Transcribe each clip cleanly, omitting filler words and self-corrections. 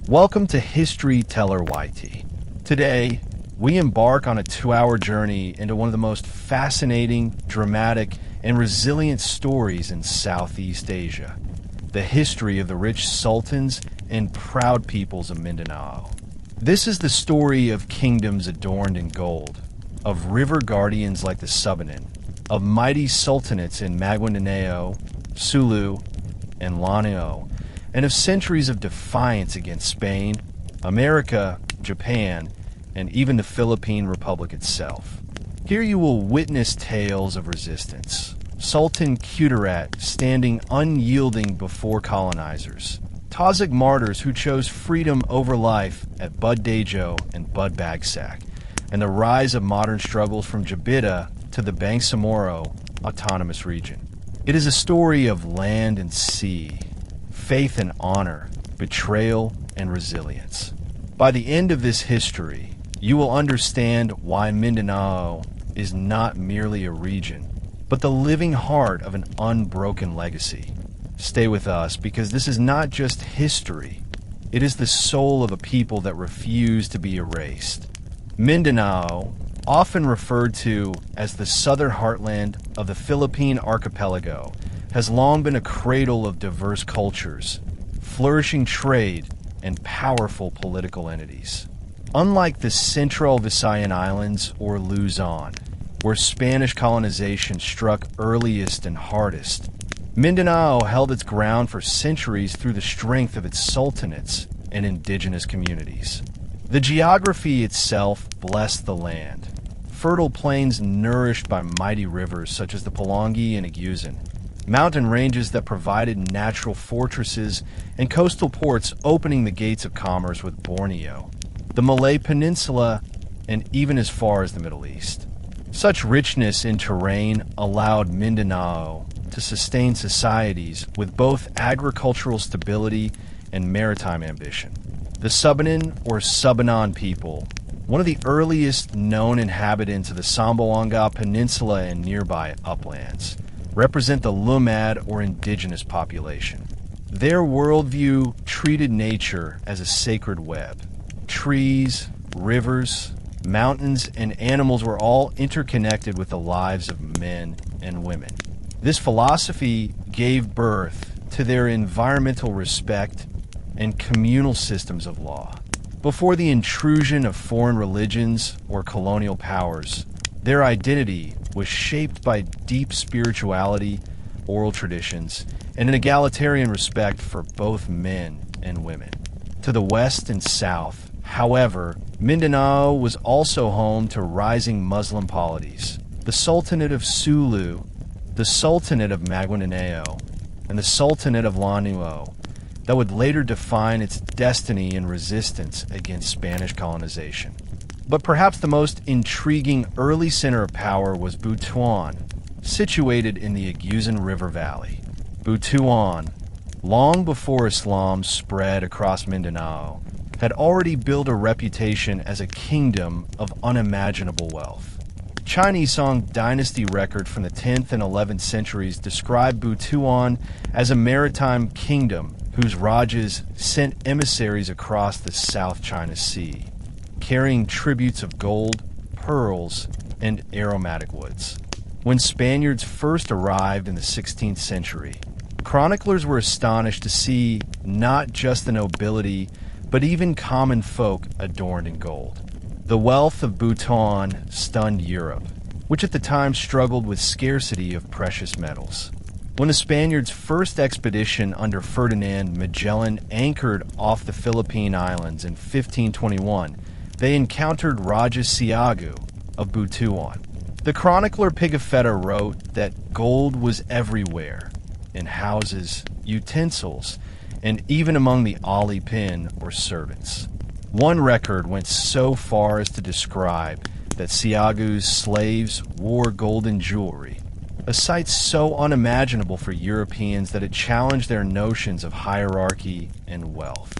Welcome to History Teller YT. Today, we embark on a 2-hour journey into one of the most fascinating, dramatic, and resilient stories in Southeast Asia. The history of the rich sultans and proud peoples of Mindanao. This is the story of kingdoms adorned in gold, of river guardians like the Subanen, of mighty sultanates in Maguindanao, Sulu, and Lanao, and of centuries of defiance against Spain, America, Japan, and even the Philippine Republic itself. Here you will witness tales of resistance. Sultan Kudarat standing unyielding before colonizers. Tajik martyrs who chose freedom over life at Buddajo and Budbagsak, and the rise of modern struggles from Jabita to the Bangsamoro Autonomous Region. It is a story of land and sea, faith and honor, betrayal and resilience. By the end of this history, you will understand why Mindanao is not merely a region, but the living heart of an unbroken legacy. Stay with us because this is not just history, it is the soul of a people that refuse to be erased. Mindanao, often referred to as the southern heartland of the Philippine archipelago, has long been a cradle of diverse cultures, flourishing trade, and powerful political entities. Unlike the Central Visayan Islands or Luzon, where Spanish colonization struck earliest and hardest, Mindanao held its ground for centuries through the strength of its sultanates and indigenous communities. The geography itself blessed the land. Fertile plains nourished by mighty rivers such as the Pulangi and Iguazin, mountain ranges that provided natural fortresses, and coastal ports opening the gates of commerce with Borneo, the Malay Peninsula, and even as far as the Middle East. Such richness in terrain allowed Mindanao to sustain societies with both agricultural stability and maritime ambition. The Subanen or Subanon people, one of the earliest known inhabitants of the Zamboanga Peninsula and nearby uplands, represent the Lumad or indigenous population. Their worldview treated nature as a sacred web. Trees, rivers, mountains, and animals were all interconnected with the lives of men and women. This philosophy gave birth to their environmental respect and communal systems of law. Before the intrusion of foreign religions or colonial powers, their identity was shaped by deep spirituality, oral traditions, and an egalitarian respect for both men and women. To the west and south, however, Mindanao was also home to rising Muslim polities. The Sultanate of Sulu, the Sultanate of Maguindanao, and the Sultanate of Lanao that would later define its destiny in resistance against Spanish colonization. But perhaps the most intriguing early center of power was Butuan, situated in the Iguazin River Valley. Butuan, long before Islam spread across Mindanao, had already built a reputation as a kingdom of unimaginable wealth. Chinese Song dynasty record from the 10th and 11th centuries described Butuan as a maritime kingdom whose Rajas sent emissaries across the South China Sea, carrying tributes of gold, pearls, and aromatic woods. When Spaniards first arrived in the 16th century, chroniclers were astonished to see not just the nobility, but even common folk adorned in gold. The wealth of Butuan stunned Europe, which at the time struggled with scarcity of precious metals. When the Spaniards' first expedition under Ferdinand Magellan anchored off the Philippine Islands in 1521, they encountered Raja Siagu of Butuan. The chronicler Pigafetta wrote that gold was everywhere, in houses, utensils, and even among the alipin or servants. One record went so far as to describe that Siagu's slaves wore golden jewelry, a sight so unimaginable for Europeans that it challenged their notions of hierarchy and wealth.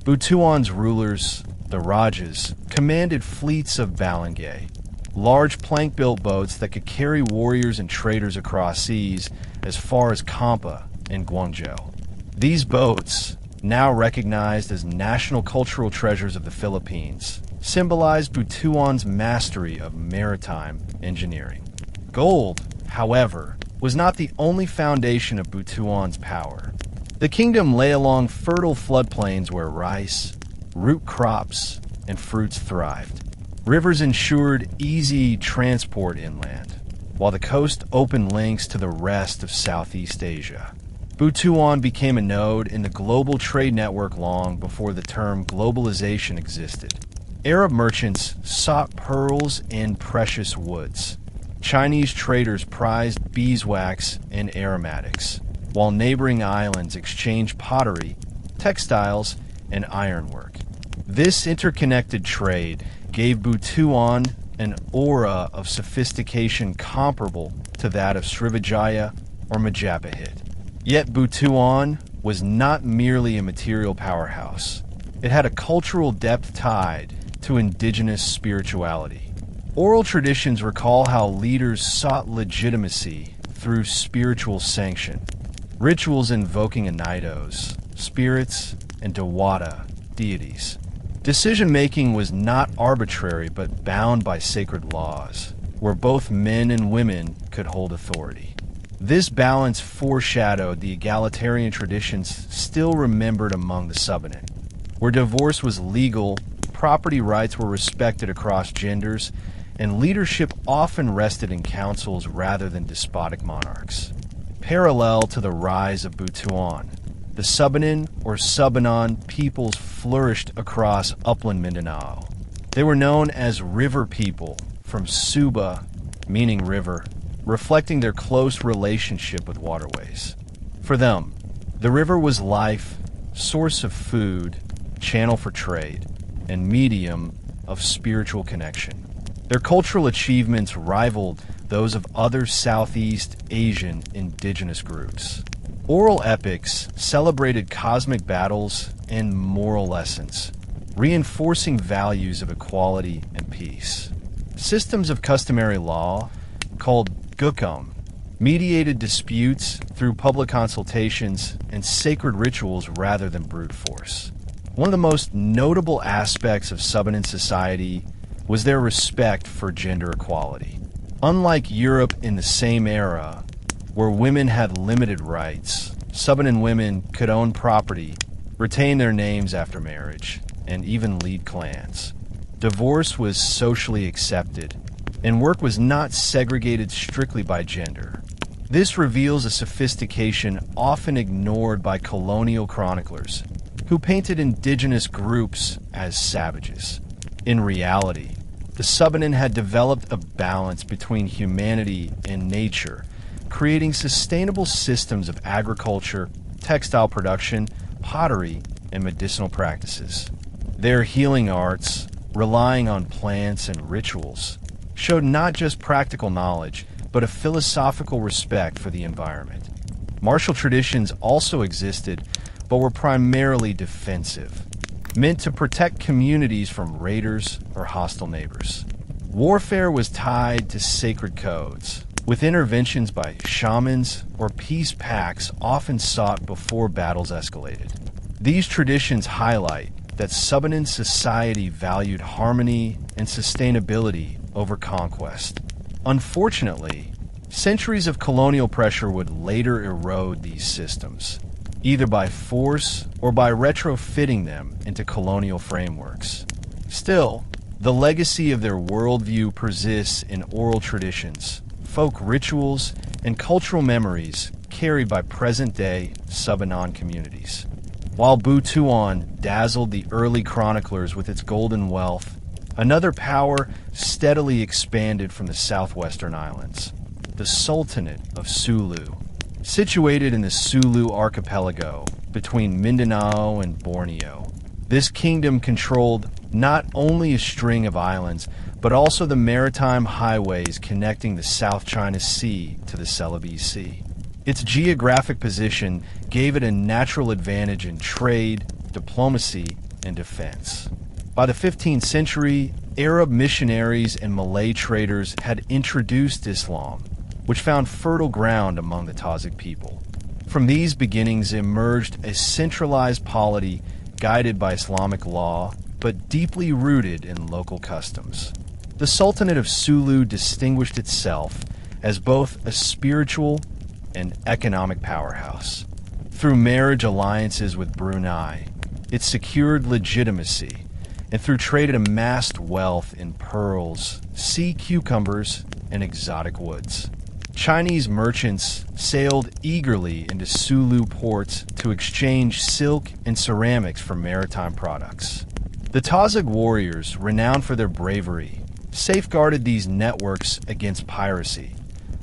Butuan's rulers, the Rajas, commanded fleets of balangay, large plank-built boats that could carry warriors and traders across seas as far as Kampa and Guangzhou. These boats, now recognized as national cultural treasures of the Philippines, symbolized Butuan's mastery of maritime engineering. Gold, however, was not the only foundation of Butuan's power. The kingdom lay along fertile floodplains where rice, root crops, and fruits thrived. Rivers ensured easy transport inland, while the coast opened links to the rest of Southeast Asia. Butuan became a node in the global trade network long before the term globalization existed. Arab merchants sought pearls and precious woods. Chinese traders prized beeswax and aromatics, while neighboring islands exchanged pottery, textiles, and ironwork. This interconnected trade gave Butuan an aura of sophistication comparable to that of Srivijaya or Majapahit. Yet Butuan was not merely a material powerhouse. It had a cultural depth tied to indigenous spirituality. Oral traditions recall how leaders sought legitimacy through spiritual sanction. Rituals invoking Anidos, spirits, and Dewata, deities. Decision-making was not arbitrary but bound by sacred laws, where both men and women could hold authority. This balance foreshadowed the egalitarian traditions still remembered among the Subanen, where divorce was legal, property rights were respected across genders, and leadership often rested in councils rather than despotic monarchs. Parallel to the rise of Butuan, the Subanen or Subanon peoples flourished across upland Mindanao. They were known as river people, from Suba, meaning river, reflecting their close relationship with waterways. For them, the river was life, source of food, channel for trade, and medium of spiritual connection. Their cultural achievements rivaled those of other Southeast Asian indigenous groups. Oral epics celebrated cosmic battles and moral lessons, reinforcing values of equality and peace. Systems of customary law, called gukum, mediated disputes through public consultations and sacred rituals rather than brute force. One of the most notable aspects of Subanen society was their respect for gender equality. Unlike Europe in the same era, where women had limited rights, Subanen women could own property, retain their names after marriage, and even lead clans. Divorce was socially accepted, and work was not segregated strictly by gender. This reveals a sophistication often ignored by colonial chroniclers, who painted indigenous groups as savages. In reality, the Subanen had developed a balance between humanity and nature, creating sustainable systems of agriculture, textile production, pottery, and medicinal practices. Their healing arts, relying on plants and rituals, showed not just practical knowledge, but a philosophical respect for the environment. Martial traditions also existed, but were primarily defensive, meant to protect communities from raiders or hostile neighbors. Warfare was tied to sacred codes, with interventions by shamans or peace pacts often sought before battles escalated. These traditions highlight that Subanen society valued harmony and sustainability over conquest. Unfortunately, centuries of colonial pressure would later erode these systems, either by force or by retrofitting them into colonial frameworks. Still, the legacy of their worldview persists in oral traditions, folk rituals, and cultural memories carried by present-day Subanon communities. While Butuan dazzled the early chroniclers with its golden wealth, another power steadily expanded from the southwestern islands, the Sultanate of Sulu. Situated in the Sulu archipelago between Mindanao and Borneo, this kingdom controlled not only a string of islands, but also the maritime highways connecting the South China Sea to the Celebes Sea. Its geographic position gave it a natural advantage in trade, diplomacy, and defense. By the 15th century, Arab missionaries and Malay traders had introduced Islam, which found fertile ground among the Tajik people. From these beginnings emerged a centralized polity guided by Islamic law, but deeply rooted in local customs. The Sultanate of Sulu distinguished itself as both a spiritual and economic powerhouse. Through marriage alliances with Brunei, it secured legitimacy, and through trade it amassed wealth in pearls, sea cucumbers, and exotic woods. Chinese merchants sailed eagerly into Sulu ports to exchange silk and ceramics for maritime products. The Tazig warriors, renowned for their bravery, safeguarded these networks against piracy,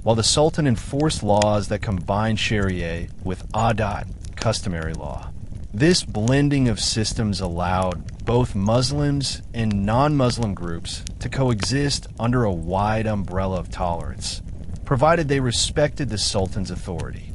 while the Sultan enforced laws that combined Sharia with Adat, customary law. This blending of systems allowed both Muslims and non-Muslim groups to coexist under a wide umbrella of tolerance, provided they respected the Sultan's authority.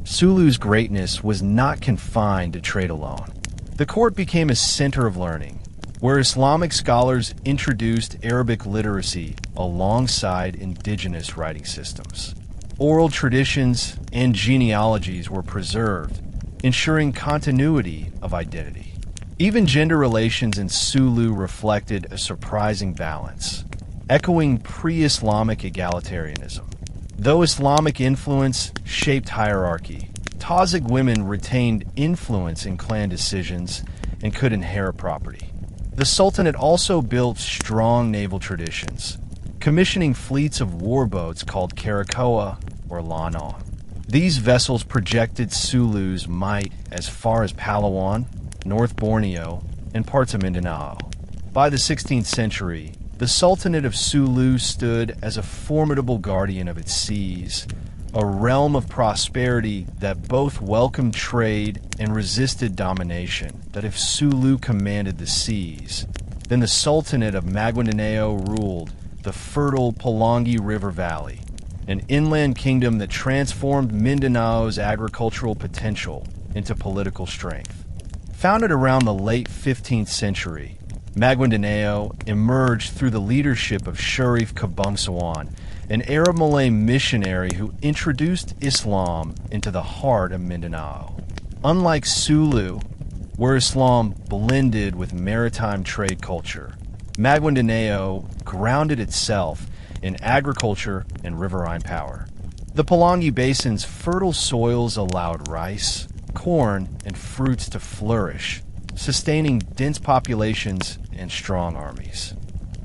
Sulu's greatness was not confined to trade alone. The court became a center of learning, where Islamic scholars introduced Arabic literacy alongside indigenous writing systems. Oral traditions and genealogies were preserved, ensuring continuity of identity. Even gender relations in Sulu reflected a surprising balance, echoing pre-Islamic egalitarianism. Though Islamic influence shaped hierarchy, Tazig women retained influence in clan decisions and could inherit property. The Sultanate also built strong naval traditions, commissioning fleets of warboats called Karakoa or Lanao. These vessels projected Sulu's might as far as Palawan, North Borneo, and parts of Mindanao. By the 16th century, the Sultanate of Sulu stood as a formidable guardian of its seas, a realm of prosperity that both welcomed trade and resisted domination. That if Sulu commanded the seas, then the Sultanate of Maguindanao ruled the fertile Pulangi River Valley, an inland kingdom that transformed Mindanao's agricultural potential into political strength. Founded around the late 15th century, Maguindanao emerged through the leadership of Sharif Kabungsawan, an Arab Malay missionary who introduced Islam into the heart of Mindanao. Unlike Sulu, where Islam blended with maritime trade culture, Maguindanao grounded itself in agriculture and riverine power. The Pulangi Basin's fertile soils allowed rice, corn, and fruits to flourish, sustaining dense populations and strong armies.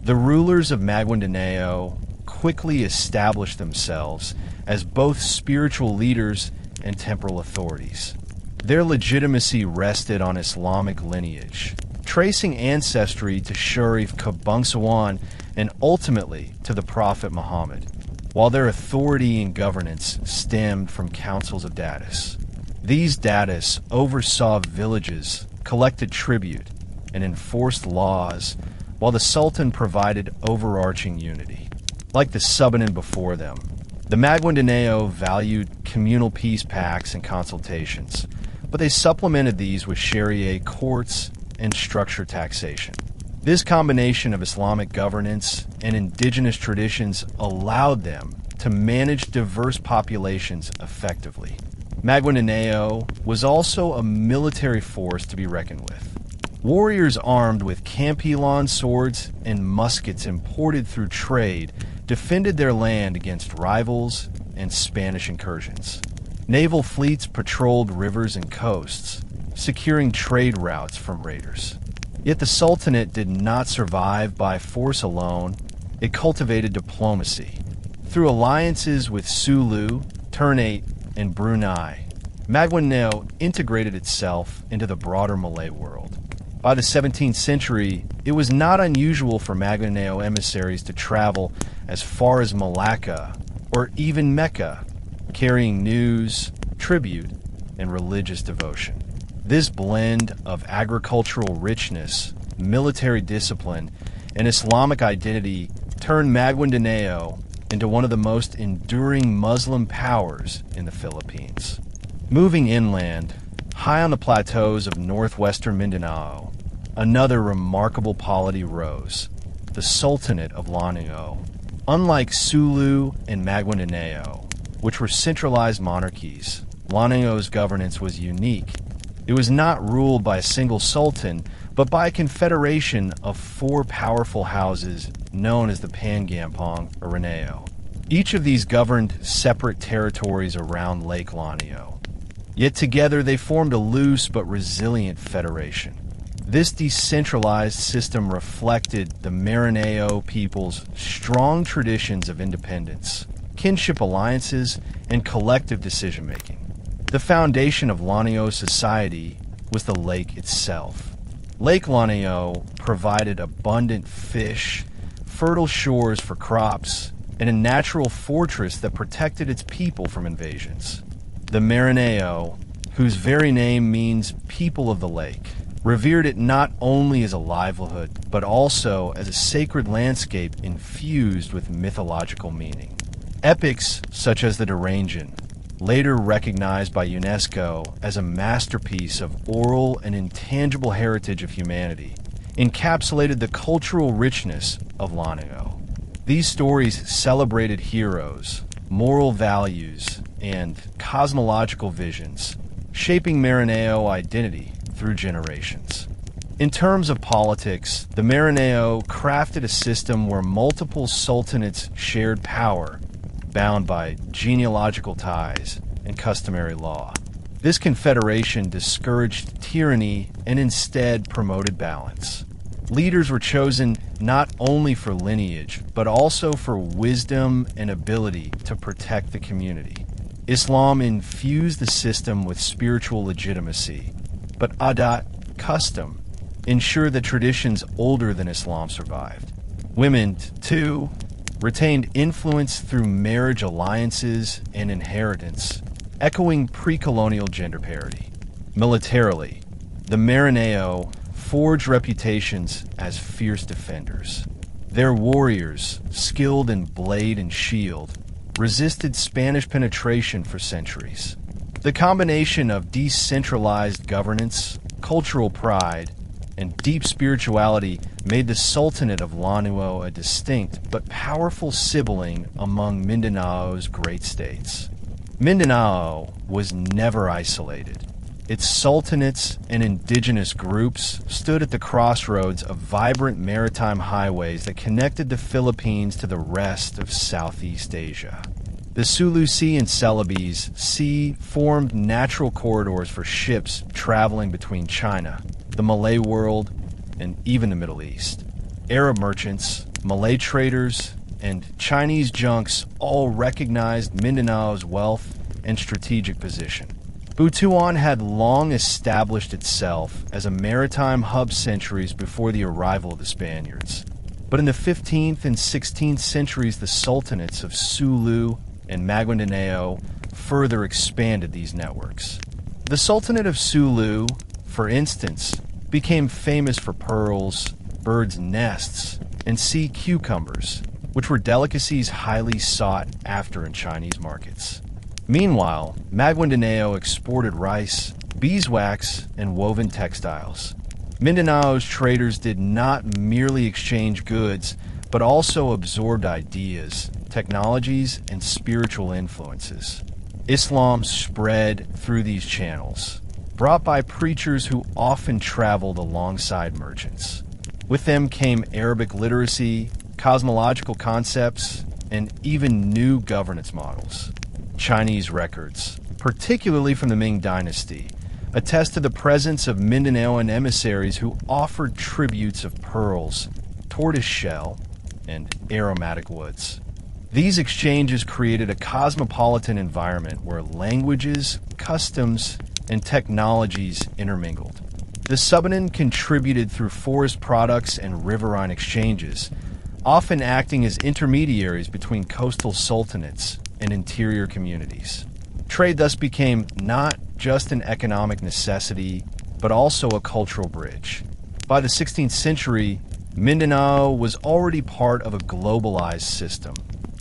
The rulers of Maguindanao quickly established themselves as both spiritual leaders and temporal authorities. Their legitimacy rested on Islamic lineage, tracing ancestry to Sharif Kabungsawan and ultimately to the Prophet Muhammad, while their authority and governance stemmed from councils of Datus. These Datus oversaw villages, collected tribute, and enforced laws, while the Sultan provided overarching unity. Like the Subanen before them, the Maguindanao valued communal peace pacts and consultations, but they supplemented these with Sharia courts and structured taxation. This combination of Islamic governance and indigenous traditions allowed them to manage diverse populations effectively. Maguindanao was also a military force to be reckoned with. Warriors armed with Campilon swords and muskets imported through trade defended their land against rivals and Spanish incursions. Naval fleets patrolled rivers and coasts, securing trade routes from raiders. Yet the Sultanate did not survive by force alone. It cultivated diplomacy. Through alliances with Sulu, Ternate, and Brunei, Maguindanao integrated itself into the broader Malay world. By the 17th century, it was not unusual for Maguindanao emissaries to travel as far as Malacca or even Mecca, carrying news, tribute, and religious devotion. This blend of agricultural richness, military discipline, and Islamic identity turned Maguindanao into one of the most enduring Muslim powers in the Philippines. Moving inland, high on the plateaus of northwestern Mindanao, another remarkable polity rose, the Sultanate of Lanao. Unlike Sulu and Maguindanao, which were centralized monarchies, Lanao's governance was unique. It was not ruled by a single sultan, but by a confederation of four powerful houses known as the Pangampong or Lanao. Each of these governed separate territories around Lake Lanao. Yet together they formed a loose but resilient federation. This decentralized system reflected the Maranao people's strong traditions of independence, kinship alliances, and collective decision-making. The foundation of Lanao society was the lake itself. Lake Lanao provided abundant fish, fertile shores for crops, and a natural fortress that protected its people from invasions. The Maranao, whose very name means people of the lake, revered it not only as a livelihood, but also as a sacred landscape infused with mythological meaning. Epics such as the Durangian, later recognized by UNESCO as a masterpiece of oral and intangible heritage of humanity, encapsulated the cultural richness of Lanao. These stories celebrated heroes, moral values, and cosmological visions, shaping Maranao identity through generations. In terms of politics, the Maranao crafted a system where multiple sultanates shared power, bound by genealogical ties and customary law. This confederation discouraged tyranny and instead promoted balance. Leaders were chosen not only for lineage, but also for wisdom and ability to protect the community. Islam infused the system with spiritual legitimacy, but adat, custom, ensured that traditions older than Islam survived. Women, too, retained influence through marriage alliances and inheritance, echoing pre-colonial gender parity. Militarily, the Maranao forged reputations as fierce defenders. Their warriors, skilled in blade and shield, resisted Spanish penetration for centuries. The combination of decentralized governance, cultural pride, and deep spirituality made the Sultanate of Lanao a distinct but powerful sibling among Mindanao's great states. Mindanao was never isolated. Its sultanates and indigenous groups stood at the crossroads of vibrant maritime highways that connected the Philippines to the rest of Southeast Asia. The Sulu Sea and Celebes Sea formed natural corridors for ships traveling between China, the Malay world, and even the Middle East. Arab merchants, Malay traders, and Chinese junks all recognized Mindanao's wealth and strategic position. Butuan had long established itself as a maritime hub centuries before the arrival of the Spaniards. But in the 15th and 16th centuries, the Sultanates of Sulu and Maguindanao further expanded these networks. The Sultanate of Sulu, for instance, became famous for pearls, birds' nests, and sea cucumbers, which were delicacies highly sought after in Chinese markets. Meanwhile, Maguindanao exported rice, beeswax, and woven textiles. Mindanao's traders did not merely exchange goods, but also absorbed ideas, technologies, and spiritual influences. Islam spread through these channels, brought by preachers who often traveled alongside merchants. With them came Arabic literacy, cosmological concepts, and even new governance models. Chinese records, particularly from the Ming Dynasty, attest to the presence of Mindanaoan emissaries who offered tributes of pearls, tortoise shell, and aromatic woods. These exchanges created a cosmopolitan environment where languages, customs, and technologies intermingled. The Subanen contributed through forest products and riverine exchanges, often acting as intermediaries between coastal sultanates and interior communities. Trade thus became not just an economic necessity, but also a cultural bridge. By the 16th century, Mindanao was already part of a globalized system,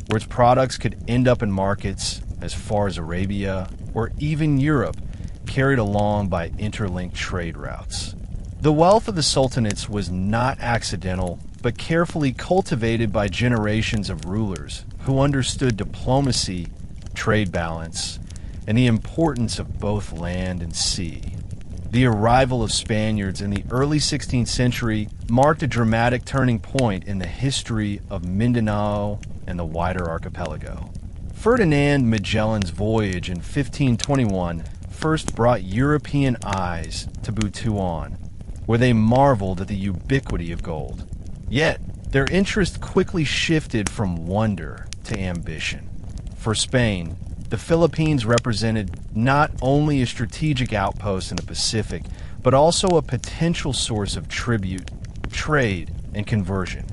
where its products could end up in markets as far as Arabia or even Europe, carried along by interlinked trade routes. The wealth of the sultanates was not accidental, but carefully cultivated by generations of rulers who understood diplomacy, trade balance, and the importance of both land and sea. The arrival of Spaniards in the early 16th century marked a dramatic turning point in the history of Mindanao and the wider archipelago. Ferdinand Magellan's voyage in 1521 first brought European eyes to Butuan, where they marveled at the ubiquity of gold. Yet, their interest quickly shifted from wonder to ambition. For Spain, the Philippines represented not only a strategic outpost in the Pacific, but also a potential source of tribute, trade, and conversion.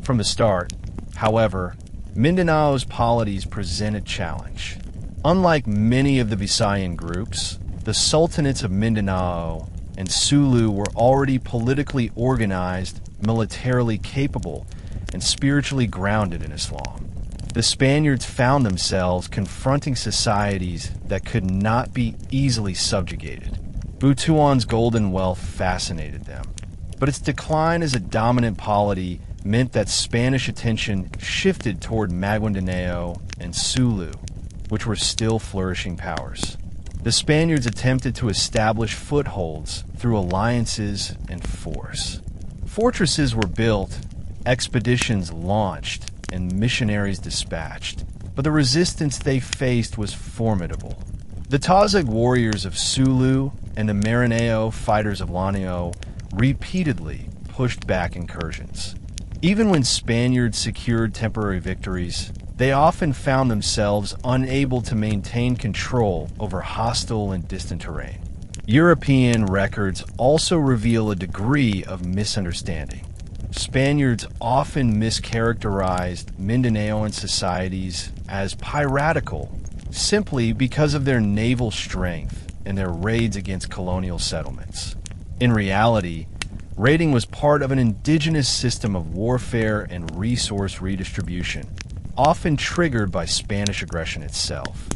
From the start, however, Mindanao's polities present a challenge. Unlike many of the Visayan groups, the Sultanates of Mindanao and Sulu were already politically organized, militarily capable, and spiritually grounded in Islam. The Spaniards found themselves confronting societies that could not be easily subjugated. Butuan's golden wealth fascinated them, but its decline as a dominant polity meant that Spanish attention shifted toward Maguindanao and Sulu, which were still flourishing powers. The Spaniards attempted to establish footholds through alliances and force. Fortresses were built, expeditions launched, and missionaries dispatched, but the resistance they faced was formidable. The Tazig warriors of Sulu and the Marinao fighters of Lanao repeatedly pushed back incursions. Even when Spaniards secured temporary victories, they often found themselves unable to maintain control over hostile and distant terrain. European records also reveal a degree of misunderstanding. Spaniards often mischaracterized Mindanaoan societies as piratical simply because of their naval strength and their raids against colonial settlements. In reality, raiding was part of an indigenous system of warfare and resource redistribution, often triggered by Spanish aggression itself.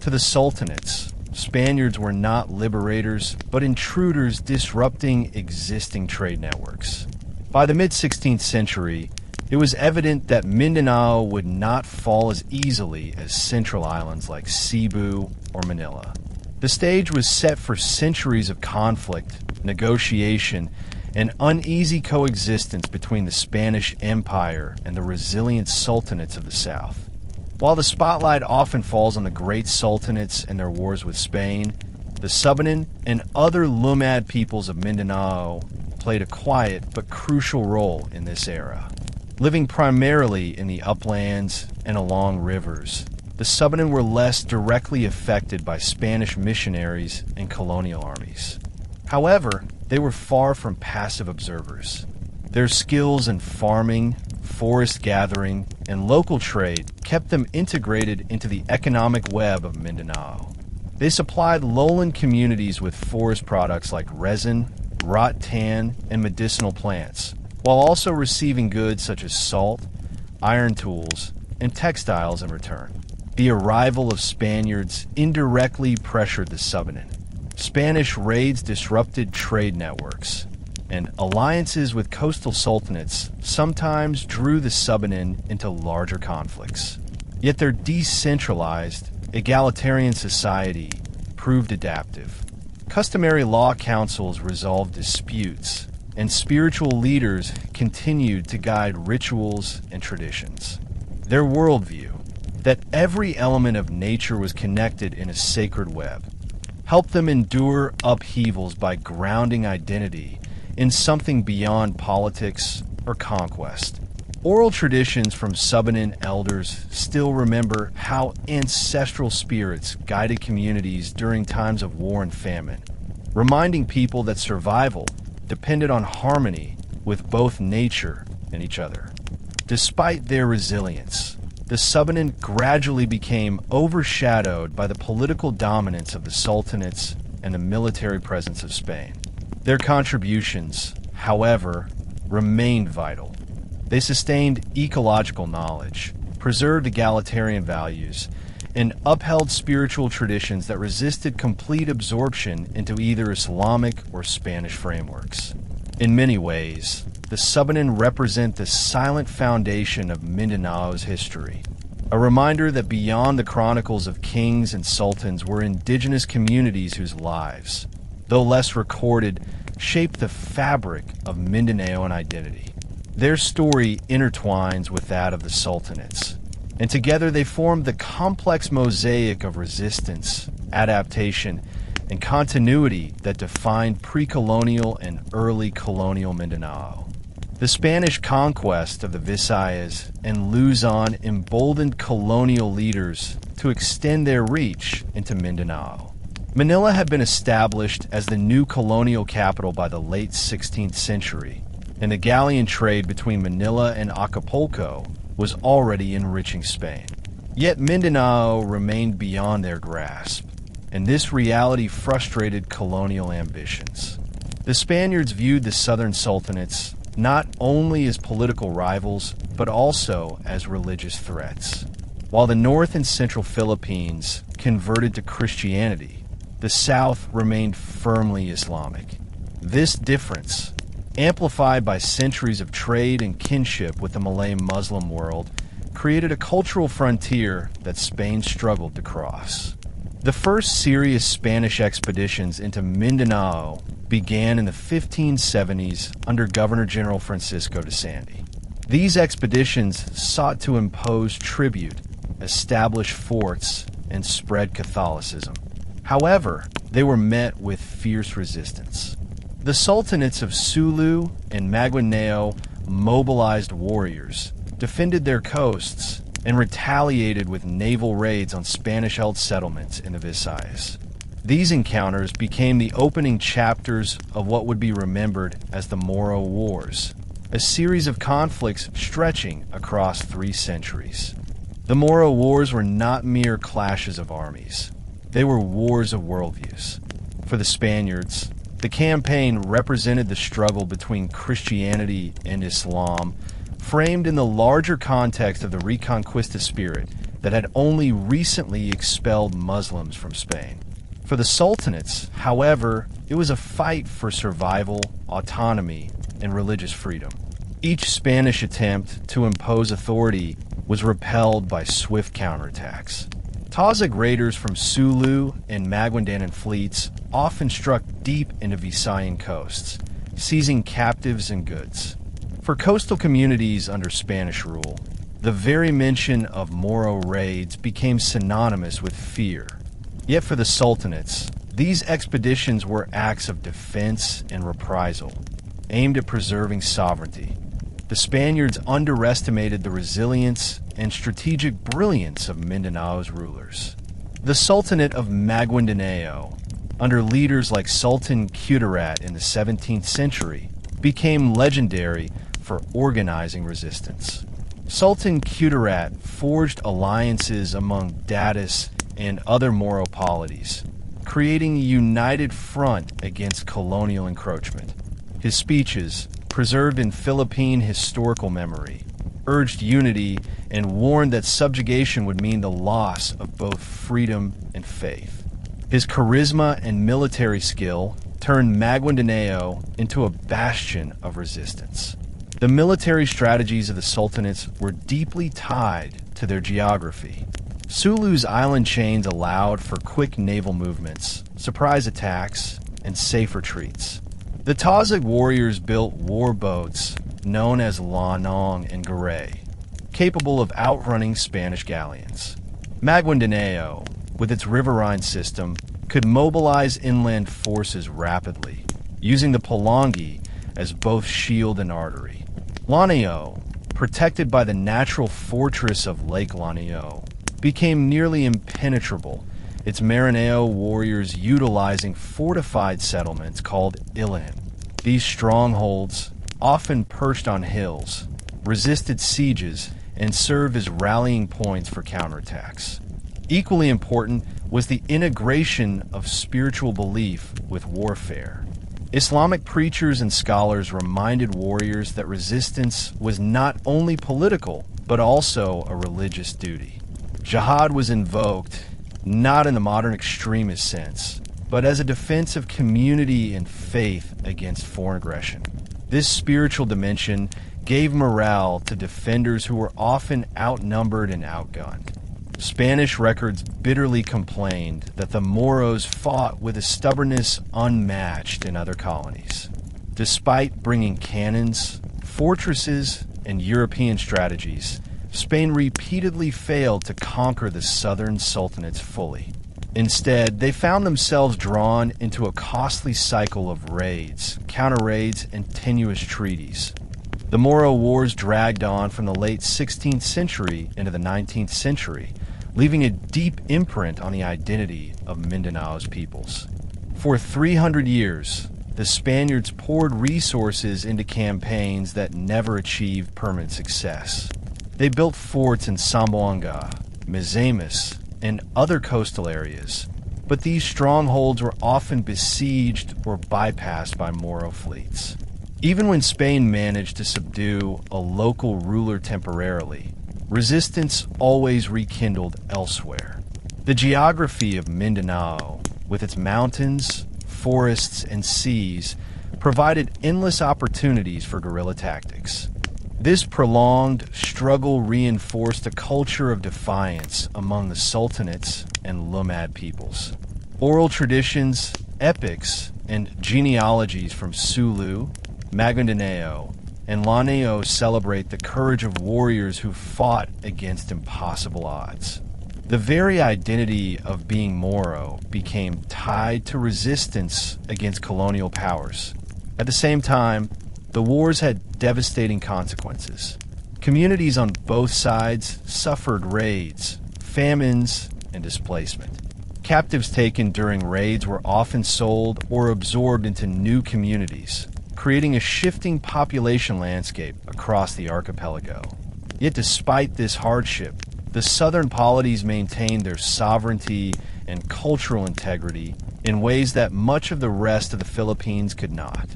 To the Sultanates, Spaniards were not liberators, but intruders disrupting existing trade networks. By the mid-16th century, it was evident that Mindanao would not fall as easily as central islands like Cebu or Manila. The stage was set for centuries of conflict, negotiation, and uneasy coexistence between the Spanish Empire and the resilient sultanates of the south. While the spotlight often falls on the great sultanates and their wars with Spain, the Subanen and other Lumad peoples of Mindanao played a quiet but crucial role in this era. Living primarily in the uplands and along rivers, the Subanen were less directly affected by Spanish missionaries and colonial armies. However, they were far from passive observers. Their skills in farming, forest gathering, and local trade kept them integrated into the economic web of Mindanao. They supplied lowland communities with forest products like resin, rattan, and medicinal plants, while also receiving goods such as salt, iron tools, and textiles in return. The arrival of Spaniards indirectly pressured the Subanen. Spanish raids disrupted trade networks, and alliances with coastal sultanates sometimes drew the Subanen into larger conflicts. Yet their decentralized, egalitarian society proved adaptive. Customary law councils resolved disputes, and spiritual leaders continued to guide rituals and traditions. Their worldview, that every element of nature was connected in a sacred web, helped them endure upheavals by grounding identity in something beyond politics or conquest. Oral traditions from Subanen elders still remember how ancestral spirits guided communities during times of war and famine, reminding people that survival depended on harmony with both nature and each other. Despite their resilience, the Subanen gradually became overshadowed by the political dominance of the Sultanates and the military presence of Spain. Their contributions, however, remained vital. They sustained ecological knowledge, preserved egalitarian values, and upheld spiritual traditions that resisted complete absorption into either Islamic or Spanish frameworks. In many ways, the Subanen represent the silent foundation of Mindanao's history, a reminder that beyond the chronicles of kings and sultans were indigenous communities whose lives, though less recorded, shaped the fabric of Mindanaoan identity. Their story intertwines with that of the Sultanates, and together they formed the complex mosaic of resistance, adaptation, and continuity that defined pre-colonial and early colonial Mindanao. The Spanish conquest of the Visayas and Luzon emboldened colonial leaders to extend their reach into Mindanao. Manila had been established as the new colonial capital by the late 16th century, and the galleon trade between Manila and Acapulco was already enriching Spain. Yet Mindanao remained beyond their grasp, and this reality frustrated colonial ambitions. The Spaniards viewed the southern sultanates not only as political rivals, but also as religious threats. While the North and Central Philippines converted to Christianity, the South remained firmly Islamic. This difference, amplified by centuries of trade and kinship with the Malay Muslim world, created a cultural frontier that Spain struggled to cross. The first serious Spanish expeditions into Mindanao began in the 1570s under Governor-General Francisco de Sandy. These expeditions sought to impose tribute, establish forts, and spread Catholicism. However, they were met with fierce resistance. The Sultanates of Sulu and Maguindanao mobilized warriors, defended their coasts, and retaliated with naval raids on Spanish-held settlements in the Visayas. These encounters became the opening chapters of what would be remembered as the Moro Wars, a series of conflicts stretching across 3 centuries. The Moro Wars were not mere clashes of armies. They were wars of worldviews. For the Spaniards, the campaign represented the struggle between Christianity and Islam, framed in the larger context of the Reconquista spirit that had only recently expelled Muslims from Spain. For the Sultanates, however, it was a fight for survival, autonomy, and religious freedom. Each Spanish attempt to impose authority was repelled by swift counterattacks. Tazig raiders from Sulu and Maguindanao fleets often struck deep into Visayan coasts, seizing captives and goods. For coastal communities under Spanish rule, the very mention of Moro raids became synonymous with fear. Yet for the Sultanates, these expeditions were acts of defense and reprisal, aimed at preserving sovereignty. The Spaniards underestimated the resilience and strategic brilliance of Mindanao's rulers. The Sultanate of Maguindanao, under leaders like Sultan Kudarat in the 17th century, became legendary for organizing resistance. Sultan Kudarat forged alliances among Datus and other Moro polities, creating a united front against colonial encroachment. His speeches, preserved in Philippine historical memory, urged unity and warned that subjugation would mean the loss of both freedom and faith. His charisma and military skill turned Maguindanao into a bastion of resistance. The military strategies of the Sultanates were deeply tied to their geography. Sulu's island chains allowed for quick naval movements, surprise attacks, and safe retreats. The Tazig warriors built war boats known as Lanao and Garay, capable of outrunning Spanish galleons. Maguindanao, with its riverine system, could mobilize inland forces rapidly, using the Palangi as both shield and artery. Lanao, protected by the natural fortress of Lake Lanao, became nearly impenetrable, its Maranao warriors utilizing fortified settlements called Ilahan. These strongholds, often perched on hills, resisted sieges and served as rallying points for counterattacks. Equally important was the integration of spiritual belief with warfare. Islamic preachers and scholars reminded warriors that resistance was not only political, but also a religious duty. Jihad was invoked, not in the modern extremist sense, but as a defense of community and faith against foreign aggression. This spiritual dimension gave morale to defenders who were often outnumbered and outgunned. Spanish records bitterly complained that the Moros fought with a stubbornness unmatched in other colonies. Despite bringing cannons, fortresses, and European strategies, Spain repeatedly failed to conquer the southern sultanates fully. Instead, they found themselves drawn into a costly cycle of raids, counter-raids, and tenuous treaties. The Moro Wars dragged on from the late 16th century into the 19th century, leaving a deep imprint on the identity of Mindanao's peoples. For 300 years, the Spaniards poured resources into campaigns that never achieved permanent success. They built forts in Zamboanga, Misamis, and other coastal areas, but these strongholds were often besieged or bypassed by Moro fleets. Even when Spain managed to subdue a local ruler temporarily, resistance always rekindled elsewhere. The geography of Mindanao, with its mountains, forests, and seas, provided endless opportunities for guerrilla tactics. This prolonged struggle reinforced a culture of defiance among the Sultanates and Lumad peoples. Oral traditions, epics, and genealogies from Sulu, Maguindanao, and Lanao celebrate the courage of warriors who fought against impossible odds. The very identity of being Moro became tied to resistance against colonial powers. At the same time, the wars had devastating consequences. Communities on both sides suffered raids, famines, and displacement. Captives taken during raids were often sold or absorbed into new communities, creating a shifting population landscape across the archipelago. Yet despite this hardship, the southern polities maintained their sovereignty and cultural integrity in ways that much of the rest of the Philippines could not.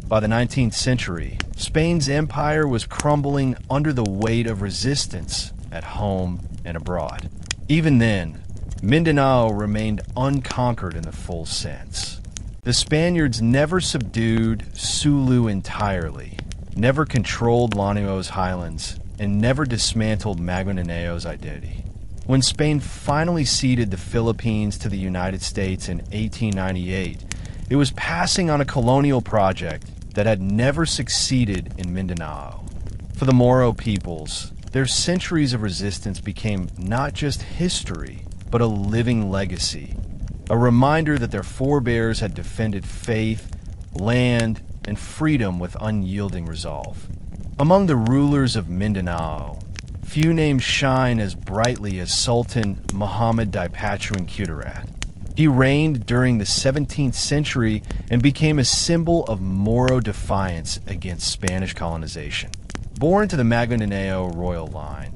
By the 19th century, Spain's empire was crumbling under the weight of resistance at home and abroad. Even then, Mindanao remained unconquered in the full sense. The Spaniards never subdued Sulu entirely, never controlled Lanao's highlands, and never dismantled Maguindanao's identity. When Spain finally ceded the Philippines to the United States in 1898, it was passing on a colonial project that had never succeeded in Mindanao. For the Moro peoples, their centuries of resistance became not just history, but a living legacy, a reminder that their forebears had defended faith, land, and freedom with unyielding resolve. Among the rulers of Mindanao, few names shine as brightly as Sultan Muhammad Dipatuan Kudarat. He reigned during the 17th century and became a symbol of Moro defiance against Spanish colonization. Born to the Maguindanao royal line,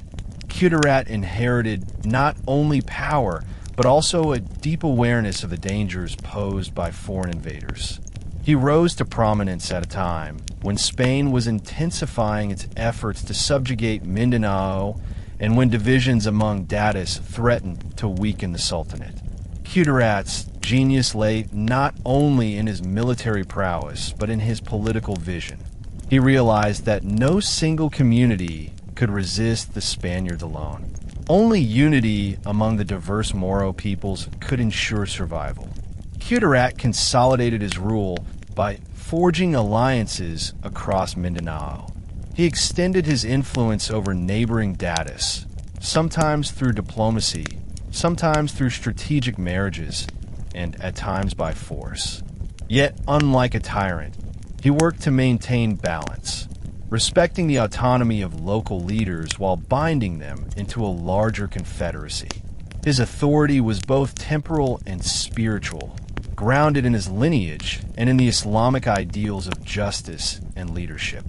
Kudarat inherited not only power, but also a deep awareness of the dangers posed by foreign invaders. He rose to prominence at a time when Spain was intensifying its efforts to subjugate Mindanao and when divisions among Datis threatened to weaken the Sultanate. Kudarat's genius lay not only in his military prowess, but in his political vision. He realized that no single community could resist the Spaniards alone. Only unity among the diverse Moro peoples could ensure survival. Kudarat consolidated his rule by forging alliances across Mindanao. He extended his influence over neighboring Datis, sometimes through diplomacy, sometimes through strategic marriages, and at times by force. Yet, unlike a tyrant, he worked to maintain balance, respecting the autonomy of local leaders while binding them into a larger confederacy. His authority was both temporal and spiritual, grounded in his lineage and in the Islamic ideals of justice and leadership.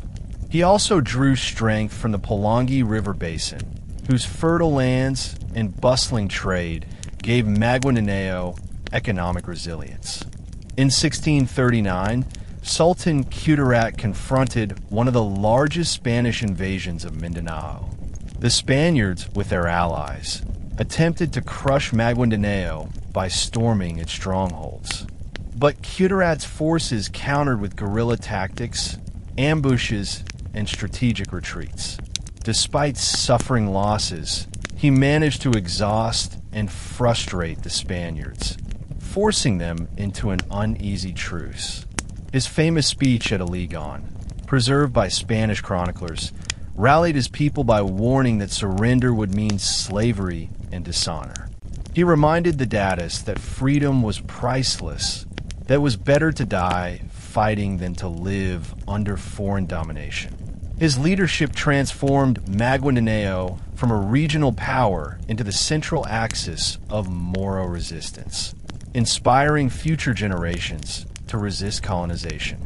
He also drew strength from the Pulangi River Basin, whose fertile lands and bustling trade gave Maguindanao economic resilience. In 1639, Sultan Kudarat confronted one of the largest Spanish invasions of Mindanao. The Spaniards, with their allies, attempted to crush Maguindanao by storming its strongholds. But Kudarat's forces countered with guerrilla tactics, ambushes, and strategic retreats. Despite suffering losses, he managed to exhaust and frustrate the Spaniards, forcing them into an uneasy truce. His famous speech at Aligon, preserved by Spanish chroniclers, rallied his people by warning that surrender would mean slavery and dishonor. He reminded the Dadists that freedom was priceless, that it was better to die fighting than to live under foreign domination. His leadership transformed Maguindanao from a regional power into the central axis of Moro resistance, inspiring future generations to resist colonization.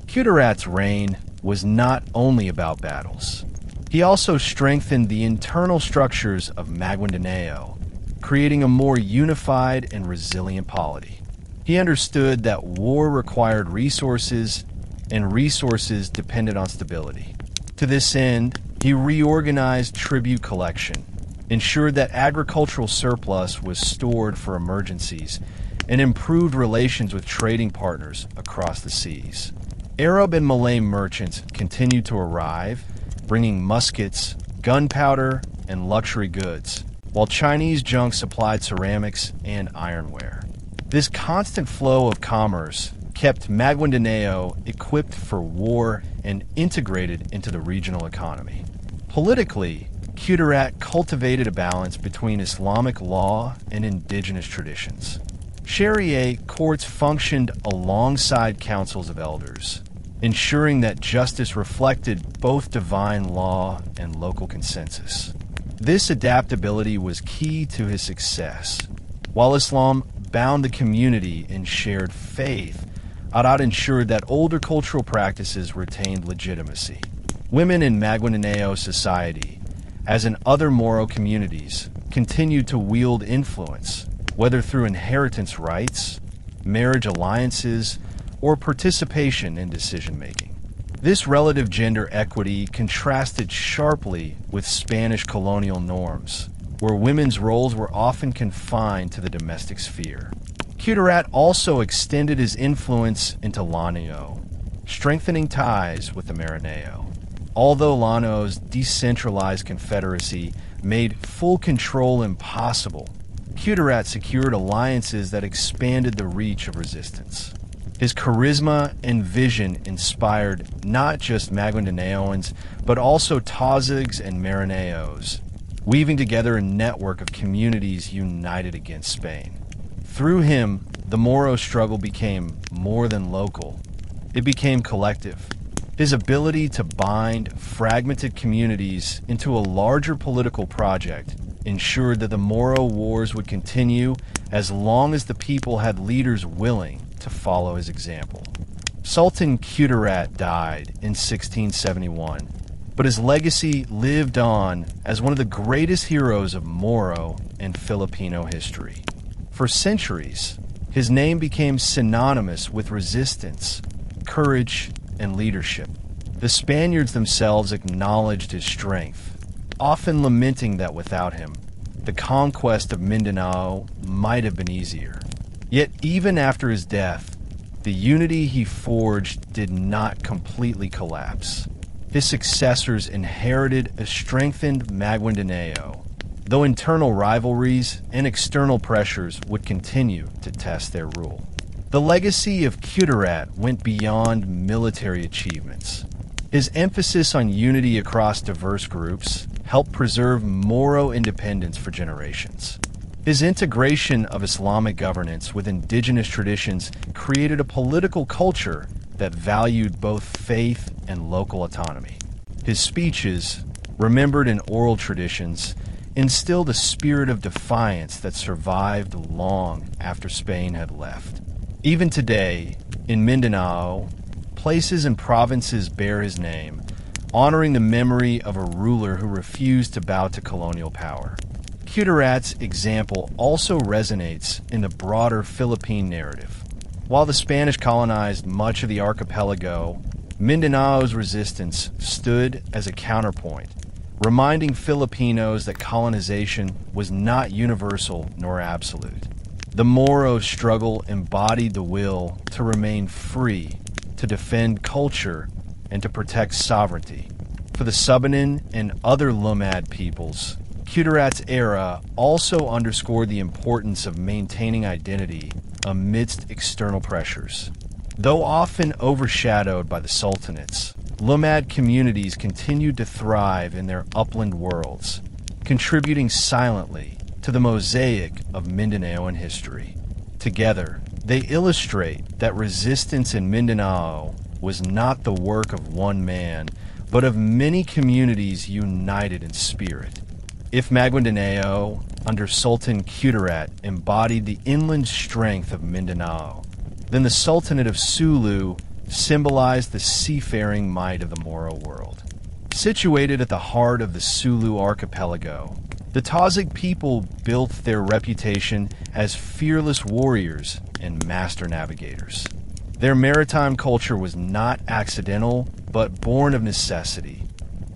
Kudarat's reign was not only about battles. He also strengthened the internal structures of Maguindanao, creating a more unified and resilient polity. He understood that war required resources, and resources depended on stability. To this end, he reorganized tribute collection, ensured that agricultural surplus was stored for emergencies, and improved relations with trading partners across the seas. Arab and Malay merchants continued to arrive, bringing muskets, gunpowder, and luxury goods, while Chinese junk supplied ceramics and ironware. This constant flow of commerce kept Maguindanao equipped for war and integrated into the regional economy. Politically, Kudarat cultivated a balance between Islamic law and indigenous traditions. Sharia courts functioned alongside councils of elders, ensuring that justice reflected both divine law and local consensus. This adaptability was key to his success. While Islam bound the community in shared faith, Arad ensured that older cultural practices retained legitimacy. Women in Maguindanao society, as in other Moro communities, continued to wield influence, whether through inheritance rights, marriage alliances, or participation in decision-making. This relative gender equity contrasted sharply with Spanish colonial norms, where women's roles were often confined to the domestic sphere. Kudarat also extended his influence into Lanao, strengthening ties with the Maguindanao. Although Lanao's decentralized confederacy made full control impossible, Kudarat secured alliances that expanded the reach of resistance. His charisma and vision inspired not just Maguindanaoans, but also Tazigs and Marineos, weaving together a network of communities united against Spain. Through him, the Moro struggle became more than local. It became collective. His ability to bind fragmented communities into a larger political project ensured that the Moro Wars would continue as long as the people had leaders willing to follow his example. Sultan Kudarat died in 1671, but his legacy lived on as one of the greatest heroes of Moro and Filipino history. For centuries, his name became synonymous with resistance, courage, and leadership. The Spaniards themselves acknowledged his strength, often lamenting that without him, the conquest of Mindanao might have been easier. Yet even after his death, the unity he forged did not completely collapse. His successors inherited a strengthened Maguindanao, though internal rivalries and external pressures would continue to test their rule. The legacy of Kudarat went beyond military achievements. His emphasis on unity across diverse groups helped preserve Moro independence for generations. His integration of Islamic governance with indigenous traditions created a political culture that valued both faith and local autonomy. His speeches, remembered in oral traditions, instilled a spirit of defiance that survived long after Spain had left. Even today, in Mindanao, places and provinces bear his name, honoring the memory of a ruler who refused to bow to colonial power. Kudarat's example also resonates in the broader Philippine narrative. While the Spanish colonized much of the archipelago, Mindanao's resistance stood as a counterpoint, reminding Filipinos that colonization was not universal nor absolute. The Moro struggle embodied the will to remain free, to defend culture, and to protect sovereignty. For the Subanen and other Lumad peoples, Kudarat's era also underscored the importance of maintaining identity amidst external pressures. Though often overshadowed by the Sultanates, Lumad communities continued to thrive in their upland worlds, contributing silently to the mosaic of Mindanaoan history. Together, they illustrate that resistance in Mindanao was not the work of one man, but of many communities united in spirit. If Maguindanao, under Sultan Kudarat, embodied the inland strength of Mindanao, then the Sultanate of Sulu symbolized the seafaring might of the Moro world. Situated at the heart of the Sulu archipelago, the Tazig people built their reputation as fearless warriors and master navigators. Their maritime culture was not accidental, but born of necessity.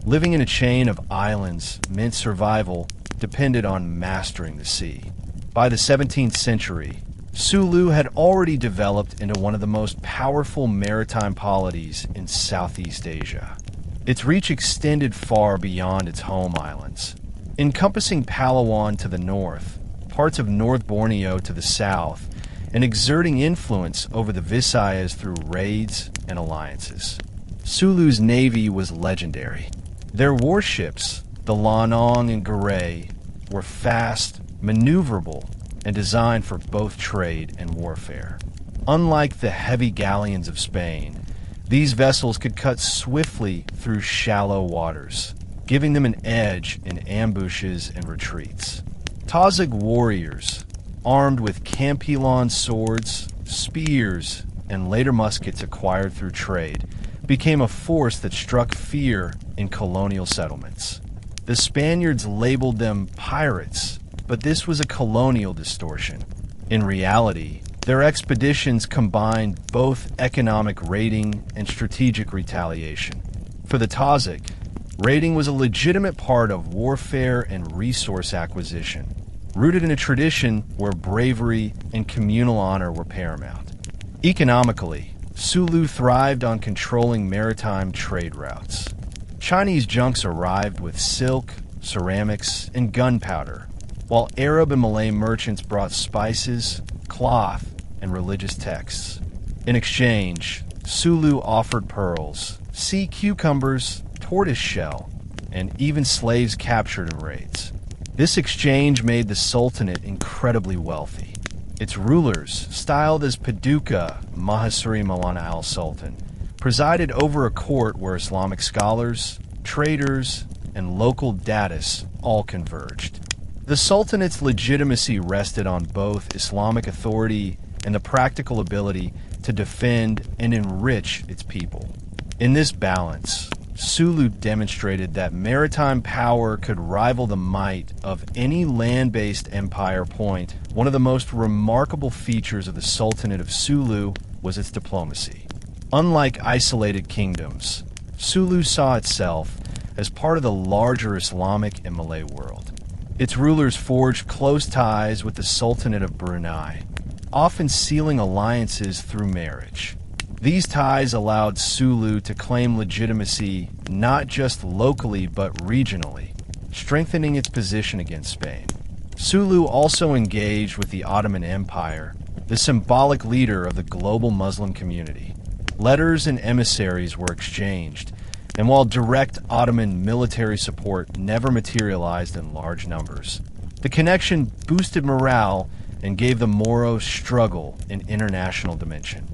Living in a chain of islands meant survival depended on mastering the sea. By the 17th century, Sulu had already developed into one of the most powerful maritime polities in Southeast Asia. Its reach extended far beyond its home islands, encompassing Palawan to the north, parts of North Borneo to the south, and exerting influence over the Visayas through raids and alliances. Sulu's navy was legendary. Their warships, the Lanao and Garay, were fast, maneuverable, and designed for both trade and warfare. Unlike the heavy galleons of Spain, these vessels could cut swiftly through shallow waters, giving them an edge in ambushes and retreats. Tazig warriors, armed with Campilon swords, spears, and later muskets acquired through trade, became a force that struck fear in colonial settlements. The Spaniards labeled them pirates, but this was a colonial distortion. In reality, their expeditions combined both economic raiding and strategic retaliation. For the Tazig, raiding was a legitimate part of warfare and resource acquisition, rooted in a tradition where bravery and communal honor were paramount. Economically, Sulu thrived on controlling maritime trade routes. Chinese junks arrived with silk, ceramics, and gunpowder, while Arab and Malay merchants brought spices, cloth, and religious texts. In exchange, Sulu offered pearls, sea cucumbers, tortoise shell, and even slaves captured in raids. This exchange made the Sultanate incredibly wealthy. Its rulers, styled as Paduka Mahasuri Maulana al-Sultan, presided over a court where Islamic scholars, traders, and local datus all converged. The Sultanate's legitimacy rested on both Islamic authority and the practical ability to defend and enrich its people. In this balance, Sulu demonstrated that maritime power could rival the might of any land-based empire. One of the most remarkable features of the Sultanate of Sulu was its diplomacy. Unlike isolated kingdoms, Sulu saw itself as part of the larger Islamic and Malay world. Its rulers forged close ties with the Sultanate of Brunei, often sealing alliances through marriage. These ties allowed Sulu to claim legitimacy not just locally but regionally, strengthening its position against Spain. Sulu also engaged with the Ottoman Empire, the symbolic leader of the global Muslim community. Letters and emissaries were exchanged, and while direct Ottoman military support never materialized in large numbers, the connection boosted morale and gave the Moros struggle an international dimension.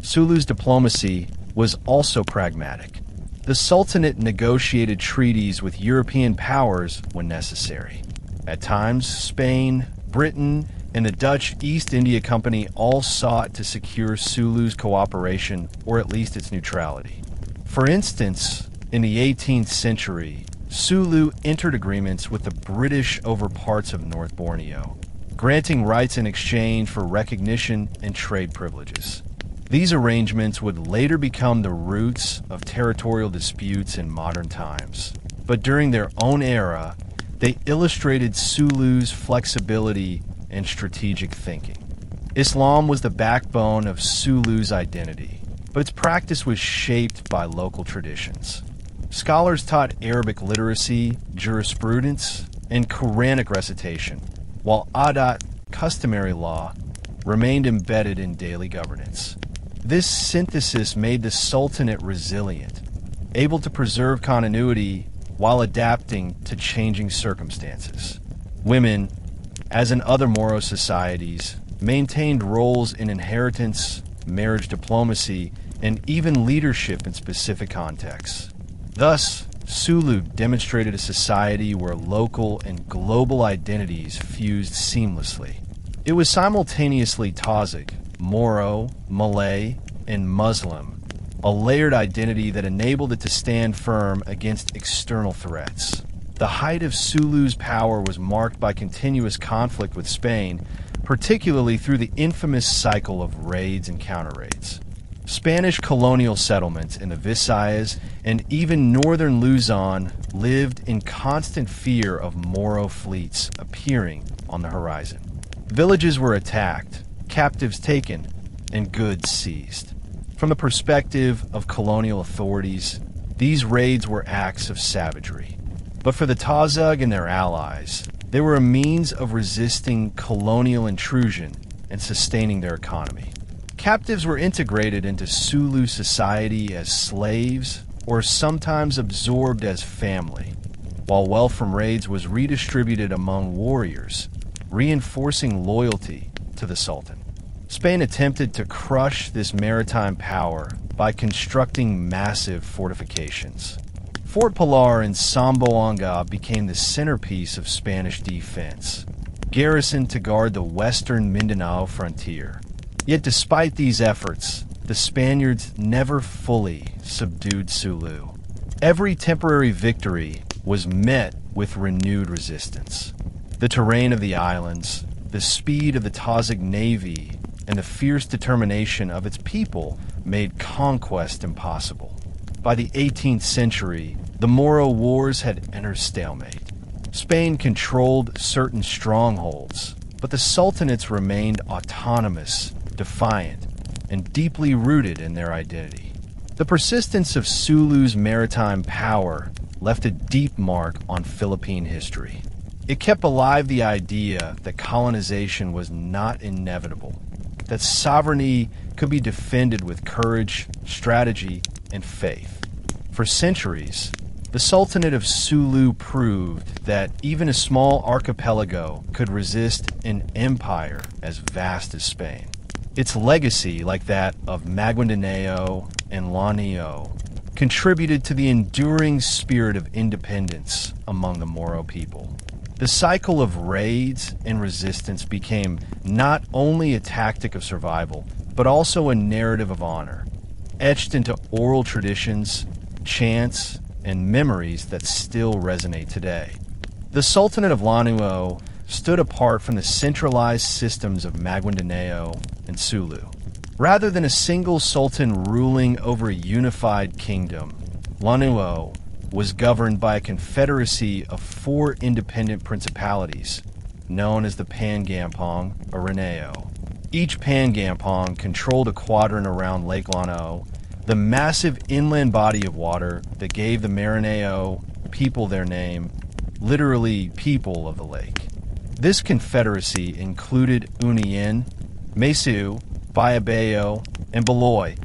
Sulu's diplomacy was also pragmatic. The Sultanate negotiated treaties with European powers when necessary. At times, Spain, Britain, and the Dutch East India Company all sought to secure Sulu's cooperation or at least its neutrality. For instance, in the 18th century, Sulu entered agreements with the British over parts of North Borneo, granting rights in exchange for recognition and trade privileges. These arrangements would later become the roots of territorial disputes in modern times. But during their own era, they illustrated Sulu's flexibility and strategic thinking. Islam was the backbone of Sulu's identity. but its practice was shaped by local traditions. Scholars taught Arabic literacy, jurisprudence, and Quranic recitation, while adat, customary law, remained embedded in daily governance. This synthesis made the Sultanate resilient, able to preserve continuity while adapting to changing circumstances. Women, as in other Moro societies, maintained roles in inheritance, marriage diplomacy, and even leadership in specific contexts. Thus, Sulu demonstrated a society where local and global identities fused seamlessly. It was simultaneously Tazic, Moro, Malay, and Muslim, a layered identity that enabled it to stand firm against external threats. The height of Sulu's power was marked by continuous conflict with Spain, particularly through the infamous cycle of raids and counter-raids. Spanish colonial settlements in the Visayas and even northern Luzon lived in constant fear of Moro fleets appearing on the horizon. Villages were attacked, captives taken, and goods seized. From the perspective of colonial authorities, these raids were acts of savagery. But for the Tazug and their allies, they were a means of resisting colonial intrusion and sustaining their economy. Captives were integrated into Sulu society as slaves or sometimes absorbed as family, while wealth from raids was redistributed among warriors, reinforcing loyalty to the Sultan. Spain attempted to crush this maritime power by constructing massive fortifications. Fort Pilar in Zamboanga became the centerpiece of Spanish defense, garrisoned to guard the western Mindanao frontier. Yet despite these efforts, the Spaniards never fully subdued Sulu. Every temporary victory was met with renewed resistance. The terrain of the islands, the speed of the Tazig navy, and the fierce determination of its people made conquest impossible. By the 18th century, the Moro Wars had entered stalemate. Spain controlled certain strongholds, but the sultanates remained autonomous, defiant, and deeply rooted in their identity. The persistence of Sulu's maritime power left a deep mark on Philippine history. It kept alive the idea that colonization was not inevitable, that sovereignty could be defended with courage, strategy, and faith. For centuries, the Sultanate of Sulu proved that even a small archipelago could resist an empire as vast as Spain. Its legacy, like that of Maguindanao and Lanao, contributed to the enduring spirit of independence among the Moro people. The cycle of raids and resistance became not only a tactic of survival, but also a narrative of honor, etched into oral traditions, chants, and memories that still resonate today. The Sultanate of Lanao stood apart from the centralized systems of Maguindanao and Sulu. Rather than a single sultan ruling over a unified kingdom, Lanao was governed by a confederacy of 4 independent principalities, known as the Pangampong or Lanao. Each Pangampong controlled a quadrant around Lake Lanao, the massive inland body of water that gave the Maranao people their name, literally people of the lake. This confederacy included Union, Mesu, Bayabao, and Baloy,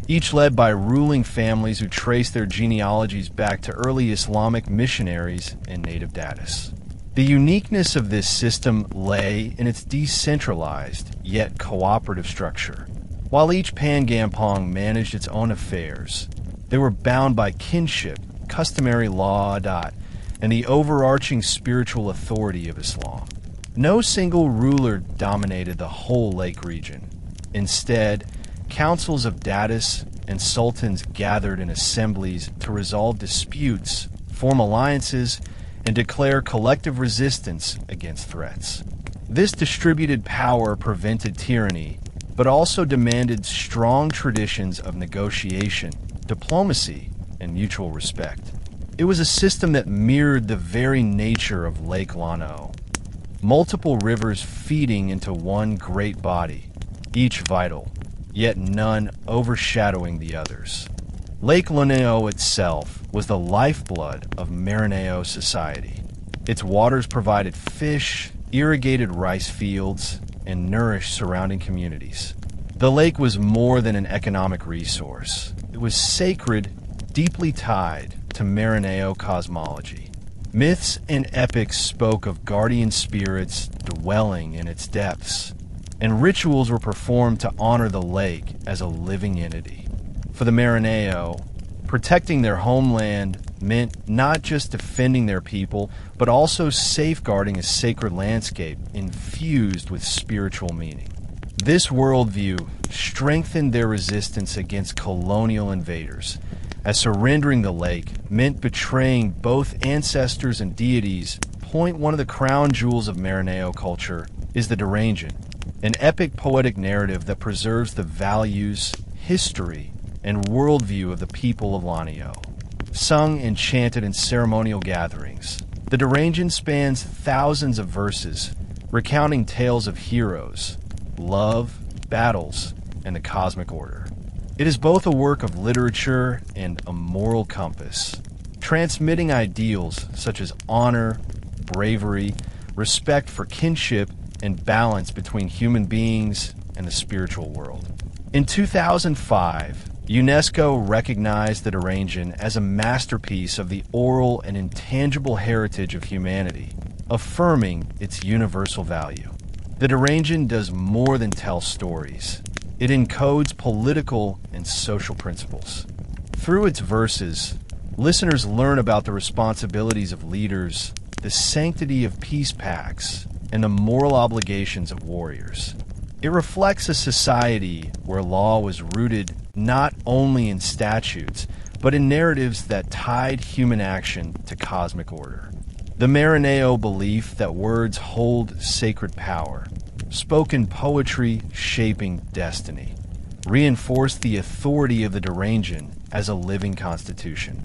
each led by ruling families who traced their genealogies back to early Islamic missionaries and native datus. The uniqueness of this system lay in its decentralized, yet cooperative structure. While each Pangampong managed its own affairs, they were bound by kinship, customary law, adat, and the overarching spiritual authority of Islam. No single ruler dominated the whole lake region. Instead, councils of datus and sultans gathered in assemblies to resolve disputes, form alliances, and declare collective resistance against threats. This distributed power prevented tyranny, but also demanded strong traditions of negotiation, diplomacy, and mutual respect. It was a system that mirrored the very nature of Lake Lanao, multiple rivers feeding into one great body, each vital, yet none overshadowing the others. Lake Lanao itself was the lifeblood of Marinao society. Its waters provided fish, irrigated rice fields, and nourished surrounding communities. The lake was more than an economic resource. It was sacred, deeply tied to Marinao cosmology. Myths and epics spoke of guardian spirits dwelling in its depths, and rituals were performed to honor the lake as a living entity. For the Marinao, protecting their homeland meant not just defending their people, but also safeguarding a sacred landscape infused with spiritual meaning. This worldview strengthened their resistance against colonial invaders, as surrendering the lake meant betraying both ancestors and deities. One of the crown jewels of Marinao culture is the Derangen, an epic poetic narrative that preserves the values, history, and worldview of the people of Lanao. Sung and chanted in ceremonial gatherings, the Derangen spans thousands of verses, recounting tales of heroes, love, battles, and the cosmic order. It is both a work of literature and a moral compass, transmitting ideals such as honor, bravery, respect for kinship, and balance between human beings and the spiritual world. In 2005, UNESCO recognized the Derangen as a masterpiece of the oral and intangible heritage of humanity, affirming its universal value. The Derangen does more than tell stories. It encodes political and social principles. Through its verses, listeners learn about the responsibilities of leaders, the sanctity of peace pacts, and the moral obligations of warriors. It reflects a society where law was rooted not only in statutes, but in narratives that tied human action to cosmic order. The Marinao belief that words hold sacred power, spoken poetry shaping destiny, reinforced the authority of the Derangen as a living constitution.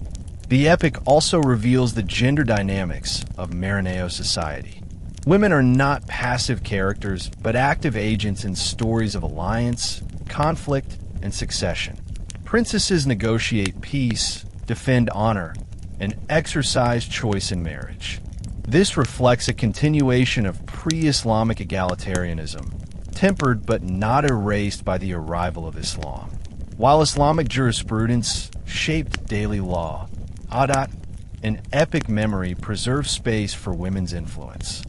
The epic also reveals the gender dynamics of Marinao society. Women are not passive characters, but active agents in stories of alliance, conflict, and succession. Princesses negotiate peace, defend honor, and exercise choice in marriage. This reflects a continuation of pre-Islamic egalitarianism, tempered but not erased by the arrival of Islam. While Islamic jurisprudence shaped daily law, adat and epic memory preserved space for women's influence.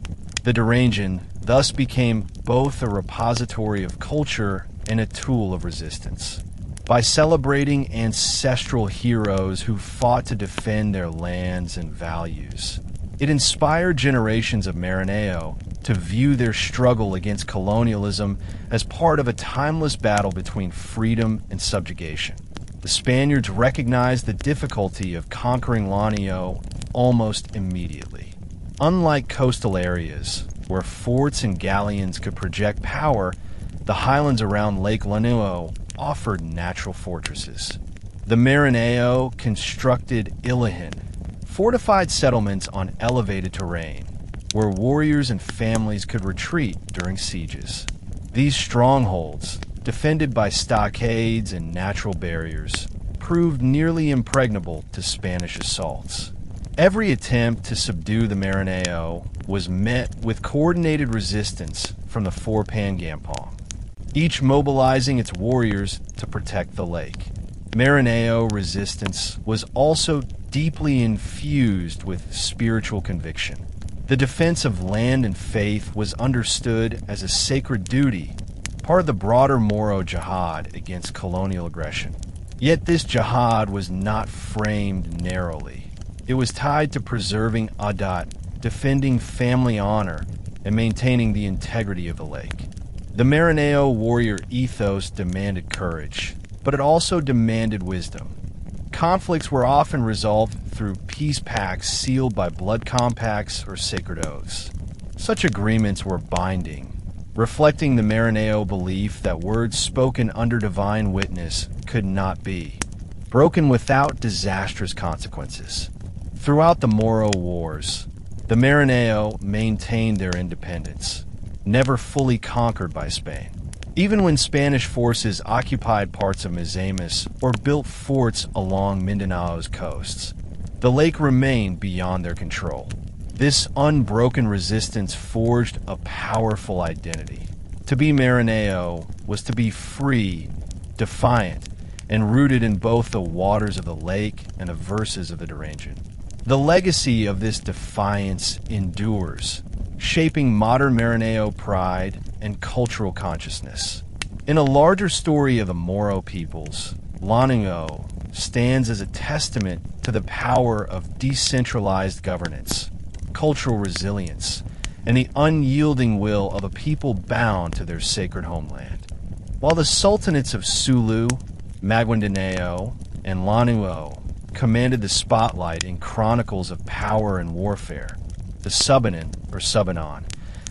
The Derangen thus became both a repository of culture and a tool of resistance. By celebrating ancestral heroes who fought to defend their lands and values, it inspired generations of Marinao to view their struggle against colonialism as part of a timeless battle between freedom and subjugation. The Spaniards recognized the difficulty of conquering Lanao almost immediately. Unlike coastal areas, where forts and galleons could project power, the highlands around Lake Lanao offered natural fortresses. The Marinao constructed Ilahan, fortified settlements on elevated terrain, where warriors and families could retreat during sieges. These strongholds, defended by stockades and natural barriers, proved nearly impregnable to Spanish assaults. Every attempt to subdue the Marinao was met with coordinated resistance from the Four Pangampong, each mobilizing its warriors to protect the lake. Marinao resistance was also deeply infused with spiritual conviction. The defense of land and faith was understood as a sacred duty, part of the broader Moro jihad against colonial aggression. Yet this jihad was not framed narrowly. It was tied to preserving adat, defending family honor, and maintaining the integrity of the lake. The Marinao warrior ethos demanded courage, but it also demanded wisdom. Conflicts were often resolved through peace pacts sealed by blood compacts or sacred oaths. Such agreements were binding, reflecting the Marinao belief that words spoken under divine witness could not be broken without disastrous consequences. Throughout the Moro Wars, the Marinao maintained their independence, never fully conquered by Spain. Even when Spanish forces occupied parts of Misamis or built forts along Mindanao's coasts, the lake remained beyond their control. This unbroken resistance forged a powerful identity. To be Marineo was to be free, defiant, and rooted in both the waters of the lake and the verses of the Durango. The legacy of this defiance endures, shaping modern Marineo pride and cultural consciousness. In a larger story of the Moro peoples, Lanao stands as a testament to the power of decentralized governance, cultural resilience, and the unyielding will of a people bound to their sacred homeland. While the Sultanates of Sulu, Maguindanao, and Lanao commanded the spotlight in chronicles of power and warfare, the Subanen, or Subanon,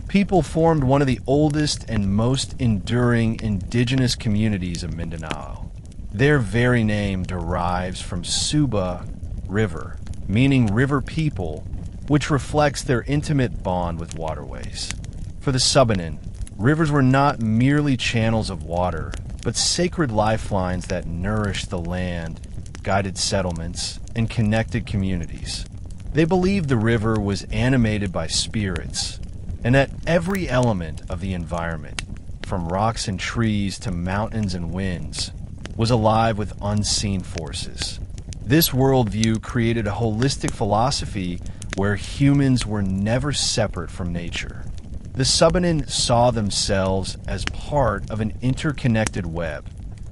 people formed one of the oldest and most enduring indigenous communities of Mindanao. Their very name derives from Suba, river, meaning river people, which reflects their intimate bond with waterways. For the Subanen, rivers were not merely channels of water, but sacred lifelines that nourished the land, guided settlements, and connected communities. They believed the river was animated by spirits, and that every element of the environment, from rocks and trees to mountains and winds, was alive with unseen forces. This worldview created a holistic philosophy where humans were never separate from nature. The Subanen saw themselves as part of an interconnected web,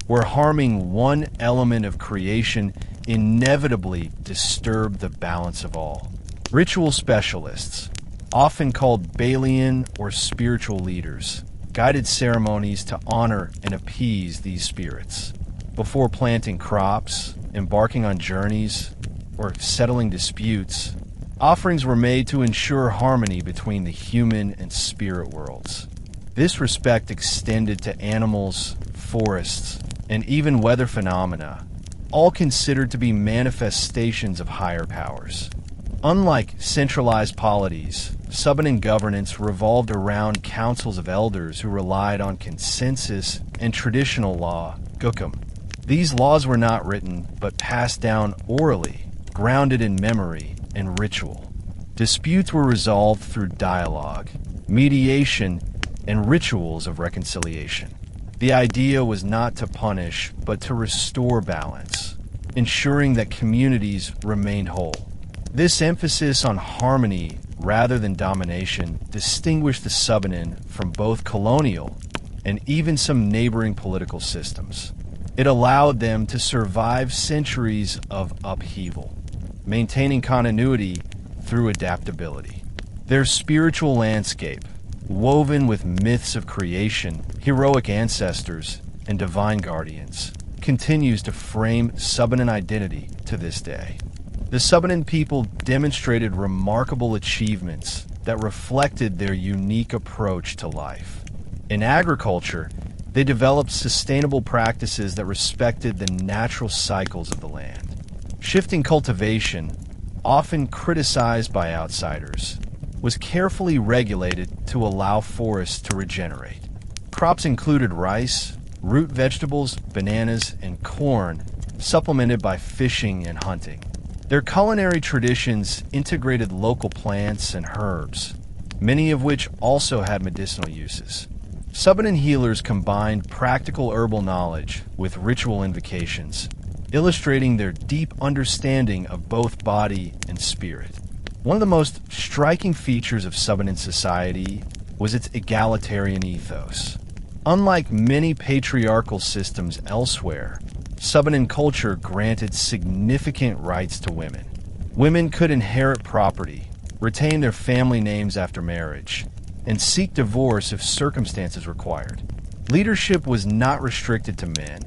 where harming one element of creation inevitably disturbed the balance of all. Ritual specialists, often called Balian or spiritual leaders, guided ceremonies to honor and appease these spirits. Before planting crops, embarking on journeys, or settling disputes, offerings were made to ensure harmony between the human and spirit worlds. This respect extended to animals, forests, and even weather phenomena, all considered to be manifestations of higher powers. Unlike centralized polities, Subanen governance revolved around councils of elders who relied on consensus and traditional law, gukum. These laws were not written, but passed down orally, grounded in memory and ritual. Disputes were resolved through dialogue, mediation, and rituals of reconciliation. The idea was not to punish, but to restore balance, ensuring that communities remained whole. This emphasis on harmony rather than domination distinguished the Subanen from both colonial and even some neighboring political systems. It allowed them to survive centuries of upheaval, maintaining continuity through adaptability. Their spiritual landscape, woven with myths of creation, heroic ancestors, and divine guardians, continues to frame Subanen identity to this day. The Subanen people demonstrated remarkable achievements that reflected their unique approach to life. In agriculture, they developed sustainable practices that respected the natural cycles of the land. Shifting cultivation, often criticized by outsiders, was carefully regulated to allow forests to regenerate. Crops included rice, root vegetables, bananas, and corn, supplemented by fishing and hunting. Their culinary traditions integrated local plants and herbs, many of which also had medicinal uses. Subanen healers combined practical herbal knowledge with ritual invocations, illustrating their deep understanding of both body and spirit. One of the most striking features of Subanen society was its egalitarian ethos. Unlike many patriarchal systems elsewhere, Subanen culture granted significant rights to women. Women could inherit property, retain their family names after marriage, and seek divorce if circumstances required. Leadership was not restricted to men.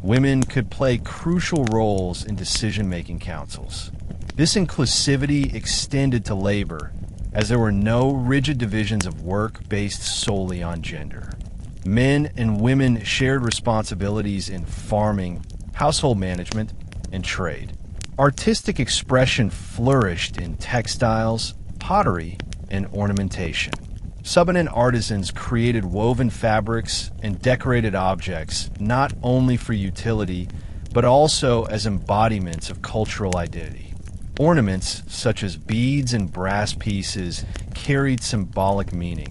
Women could play crucial roles in decision-making councils. This inclusivity extended to labor, as there were no rigid divisions of work based solely on gender. Men and women shared responsibilities in farming, household management, and trade. Artistic expression flourished in textiles, pottery, and ornamentation. Subanen artisans created woven fabrics and decorated objects not only for utility, but also as embodiments of cultural identity. Ornaments such as beads and brass pieces carried symbolic meaning,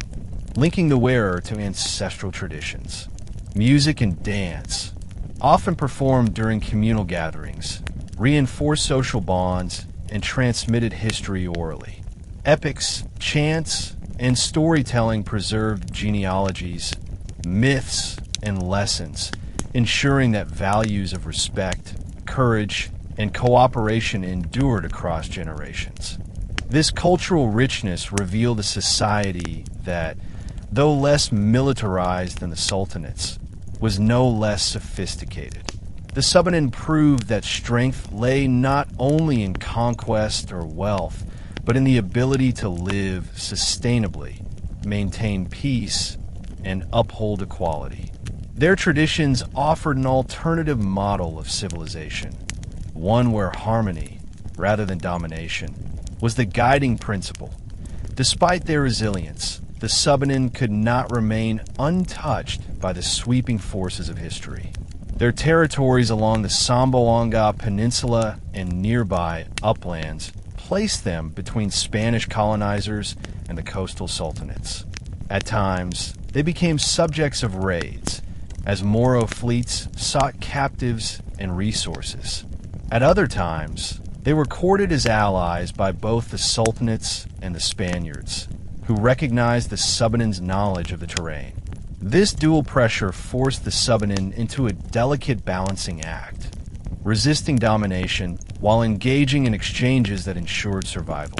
linking the wearer to ancestral traditions. Music and dance, often performed during communal gatherings, reinforced social bonds and transmitted history orally. Epics, chants, and storytelling preserved genealogies, myths, and lessons, ensuring that values of respect, courage, and cooperation endured across generations. This cultural richness revealed a society that, though less militarized than the Sultanates, was no less sophisticated. The Subanen proved that strength lay not only in conquest or wealth, but in the ability to live sustainably, maintain peace, and uphold equality. Their traditions offered an alternative model of civilization, one where harmony, rather than domination, was the guiding principle. Despite their resilience, the Subanen could not remain untouched by the sweeping forces of history. Their territories along the Zamboanga Peninsula and nearby uplands placed them between Spanish colonizers and the coastal sultanates. At times, they became subjects of raids, as Moro fleets sought captives and resources. At other times, they were courted as allies by both the sultanates and the Spaniards, who recognized the Subanen's knowledge of the terrain. This dual pressure forced the Subanen into a delicate balancing act, resisting domination while engaging in exchanges that ensured survival.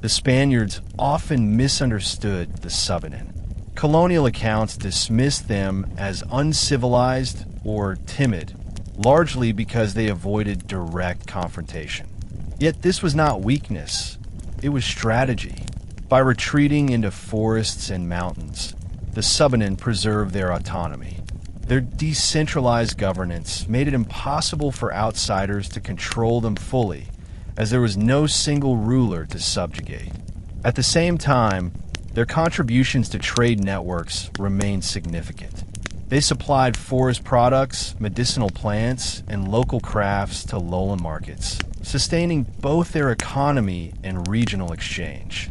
The Spaniards often misunderstood the Subanen. Colonial accounts dismissed them as uncivilized or timid, largely because they avoided direct confrontation. Yet this was not weakness, it was strategy. By retreating into forests and mountains, the Subanen preserved their autonomy. Their decentralized governance made it impossible for outsiders to control them fully, as there was no single ruler to subjugate. At the same time, their contributions to trade networks remained significant. They supplied forest products, medicinal plants, and local crafts to lowland markets, sustaining both their economy and regional exchange.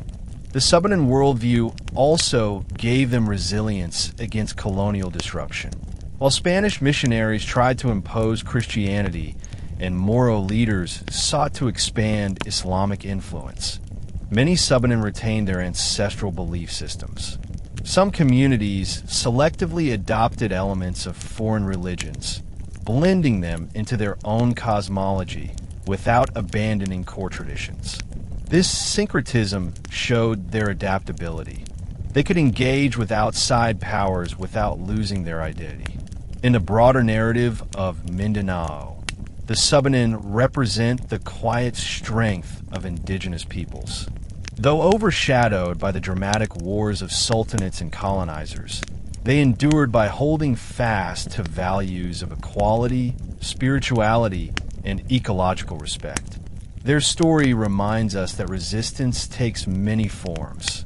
The Subanen worldview also gave them resilience against colonial disruption. While Spanish missionaries tried to impose Christianity and Moro leaders sought to expand Islamic influence, many Subanen retained their ancestral belief systems. Some communities selectively adopted elements of foreign religions, blending them into their own cosmology without abandoning core traditions. This syncretism showed their adaptability. They could engage with outside powers without losing their identity. In the broader narrative of Mindanao, the Subanen represent the quiet strength of indigenous peoples. Though overshadowed by the dramatic wars of sultanates and colonizers, they endured by holding fast to values of equality, spirituality, and ecological respect. Their story reminds us that resistance takes many forms,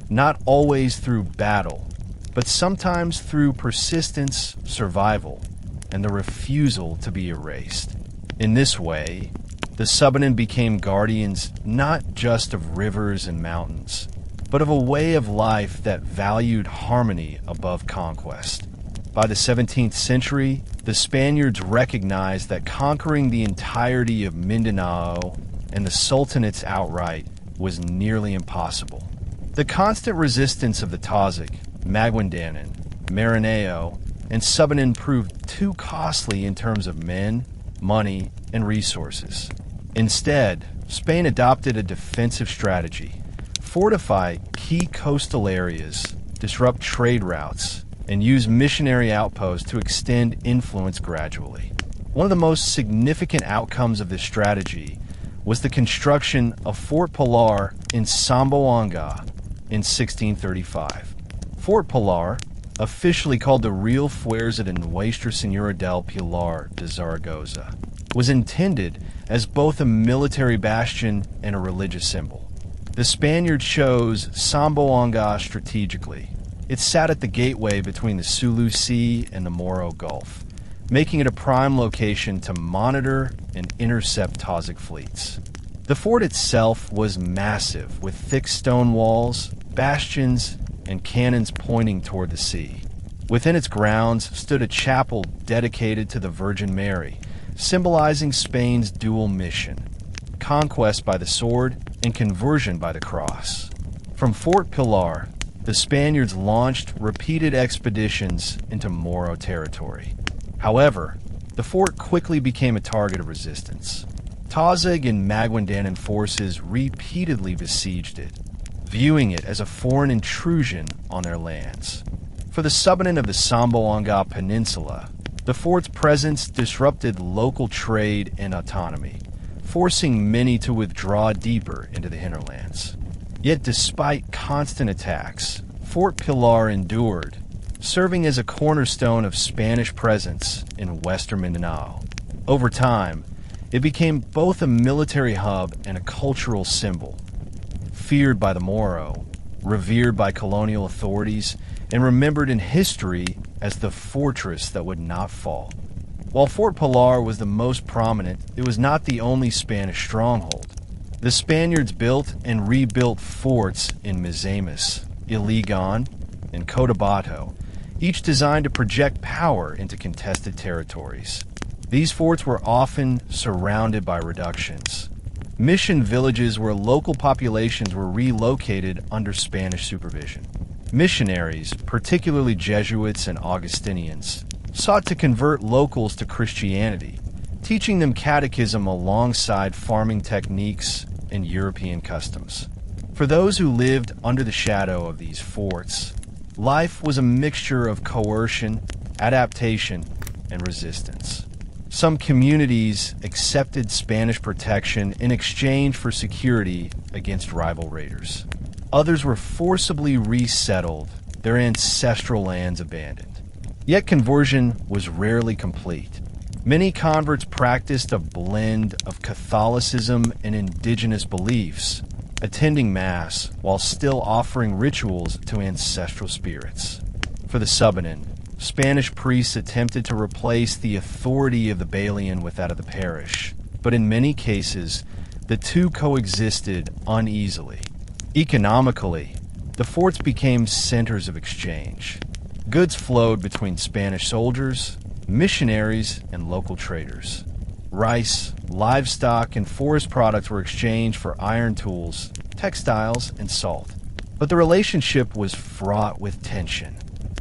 not always through battle, but sometimes through persistence, survival, and the refusal to be erased. In this way, the Subanen became guardians not just of rivers and mountains, but of a way of life that valued harmony above conquest. By the 17th century, the Spaniards recognized that conquering the entirety of Mindanao and the Sultanates outright was nearly impossible. The constant resistance of the Tazig, Maguindanao, Maranao, and Subanen proved too costly in terms of men, money, and resources. Instead, Spain adopted a defensive strategy: fortify key coastal areas, disrupt trade routes, and use missionary outposts to extend influence gradually. One of the most significant outcomes of this strategy was the construction of Fort Pilar in Zamboanga in 1635. Fort Pilar, officially called the Real Fuerza de Nuestra Señora del Pilar de Zaragoza, was intended as both a military bastion and a religious symbol. The Spaniards chose Zamboanga strategically. It sat at the gateway between the Sulu Sea and the Moro Gulf, making it a prime location to monitor and intercept Tazig fleets. The fort itself was massive, with thick stone walls, bastions, and cannons pointing toward the sea. Within its grounds stood a chapel dedicated to the Virgin Mary, symbolizing Spain's dual mission: conquest by the sword and conversion by the cross. From Fort Pilar, the Spaniards launched repeated expeditions into Moro territory. However, the fort quickly became a target of resistance. Tazig and Maguindanao forces repeatedly besieged it, viewing it as a foreign intrusion on their lands. For the Subanen of the Zamboanga Peninsula, the fort's presence disrupted local trade and autonomy, forcing many to withdraw deeper into the hinterlands. Yet despite constant attacks, Fort Pilar endured, serving as a cornerstone of Spanish presence in western Mindanao. Over time, it became both a military hub and a cultural symbol. Feared by the Moro, revered by colonial authorities, and remembered in history as the fortress that would not fall. While Fort Pilar was the most prominent, it was not the only Spanish stronghold. The Spaniards built and rebuilt forts in Misamis, Iligan, and Cotabato, each designed to project power into contested territories. These forts were often surrounded by reductions, mission villages where local populations were relocated under Spanish supervision. Missionaries, particularly Jesuits and Augustinians, sought to convert locals to Christianity, teaching them catechism alongside farming techniques and European customs. For those who lived under the shadow of these forts, life was a mixture of coercion, adaptation, and resistance. Some communities accepted Spanish protection in exchange for security against rival raiders. Others were forcibly resettled, their ancestral lands abandoned. Yet conversion was rarely complete. Many converts practiced a blend of Catholicism and indigenous beliefs, attending Mass while still offering rituals to ancestral spirits. For the Subanen, Spanish priests attempted to replace the authority of the Balian with that of the parish, but in many cases, the two coexisted uneasily. Economically, the forts became centers of exchange. Goods flowed between Spanish soldiers, missionaries, and local traders. Rice, livestock, and forest products were exchanged for iron tools, textiles, and salt. But the relationship was fraught with tension.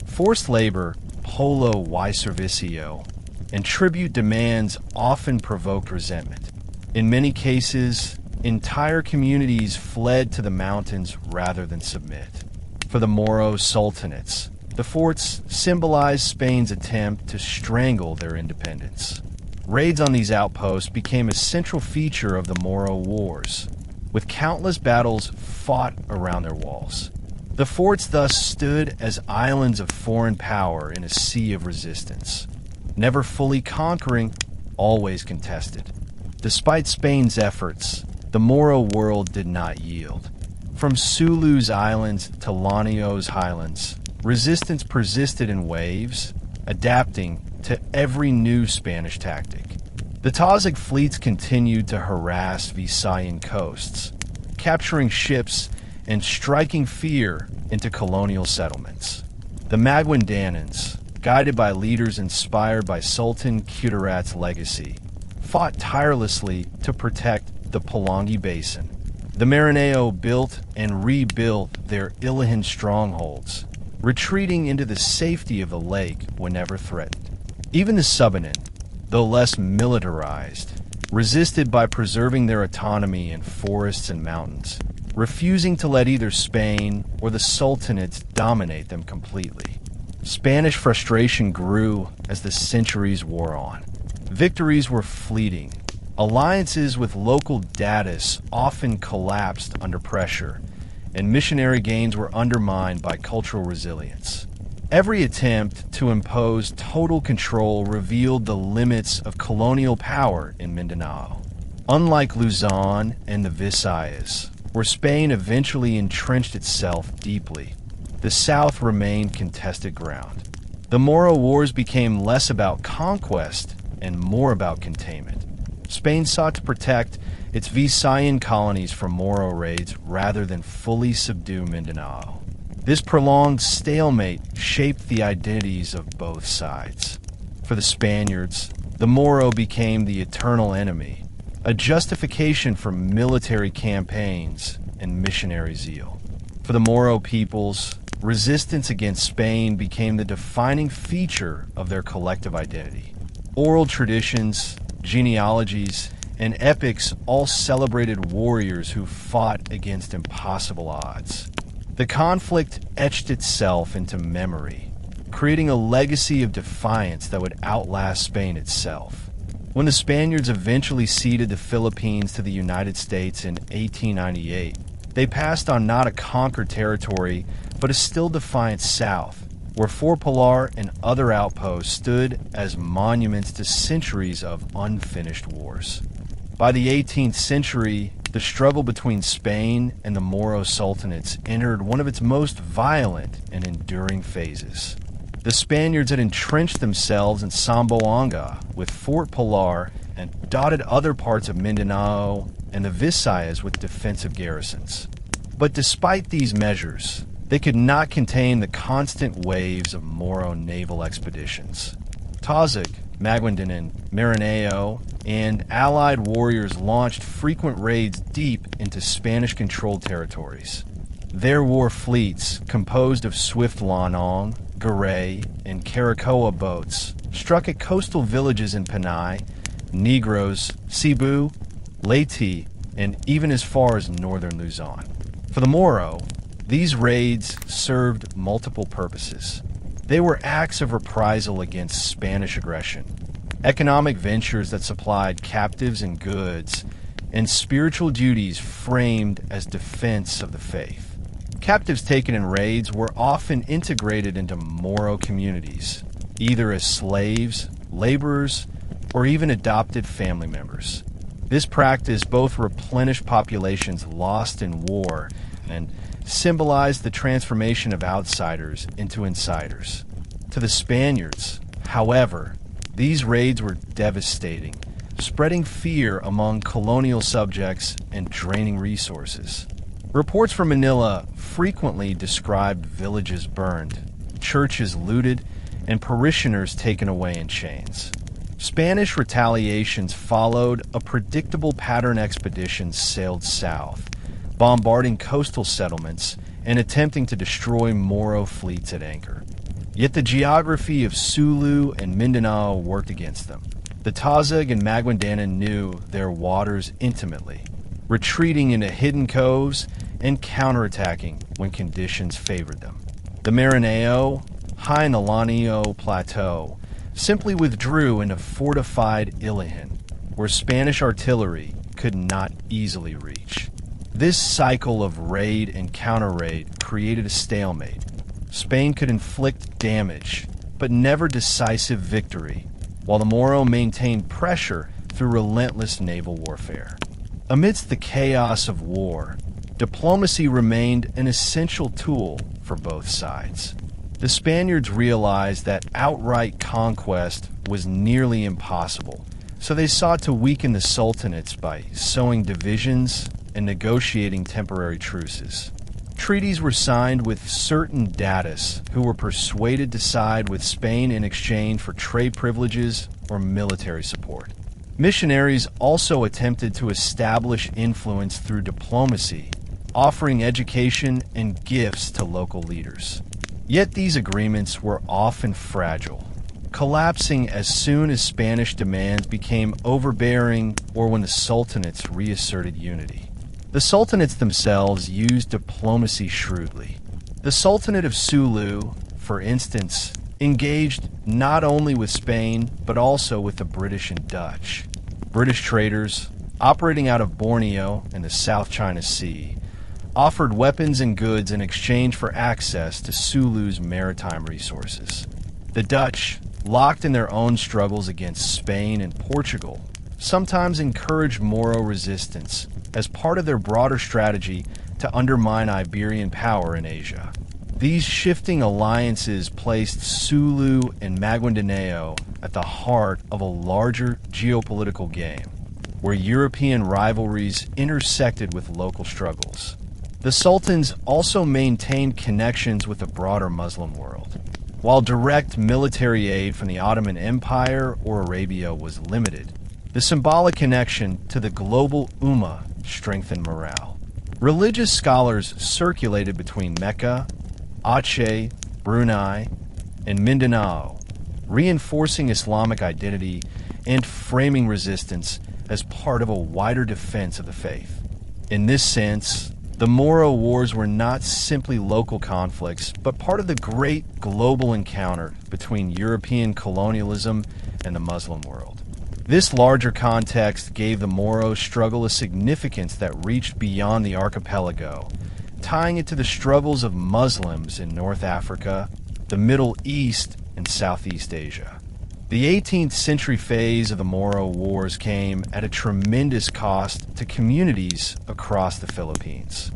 Forced labor, polo y servicio, and tribute demands often provoked resentment. In many cases, entire communities fled to the mountains rather than submit. For the Moro Sultanates, the forts symbolized Spain's attempt to strangle their independence. Raids on these outposts became a central feature of the Moro Wars, with countless battles fought around their walls. The forts thus stood as islands of foreign power in a sea of resistance, never fully conquering, always contested. Despite Spain's efforts, the Moro world did not yield. From Sulu's islands to Lanao's highlands, resistance persisted in waves, adapting to every new Spanish tactic. The Tazig fleets continued to harass Visayan coasts, capturing ships and striking fear into colonial settlements. The Maguindanaos, guided by leaders inspired by Sultan Kudarat's legacy, fought tirelessly to protect the Pulangi Basin. The Marineo built and rebuilt their Ilahan strongholds, retreating into the safety of the lake whenever threatened. Even the Subanen, though less militarized, resisted by preserving their autonomy in forests and mountains, refusing to let either Spain or the Sultanates dominate them completely. Spanish frustration grew as the centuries wore on. Victories were fleeting. Alliances with local datus often collapsed under pressure, and missionary gains were undermined by cultural resilience. Every attempt to impose total control revealed the limits of colonial power in Mindanao. Unlike Luzon and the Visayas, where Spain eventually entrenched itself deeply. The south remained contested ground. The Moro Wars became less about conquest and more about containment. Spain sought to protect its Visayan colonies from Moro raids rather than fully subdue Mindanao. This prolonged stalemate shaped the identities of both sides. For the Spaniards, the Moro became the eternal enemy, a justification for military campaigns and missionary zeal. For the Moro peoples, resistance against Spain became the defining feature of their collective identity. Oral traditions, genealogies, and epics all celebrated warriors who fought against impossible odds. The conflict etched itself into memory, creating a legacy of defiance that would outlast Spain itself. When the Spaniards eventually ceded the Philippines to the United States in 1898, they passed on not a conquered territory, but a still defiant South, where Fort Pilar and other outposts stood as monuments to centuries of unfinished wars. By the 18th century, the struggle between Spain and the Moro Sultanates entered one of its most violent and enduring phases. The Spaniards had entrenched themselves in Zamboanga with Fort Pilar and dotted other parts of Mindanao and the Visayas with defensive garrisons. But despite these measures, they could not contain the constant waves of Moro naval expeditions. Tazig, Maguindanao, Maranao, and allied warriors launched frequent raids deep into Spanish-controlled territories. Their war fleets, composed of swift Lanao, Garay, and Caracoa boats, struck at coastal villages in Panay, Negros, Cebu, Leyte, and even as far as northern Luzon. For the Moro, these raids served multiple purposes. They were acts of reprisal against Spanish aggression, economic ventures that supplied captives and goods, and spiritual duties framed as defense of the faith. Captives taken in raids were often integrated into Moro communities, either as slaves, laborers, or even adopted family members. This practice both replenished populations lost in war and symbolized the transformation of outsiders into insiders. To the Spaniards, however, these raids were devastating, spreading fear among colonial subjects and draining resources. Reports from Manila frequently described villages burned, churches looted, and parishioners taken away in chains. Spanish retaliations followed. A predictable pattern expeditions sailed south, bombarding coastal settlements and attempting to destroy Moro fleets at anchor. Yet the geography of Sulu and Mindanao worked against them. The Tazig and Maguindanao knew their waters intimately, retreating into hidden coves and counterattacking when conditions favored them. The Maranao, high in the Lanao Plateau, simply withdrew into fortified Ilihan, where Spanish artillery could not easily reach. This cycle of raid and counter-raid created a stalemate. Spain could inflict damage, but never decisive victory, while the Moro maintained pressure through relentless naval warfare. Amidst the chaos of war, diplomacy remained an essential tool for both sides. The Spaniards realized that outright conquest was nearly impossible, so they sought to weaken the Sultanates by sowing divisions and negotiating temporary truces. Treaties were signed with certain datus who were persuaded to side with Spain in exchange for trade privileges or military support. Missionaries also attempted to establish influence through diplomacy, offering education and gifts to local leaders. Yet these agreements were often fragile, collapsing as soon as Spanish demands became overbearing or when the Sultanates reasserted unity. The Sultanates themselves used diplomacy shrewdly. The Sultanate of Sulu, for instance, engaged not only with Spain, but also with the British and Dutch. British traders, operating out of Borneo and the South China Sea, offered weapons and goods in exchange for access to Sulu's maritime resources. The Dutch, locked in their own struggles against Spain and Portugal, sometimes encouraged Moro resistance as part of their broader strategy to undermine Iberian power in Asia. These shifting alliances placed Sulu and Maguindanao at the heart of a larger geopolitical game, where European rivalries intersected with local struggles. The sultans also maintained connections with the broader Muslim world. While direct military aid from the Ottoman Empire or Arabia was limited, the symbolic connection to the global Ummah strengthened morale. Religious scholars circulated between Mecca, Aceh, Brunei, and Mindanao, reinforcing Islamic identity and framing resistance as part of a wider defense of the faith. In this sense, the Moro Wars were not simply local conflicts, but part of the great global encounter between European colonialism and the Muslim world. This larger context gave the Moro struggle a significance that reached beyond the archipelago, tying it to the struggles of Muslims in North Africa, the Middle East, and Southeast Asia. The 18th century phase of the Moro Wars came at a tremendous cost to communities across the Philippines.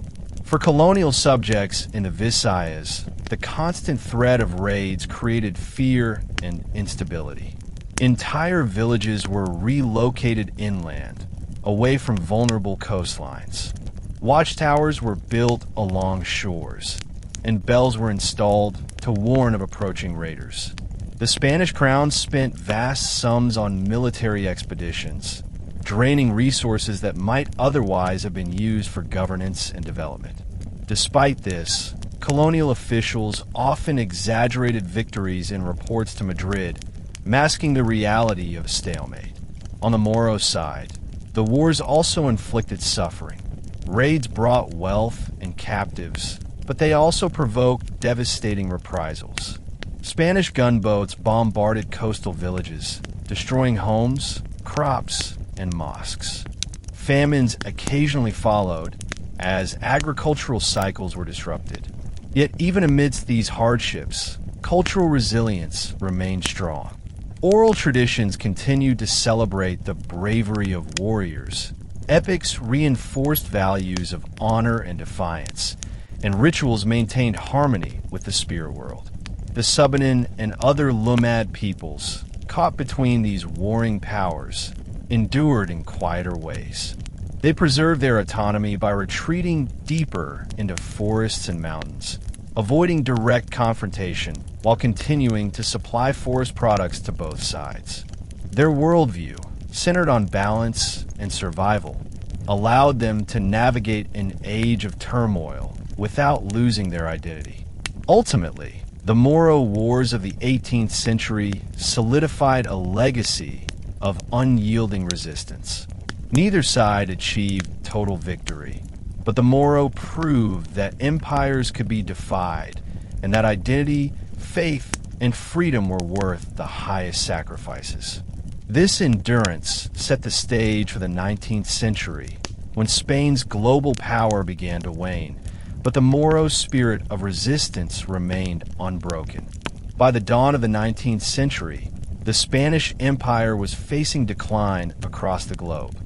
For colonial subjects in the Visayas, the constant threat of raids created fear and instability. Entire villages were relocated inland, away from vulnerable coastlines. Watchtowers were built along shores, and bells were installed to warn of approaching raiders. The Spanish crown spent vast sums on military expeditions, draining resources that might otherwise have been used for governance and development. Despite this, colonial officials often exaggerated victories in reports to Madrid, masking the reality of a stalemate. On the Moro side, the wars also inflicted suffering. Raids brought wealth and captives, but they also provoked devastating reprisals. Spanish gunboats bombarded coastal villages, destroying homes, crops, and mosques. Famines occasionally followed, as agricultural cycles were disrupted. Yet even amidst these hardships, cultural resilience remained strong. Oral traditions continued to celebrate the bravery of warriors. Epics reinforced values of honor and defiance, and rituals maintained harmony with the spirit world. The Subanen and other Lumad peoples, caught between these warring powers, endured in quieter ways. They preserved their autonomy by retreating deeper into forests and mountains, avoiding direct confrontation while continuing to supply forest products to both sides. Their worldview, centered on balance and survival, allowed them to navigate an age of turmoil without losing their identity. Ultimately, the Moro Wars of the 18th century solidified a legacy of unyielding resistance. Neither side achieved total victory, but the Moro proved that empires could be defied and that identity, faith, and freedom were worth the highest sacrifices. This endurance set the stage for the 19th century, when Spain's global power began to wane, but the Moro spirit of resistance remained unbroken. By the dawn of the 19th century, the Spanish Empire was facing decline across the globe.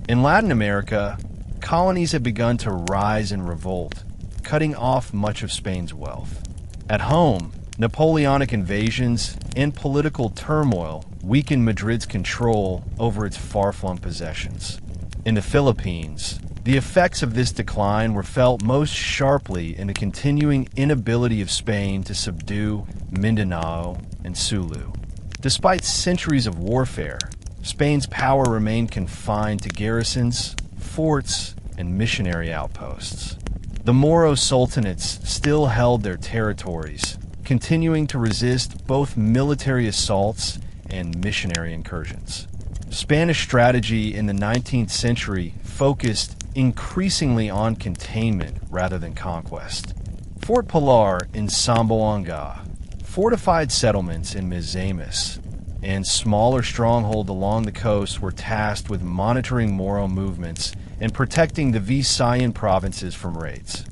In Latin America, colonies had begun to rise in revolt, cutting off much of Spain's wealth. At home, Napoleonic invasions and political turmoil weakened Madrid's control over its far-flung possessions. In the Philippines, the effects of this decline were felt most sharply in the continuing inability of Spain to subdue Mindanao and Sulu. Despite centuries of warfare, Spain's power remained confined to garrisons, forts, and missionary outposts. The Moro Sultanates still held their territories, continuing to resist both military assaults and missionary incursions. Spanish strategy in the 19th century focused increasingly on containment rather than conquest. Fort Pilar in Zamboanga, fortified settlements in Misamis, and smaller strongholds along the coast were tasked with monitoring Moro movements and protecting the Visayan provinces from raids.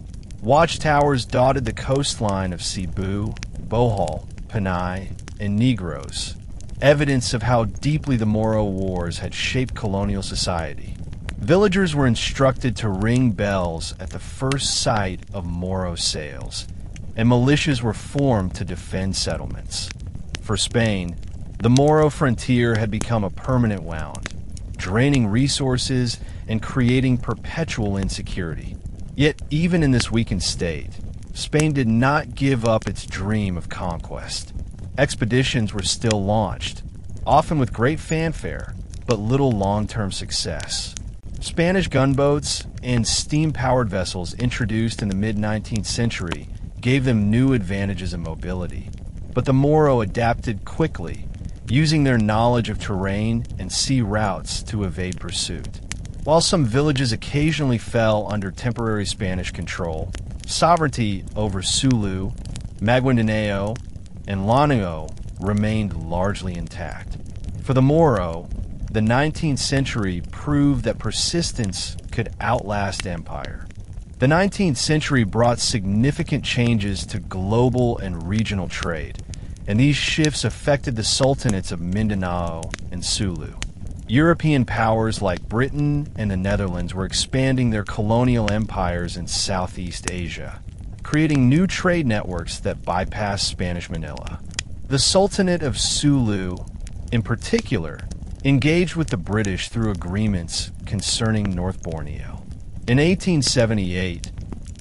Watchtowers dotted the coastline of Cebu, Bohol, Panay, and Negros, evidence of how deeply the Moro Wars had shaped colonial society. Villagers were instructed to ring bells at the first sight of Moro sails, and militias were formed to defend settlements. For Spain, the Moro frontier had become a permanent wound, draining resources and creating perpetual insecurity. Yet, even in this weakened state, Spain did not give up its dream of conquest. Expeditions were still launched, often with great fanfare, but little long-term success. Spanish gunboats and steam-powered vessels introduced in the mid-19th century gave them new advantages in mobility. But the Moro adapted quickly, using their knowledge of terrain and sea routes to evade pursuit. While some villages occasionally fell under temporary Spanish control, sovereignty over Sulu, Maguindanao, and Lanao remained largely intact. For the Moro, the 19th century proved that persistence could outlast empire. The 19th century brought significant changes to global and regional trade, and these shifts affected the Sultanates of Mindanao and Sulu. European powers like Britain and the Netherlands were expanding their colonial empires in Southeast Asia, creating new trade networks that bypassed Spanish Manila. The Sultanate of Sulu, in particular, engaged with the British through agreements concerning North Borneo. In 1878,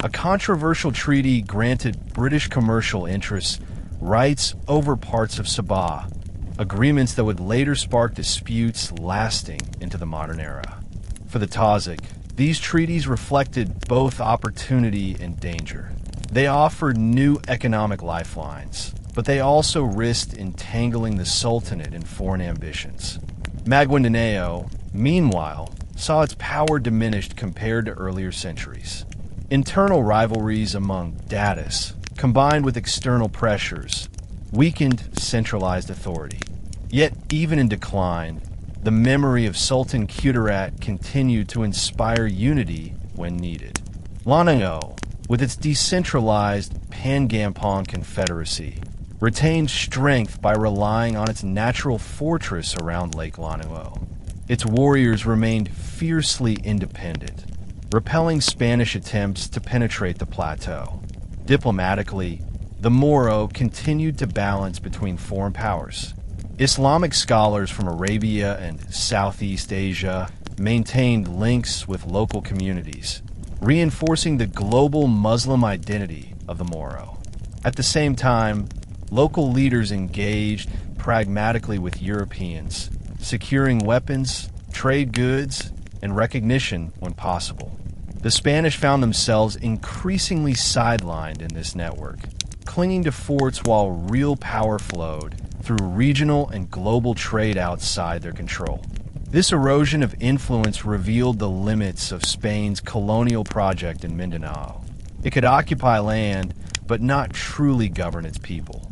a controversial treaty granted British commercial interests rights over parts of Sabah, agreements that would later spark disputes lasting into the modern era. For the Tajik, these treaties reflected both opportunity and danger. They offered new economic lifelines, but they also risked entangling the Sultanate in foreign ambitions. Maguindanao, meanwhile, saw its power diminished compared to earlier centuries. Internal rivalries among datus, combined with external pressures, weakened centralized authority. Yet, even in decline, the memory of Sultan Kudarat continued to inspire unity when needed. Lanao, with its decentralized Pan-Gampong confederacy, retained strength by relying on its natural fortress around Lake Lanao. Its warriors remained fiercely independent, repelling Spanish attempts to penetrate the plateau. Diplomatically, the Moro continued to balance between foreign powers. Islamic scholars from Arabia and Southeast Asia maintained links with local communities, reinforcing the global Muslim identity of the Moro. At the same time, local leaders engaged pragmatically with Europeans, securing weapons, trade goods, and recognition when possible. The Spanish found themselves increasingly sidelined in this network, clinging to forts while real power flowed through regional and global trade outside their control. This erosion of influence revealed the limits of Spain's colonial project in Mindanao. It could occupy land, but not truly govern its people.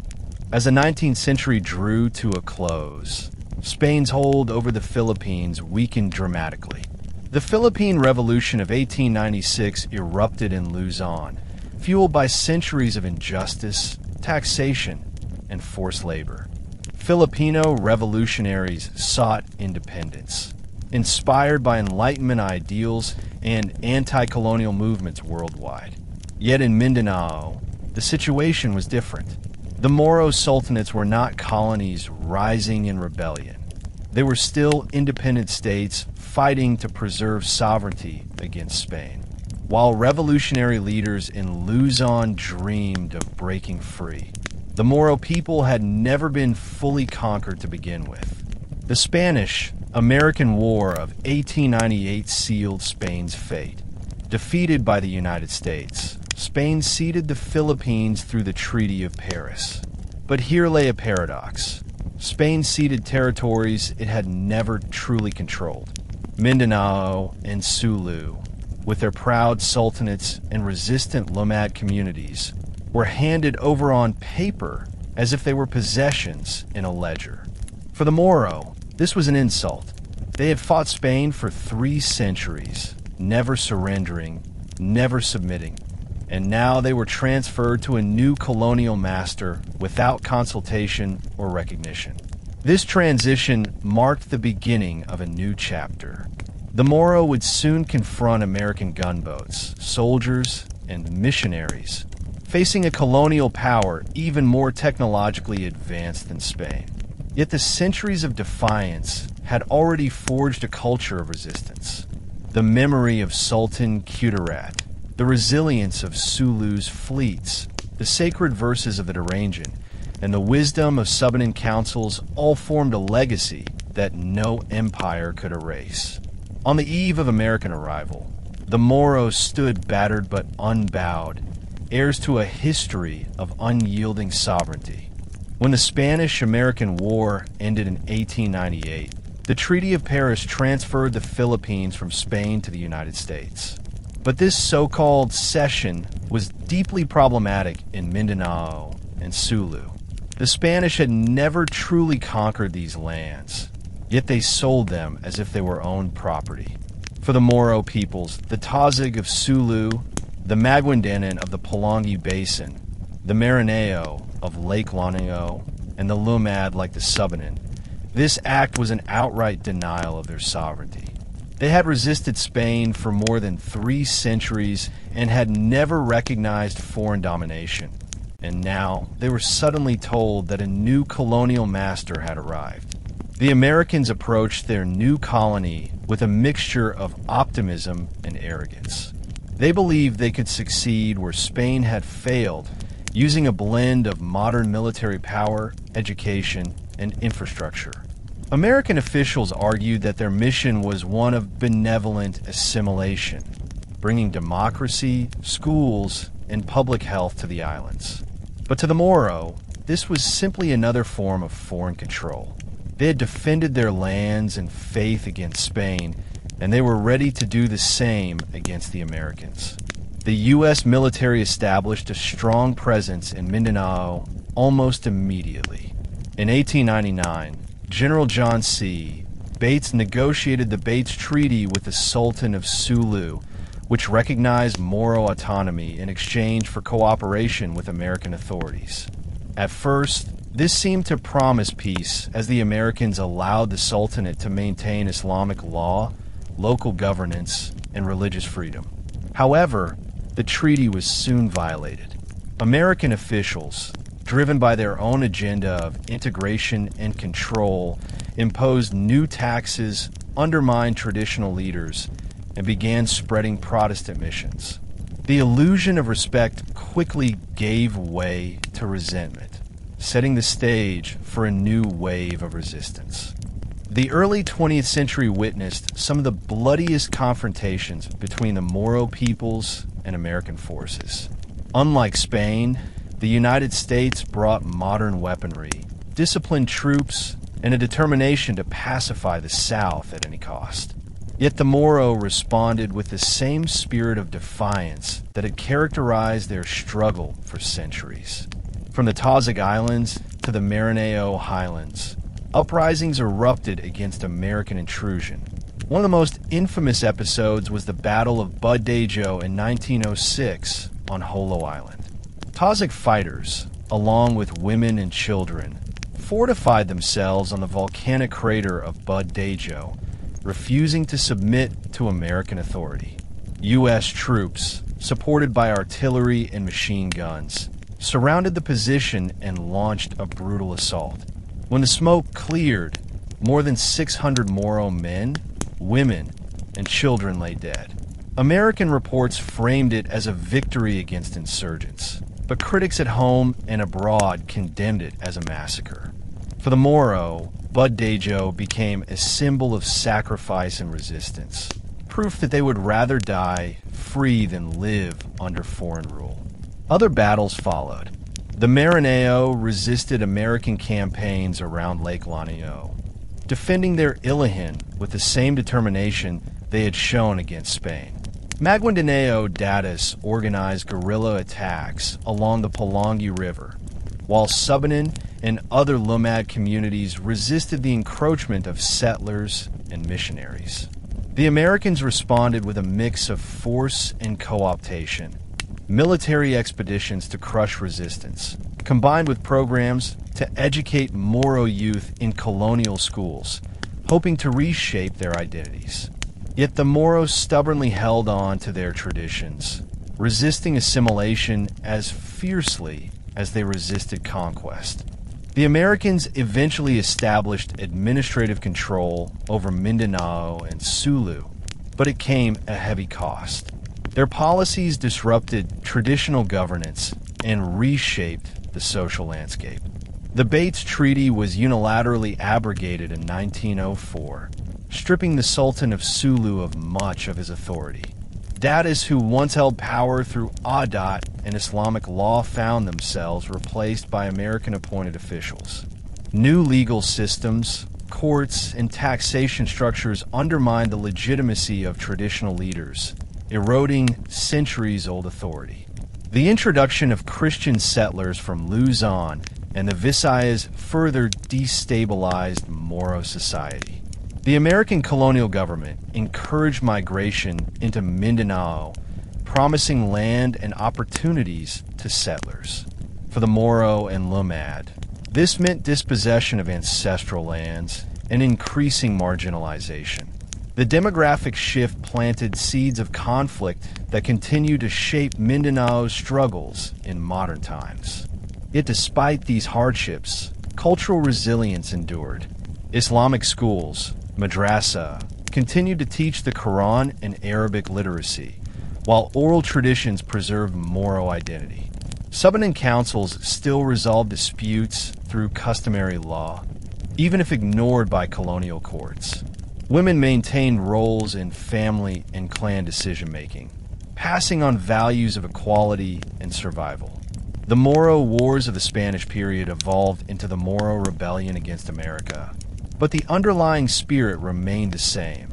As the 19th century drew to a close, Spain's hold over the Philippines weakened dramatically. The Philippine Revolution of 1896 erupted in Luzon, fueled by centuries of injustice, taxation, and forced labor. Filipino revolutionaries sought independence, inspired by Enlightenment ideals and anti-colonial movements worldwide. Yet in Mindanao, the situation was different. The Moro Sultanates were not colonies rising in rebellion. They were still independent states fighting to preserve sovereignty against Spain, while revolutionary leaders in Luzon dreamed of breaking free. The Moro people had never been fully conquered to begin with. The Spanish-American War of 1898 sealed Spain's fate. Defeated by the United States, Spain ceded the Philippines through the Treaty of Paris. But here lay a paradox. Spain ceded territories it had never truly controlled. Mindanao and Sulu, with their proud sultanates and resistant nomad communities, were handed over on paper as if they were possessions in a ledger. For the Moro, this was an insult. They had fought Spain for 3 centuries, never surrendering, never submitting, and now they were transferred to a new colonial master without consultation or recognition. This transition marked the beginning of a new chapter. The Moro would soon confront American gunboats, soldiers, and missionaries, facing a colonial power even more technologically advanced than Spain. Yet the centuries of defiance had already forged a culture of resistance. The memory of Sultan Kudarat, the resilience of Sulu's fleets, the sacred verses of the Durangian, and the wisdom of Subanen councils all formed a legacy that no empire could erase. On the eve of American arrival, the Moros stood battered but unbowed, heirs to a history of unyielding sovereignty. When the Spanish-American War ended in 1898, the Treaty of Paris transferred the Philippines from Spain to the United States. But this so-called cession was deeply problematic in Mindanao and Sulu. The Spanish had never truly conquered these lands, yet they sold them as if they were owned property. For the Moro peoples, the Tazig of Sulu, the Maguindanao of the Pulangi Basin, the Marinao of Lake Lanao, and the Lumad like the Subanon, this act was an outright denial of their sovereignty. They had resisted Spain for more than 3 centuries and had never recognized foreign domination. And now they were suddenly told that a new colonial master had arrived. The Americans approached their new colony with a mixture of optimism and arrogance. They believed they could succeed where Spain had failed, using a blend of modern military power, education, and infrastructure. American officials argued that their mission was one of benevolent assimilation, bringing democracy, schools, and public health to the islands. But to the Moro, this was simply another form of foreign control. They had defended their lands and faith against Spain, and they were ready to do the same against the Americans. The U.S. military established a strong presence in Mindanao almost immediately. In 1899, General John C. Bates negotiated the Bates Treaty with the Sultan of Sulu, which recognized Moro autonomy in exchange for cooperation with American authorities. At first, this seemed to promise peace as the Americans allowed the Sultanate to maintain Islamic law, local governance, and religious freedom. However, the treaty was soon violated. American officials, driven by their own agenda of integration and control, imposed new taxes, undermined traditional leaders, and began spreading Protestant missions. The illusion of respect quickly gave way to resentment, setting the stage for a new wave of resistance. The early 20th century witnessed some of the bloodiest confrontations between the Moro peoples and American forces. Unlike Spain, the United States brought modern weaponry, disciplined troops, and a determination to pacify the South at any cost. Yet the Moro responded with the same spirit of defiance that had characterized their struggle for centuries. From the Tazig Islands to the Marinao Highlands, uprisings erupted against American intrusion. One of the most infamous episodes was the Battle of Butuan in 1906 on Holo Island. Tazig fighters, along with women and children, fortified themselves on the volcanic crater of Butuan, refusing to submit to American authority. U.S. troops, supported by artillery and machine guns, surrounded the position and launched a brutal assault. When the smoke cleared, more than 600 Moro men, women, and children lay dead. American reports framed it as a victory against insurgents, but critics at home and abroad condemned it as a massacre. For the Moro, Butuan became a symbol of sacrifice and resistance, proof that they would rather die free than live under foreign rule. Other battles followed. The Marinao resisted American campaigns around Lake Lanao, defending their Ilihan with the same determination they had shown against Spain. Maguindanao Datis organized guerrilla attacks along the Pulangi River, while Subanen and other Lumad communities resisted the encroachment of settlers and missionaries. The Americans responded with a mix of force and co-optation, military expeditions to crush resistance, combined with programs to educate Moro youth in colonial schools, hoping to reshape their identities. Yet the Moros stubbornly held on to their traditions, resisting assimilation as fiercely as they resisted conquest. The Americans eventually established administrative control over Mindanao and Sulu, but it came at a heavy cost. Their policies disrupted traditional governance and reshaped the social landscape. The Bates Treaty was unilaterally abrogated in 1904, stripping the Sultan of Sulu of much of his authority. Dadis who once held power through Adat and Islamic law found themselves replaced by American-appointed officials. New legal systems, courts, and taxation structures undermined the legitimacy of traditional leaders, eroding centuries-old authority. The introduction of Christian settlers from Luzon and the Visayas further destabilized Moro society. The American colonial government encouraged migration into Mindanao, promising land and opportunities to settlers. For the Moro and Lumad, this meant dispossession of ancestral lands and increasing marginalization. The demographic shift planted seeds of conflict that continue to shape Mindanao's struggles in modern times. Yet despite these hardships, cultural resilience endured. Islamic schools, madrasa, continued to teach the Quran and Arabic literacy, while oral traditions preserved Moro identity. Subanen councils still resolved disputes through customary law, even if ignored by colonial courts. Women maintained roles in family and clan decision-making, passing on values of equality and survival. The Moro Wars of the Spanish period evolved into the Moro Rebellion against America, but the underlying spirit remained the same,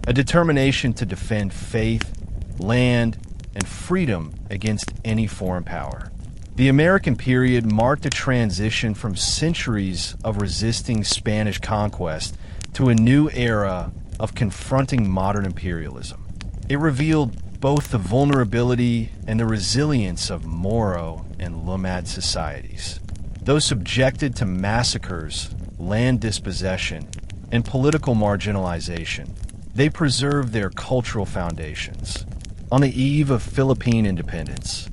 a determination to defend faith, land, and freedom against any foreign power. The American period marked a transition from centuries of resisting Spanish conquest to a new era of confronting modern imperialism. It revealed both the vulnerability and the resilience of Moro and Lumad societies. Though subjected to massacres, land dispossession, and political marginalization, they preserved their cultural foundations. On the eve of Philippine independence,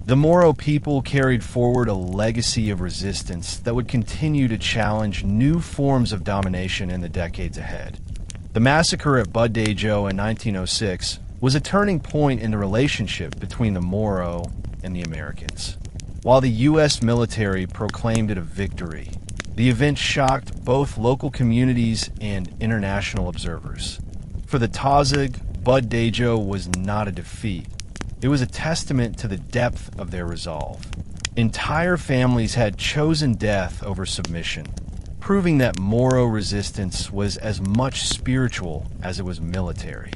the Moro people carried forward a legacy of resistance that would continue to challenge new forms of domination in the decades ahead. The massacre at Butuan in 1906 was a turning point in the relationship between the Moro and the Americans. While the U.S. military proclaimed it a victory, the event shocked both local communities and international observers. For the Tazig, Butuan was not a defeat. It was a testament to the depth of their resolve. Entire families had chosen death over submission, proving that Moro resistance was as much spiritual as it was military.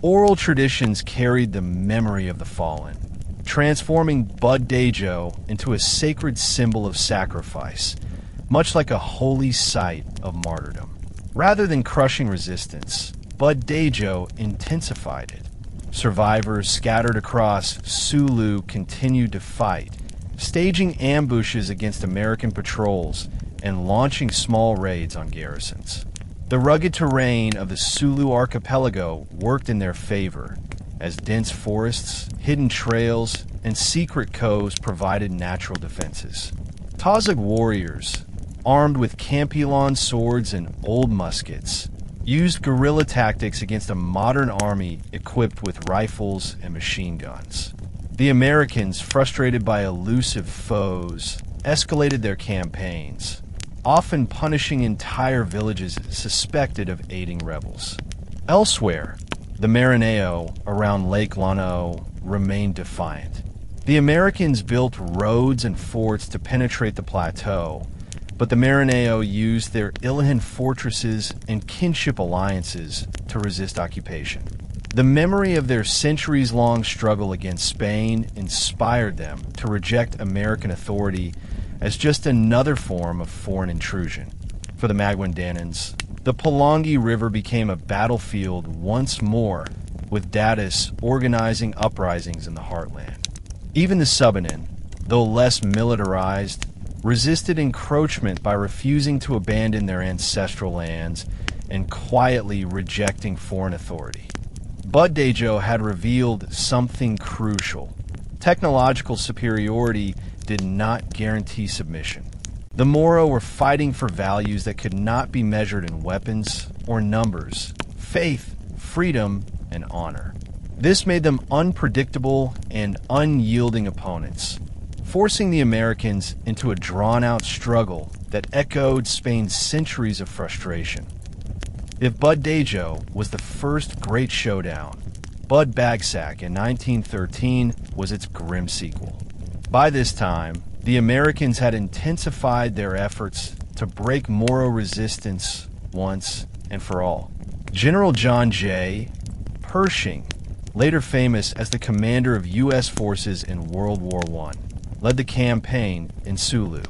Oral traditions carried the memory of the fallen, transforming Butuan into a sacred symbol of sacrifice, much like a holy site of martyrdom. Rather than crushing resistance, Butuan intensified it. Survivors scattered across Sulu continued to fight, staging ambushes against American patrols and launching small raids on garrisons. The rugged terrain of the Sulu archipelago worked in their favor, as dense forests, hidden trails, and secret coves provided natural defenses. Tazig warriors, armed with Campilon swords and old muskets, used guerrilla tactics against a modern army equipped with rifles and machine guns. The Americans, frustrated by elusive foes, escalated their campaigns, often punishing entire villages suspected of aiding rebels. Elsewhere, the Maguindanao around Lake Lanao remained defiant. The Americans built roads and forts to penetrate the plateau, but the Maguindanao used their Ilahan fortresses and kinship alliances to resist occupation. The memory of their centuries-long struggle against Spain inspired them to reject American authority as just another form of foreign intrusion. For the Maguindanans, the Pulangi River became a battlefield once more, with Dadis organizing uprisings in the heartland. Even the Subanen, though less militarized, resisted encroachment by refusing to abandon their ancestral lands and quietly rejecting foreign authority. Butuan had revealed something crucial. Technological superiority did not guarantee submission. The Moro were fighting for values that could not be measured in weapons or numbers: faith, freedom, and honor. This made them unpredictable and unyielding opponents, forcing the Americans into a drawn-out struggle that echoed Spain's centuries of frustration. If Butuan was the first great showdown, Bud Bagsack in 1913 was its grim sequel. By this time, the Americans had intensified their efforts to break Moro resistance once and for all. General John J. Pershing, later famous as the commander of U.S. forces in World War I, led the campaign in Sulu.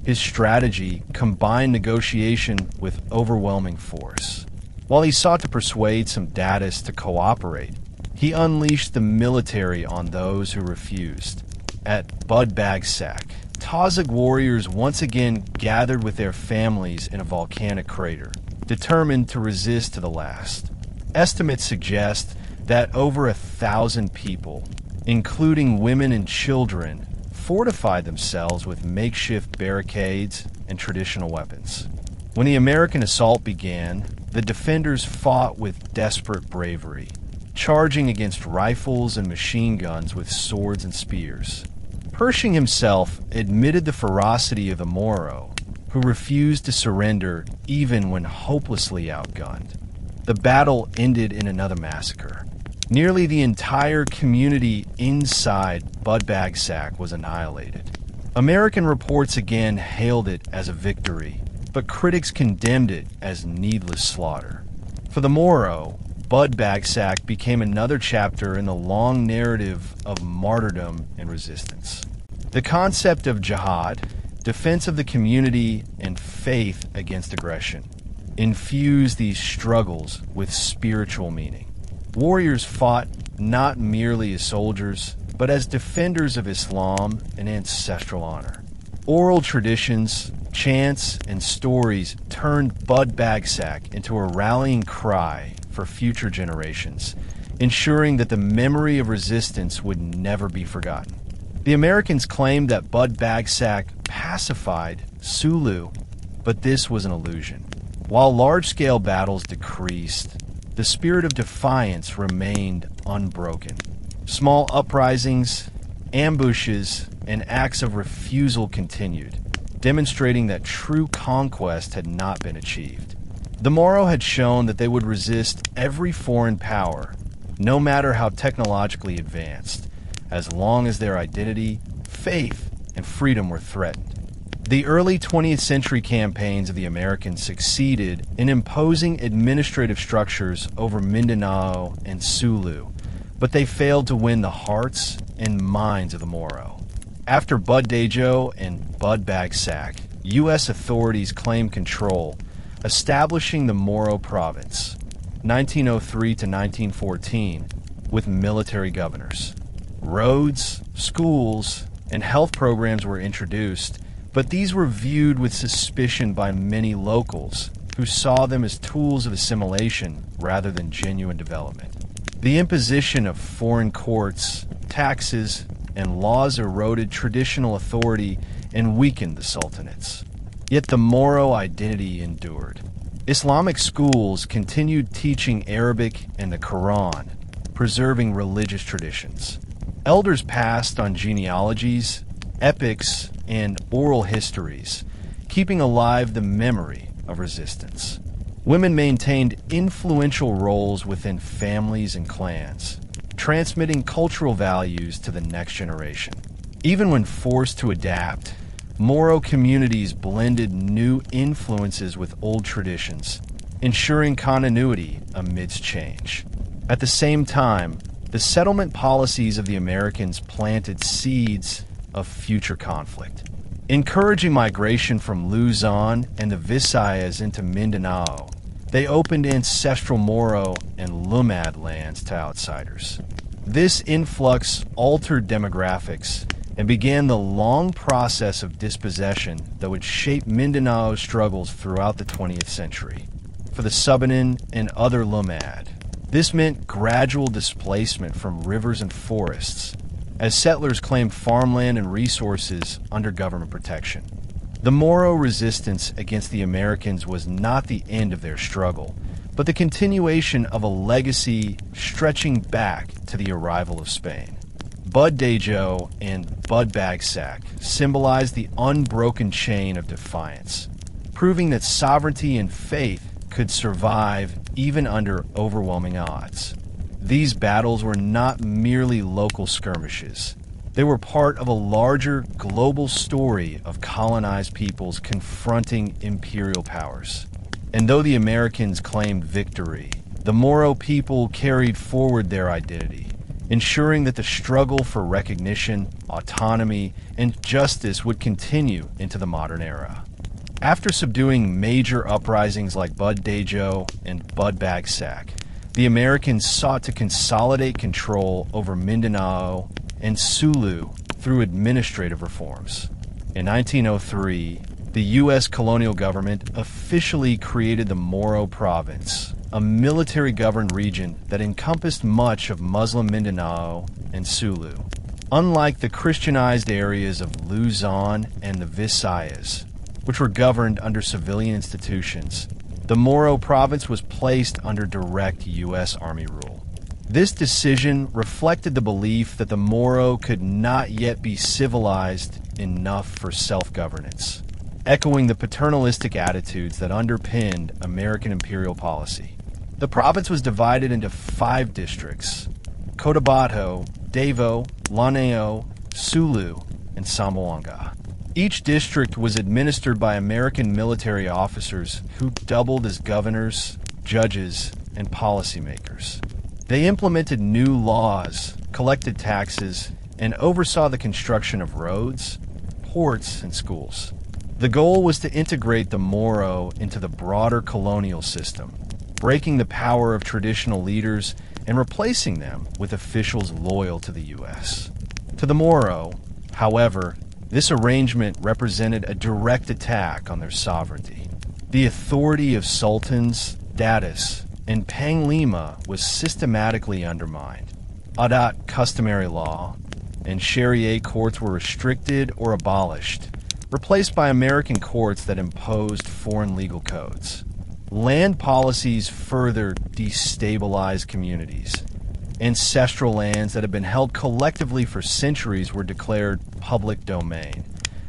His strategy combined negotiation with overwhelming force. While he sought to persuade some Dadists to cooperate, he unleashed the military on those who refused. At Bud Bagsack, Tazig warriors once again gathered with their families in a volcanic crater, determined to resist to the last. Estimates suggest that over 1,000 people, including women and children, fortified themselves with makeshift barricades and traditional weapons. When the American assault began, the defenders fought with desperate bravery, charging against rifles and machine guns with swords and spears. Pershing himself admitted the ferocity of the Moro, who refused to surrender even when hopelessly outgunned. The battle ended in another massacre. Nearly the entire community inside Bud Bagsack was annihilated. American reports again hailed it as a victory, but critics condemned it as needless slaughter. For the Moro, Bud Bagsack became another chapter in the long narrative of martyrdom and resistance. The concept of jihad, defense of the community, and faith against aggression, infused these struggles with spiritual meaning. Warriors fought not merely as soldiers, but as defenders of Islam and ancestral honor. Oral traditions, chants, and stories turned Bud Bagsack into a rallying cry for future generations, ensuring that the memory of resistance would never be forgotten. The Americans claimed that Bud Bagsack pacified Sulu, but this was an illusion. While large-scale battles decreased, the spirit of defiance remained unbroken. Small uprisings, ambushes, and acts of refusal continued, demonstrating that true conquest had not been achieved. The Moro had shown that they would resist every foreign power, no matter how technologically advanced, as long as their identity, faith, and freedom were threatened. The early 20th century campaigns of the Americans succeeded in imposing administrative structures over Mindanao and Sulu, but they failed to win the hearts and minds of the Moro. After Butuan and Bud Bagsack, U.S. authorities claimed control, establishing the Moro province, 1903 to 1914, with military governors. Roads, schools, and health programs were introduced, but these were viewed with suspicion by many locals, who saw them as tools of assimilation rather than genuine development. The imposition of foreign courts, taxes, and laws eroded traditional authority and weakened the sultanates. Yet the Moro identity endured. Islamic schools continued teaching Arabic and the Quran, preserving religious traditions. Elders passed on genealogies, epics, and oral histories, keeping alive the memory of resistance. Women maintained influential roles within families and clans, transmitting cultural values to the next generation. Even when forced to adapt, Moro communities blended new influences with old traditions, ensuring continuity amidst change. At the same time, the settlement policies of the Americans planted seeds of future conflict. Encouraging migration from Luzon and the Visayas into Mindanao, they opened ancestral Moro and Lumad lands to outsiders. This influx altered demographics and began the long process of dispossession that would shape Mindanao's struggles throughout the 20th century. For the Subanen and other Lumad, this meant gradual displacement from rivers and forests, as settlers claimed farmland and resources under government protection. The Moro resistance against the Americans was not the end of their struggle, but the continuation of a legacy stretching back to the arrival of Spain. Bud Dejo and Bud Bagsack symbolized the unbroken chain of defiance, proving that sovereignty and faith could survive even under overwhelming odds. These battles were not merely local skirmishes. They were part of a larger global story of colonized peoples confronting imperial powers. And though the Americans claimed victory, the Moro people carried forward their identity, ensuring that the struggle for recognition, autonomy, and justice would continue into the modern era. After subduing major uprisings like Bud Dejo and Bud Bagsack, the Americans sought to consolidate control over Mindanao and Sulu through administrative reforms. In 1903, the U.S. colonial government officially created the Moro Province, a military-governed region that encompassed much of Muslim Mindanao and Sulu. Unlike the Christianized areas of Luzon and the Visayas, which were governed under civilian institutions, the Moro Province was placed under direct U.S. Army rule. This decision reflected the belief that the Moro could not yet be civilized enough for self-governance, echoing the paternalistic attitudes that underpinned American imperial policy. The province was divided into 5 districts: Cotabato, Davao, Lanao, Sulu, and Zamboanga. Each district was administered by American military officers who doubled as governors, judges, and policymakers. They implemented new laws, collected taxes, and oversaw the construction of roads, ports, and schools. The goal was to integrate the Moro into the broader colonial system, breaking the power of traditional leaders and replacing them with officials loyal to the U.S. To the Moro, however, this arrangement represented a direct attack on their sovereignty. The authority of sultans, datus, and panglima was systematically undermined. Adat customary law and Sharia courts were restricted or abolished, replaced by American courts that imposed foreign legal codes. Land policies further destabilized communities. Ancestral lands that had been held collectively for centuries were declared public domain,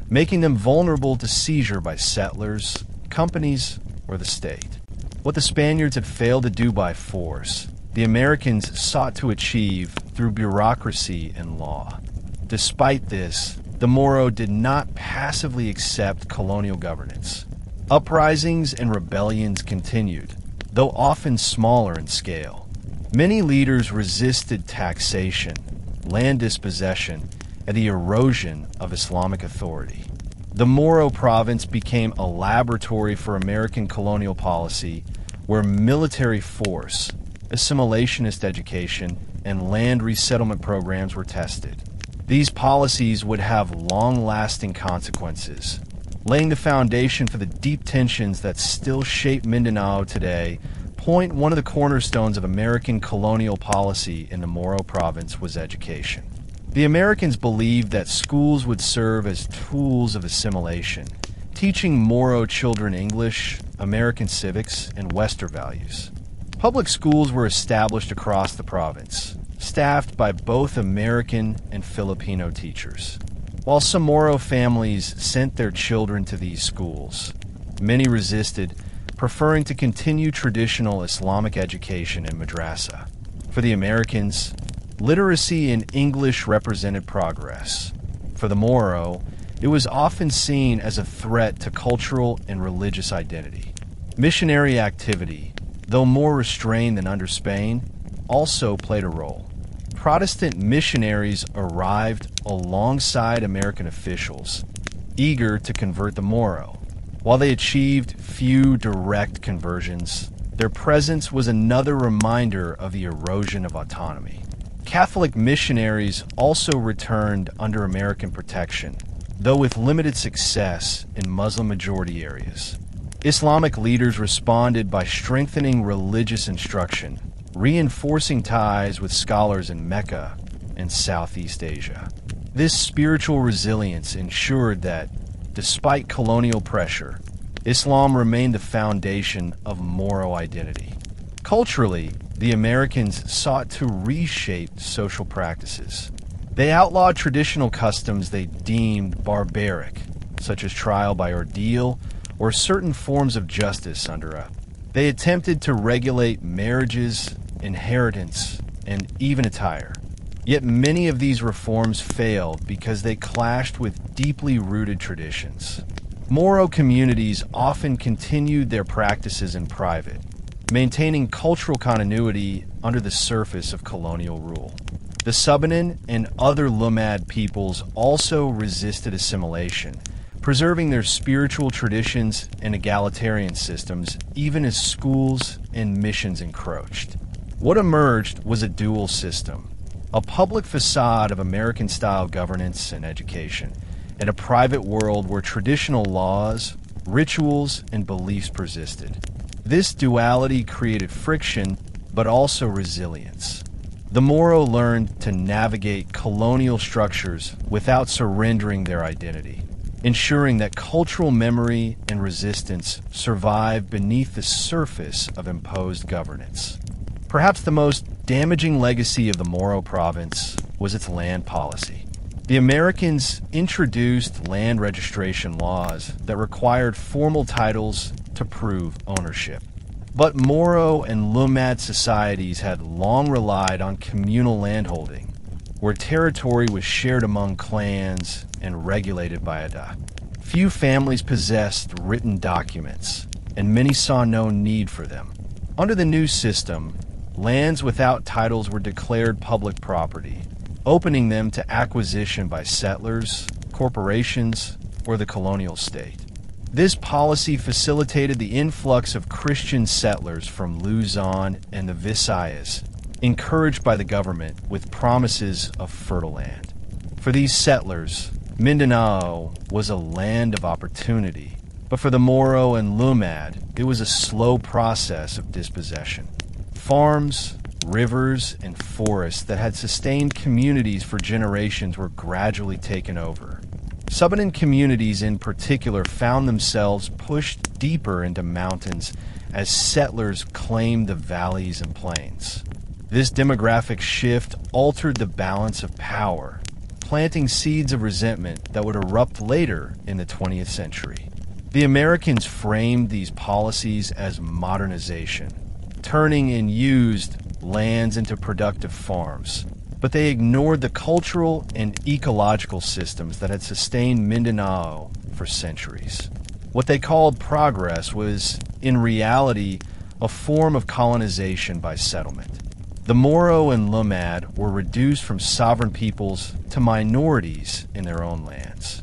making them vulnerable to seizure by settlers, companies, or the state. What the Spaniards had failed to do by force, the Americans sought to achieve through bureaucracy and law. Despite this, the Moro did not passively accept colonial governance. Uprisings and rebellions continued, though often smaller in scale. Many leaders resisted taxation, land dispossession, and the erosion of Islamic authority. The Moro province became a laboratory for American colonial policy where military force, assimilationist education, and land resettlement programs were tested. These policies would have long-lasting consequences, laying the foundation for the deep tensions that still shape Mindanao today. One of the cornerstones of American colonial policy in the Moro province was education. The Americans believed that schools would serve as tools of assimilation, teaching Moro children English, American civics, and Western values. Public schools were established across the province, staffed by both American and Filipino teachers. While some Moro families sent their children to these schools, many resisted, preferring to continue traditional Islamic education in madrasa. For the Americans, literacy in English represented progress. For the Moro, it was often seen as a threat to cultural and religious identity. Missionary activity, though more restrained than under Spain, also played a role. Protestant missionaries arrived alongside American officials, eager to convert the Moro. While they achieved few direct conversions, their presence was another reminder of the erosion of autonomy. Catholic missionaries also returned under American protection, though with limited success in Muslim-majority areas. Islamic leaders responded by strengthening religious instruction, reinforcing ties with scholars in Mecca and Southeast Asia. This spiritual resilience ensured that, despite colonial pressure, Islam remained the foundation of Moro identity. Culturally, the Americans sought to reshape social practices. They outlawed traditional customs they deemed barbaric, such as trial by ordeal or certain forms of justice under oath. They attempted to regulate marriages, inheritance, and even attire. Yet many of these reforms failed because they clashed with deeply rooted traditions. Moro communities often continued their practices in private, maintaining cultural continuity under the surface of colonial rule. The Subanen and other Lumad peoples also resisted assimilation, preserving their spiritual traditions and egalitarian systems even as schools and missions encroached. What emerged was a dual system, a public facade of American-style governance and education, and a private world where traditional laws, rituals, and beliefs persisted. This duality created friction, but also resilience. The Moro learned to navigate colonial structures without surrendering their identity, ensuring that cultural memory and resistance survive beneath the surface of imposed governance. Perhaps the most damaging legacy of the Moro province was its land policy. The Americans introduced land registration laws that required formal titles to prove ownership. But Moro and Lumad societies had long relied on communal landholding, where territory was shared among clans and regulated by Ada. Few families possessed written documents, and many saw no need for them. Under the new system, lands without titles were declared public property, opening them to acquisition by settlers, corporations, or the colonial state. This policy facilitated the influx of Christian settlers from Luzon and the Visayas, encouraged by the government with promises of fertile land. For these settlers, Mindanao was a land of opportunity, but for the Moro and Lumad, it was a slow process of dispossession. Farms, rivers, and forests that had sustained communities for generations were gradually taken over. Subanen communities in particular found themselves pushed deeper into mountains as settlers claimed the valleys and plains. This demographic shift altered the balance of power, planting seeds of resentment that would erupt later in the 20th century. The Americans framed these policies as modernization, turning and used lands into productive farms, but they ignored the cultural and ecological systems that had sustained Mindanao for centuries. What they called progress was, in reality, a form of colonization by settlement. The Moro and Lumad were reduced from sovereign peoples to minorities in their own lands.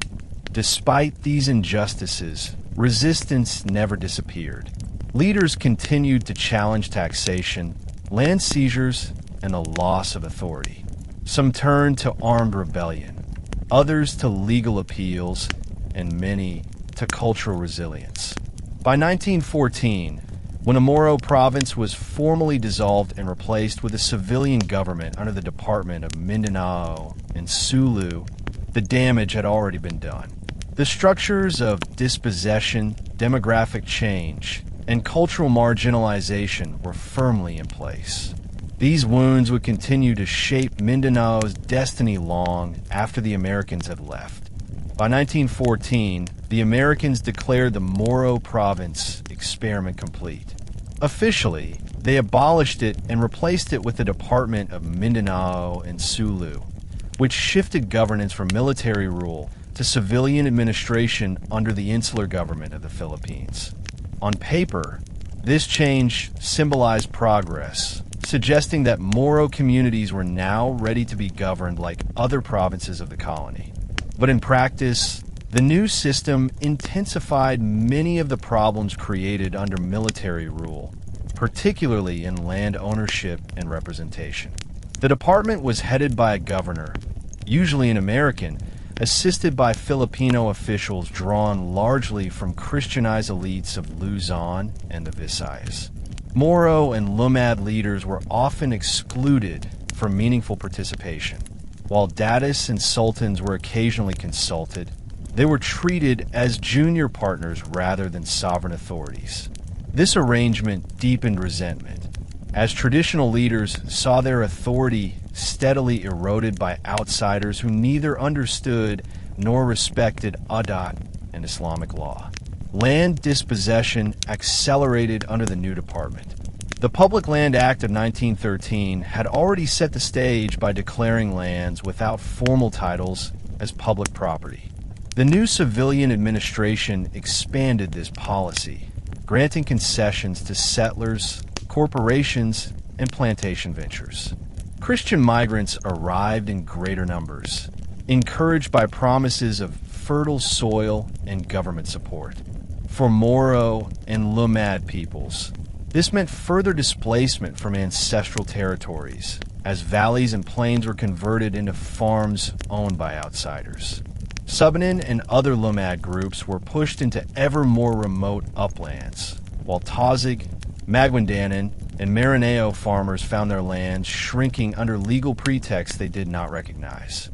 Despite these injustices, resistance never disappeared. Leaders continued to challenge taxation, land seizures, and the loss of authority. Some turned to armed rebellion, others to legal appeals, and many to cultural resilience. By 1914, when the Moro province was formally dissolved and replaced with a civilian government under the Department of Mindanao and Sulu, the damage had already been done. The structures of dispossession, demographic change, and cultural marginalization were firmly in place. These wounds would continue to shape Mindanao's destiny long after the Americans had left. By 1914, the Americans declared the Moro province experiment complete. Officially, they abolished it and replaced it with the Department of Mindanao and Sulu, which shifted governance from military rule to civilian administration under the insular government of the Philippines. On paper, this change symbolized progress, suggesting that Moro communities were now ready to be governed like other provinces of the colony. But in practice, the new system intensified many of the problems created under military rule, particularly in land ownership and representation. The department was headed by a governor, usually an American, assisted by Filipino officials drawn largely from Christianized elites of Luzon and the Visayas. Moro and Lumad leaders were often excluded from meaningful participation. While Datus and sultans were occasionally consulted, they were treated as junior partners rather than sovereign authorities. This arrangement deepened resentment, as traditional leaders saw their authority steadily eroded by outsiders who neither understood nor respected adat and Islamic law. Land dispossession accelerated under the new department. The Public Land Act of 1913 had already set the stage by declaring lands without formal titles as public property. The new civilian administration expanded this policy, granting concessions to settlers, corporations, and plantation ventures. Christian migrants arrived in greater numbers, encouraged by promises of fertile soil and government support. For Moro and Lumad peoples, this meant further displacement from ancestral territories, as valleys and plains were converted into farms owned by outsiders. Subanen and other Lumad groups were pushed into ever more remote uplands, while Tazig, Maguindanao, and Maguindanao farmers found their lands shrinking under legal pretexts they did not recognize.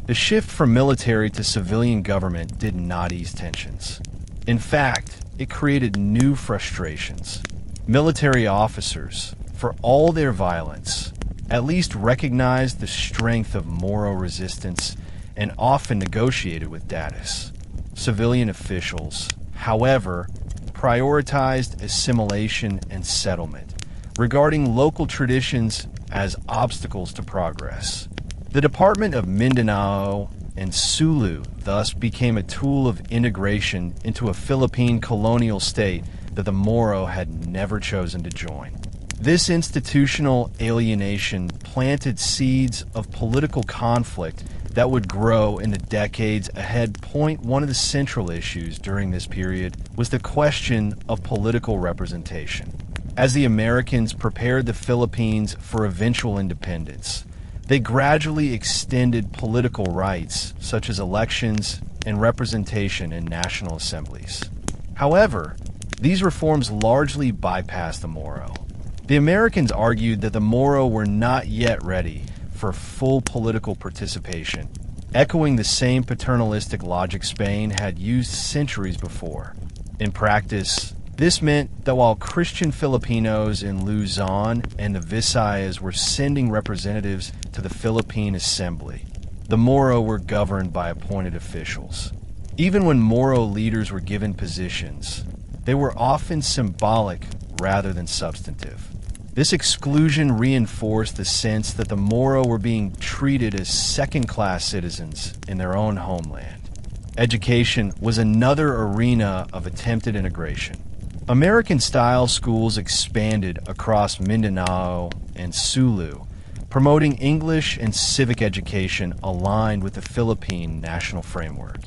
The shift from military to civilian government did not ease tensions. In fact, it created new frustrations. Military officers, for all their violence, at least recognized the strength of Moro resistance and often negotiated with Datus. Civilian officials, however, prioritized assimilation and settlement, regarding local traditions as obstacles to progress. The Department of Mindanao and Sulu thus became a tool of integration into a Philippine colonial state that the Moro had never chosen to join. This institutional alienation planted seeds of political conflict that would grow in the decades ahead. One of the central issues during this period was the question of political representation. As the Americans prepared the Philippines for eventual independence, they gradually extended political rights such as elections and representation in national assemblies. However, these reforms largely bypassed the Moro. The Americans argued that the Moro were not yet ready for full political participation, echoing the same paternalistic logic Spain had used centuries before. In practice, this meant that while Christian Filipinos in Luzon and the Visayas were sending representatives to the Philippine Assembly, the Moro were governed by appointed officials. Even when Moro leaders were given positions, they were often symbolic rather than substantive. This exclusion reinforced the sense that the Moro were being treated as second-class citizens in their own homeland. Education was another arena of attempted integration. American-style schools expanded across Mindanao and Sulu, promoting English and civic education aligned with the Philippine national framework.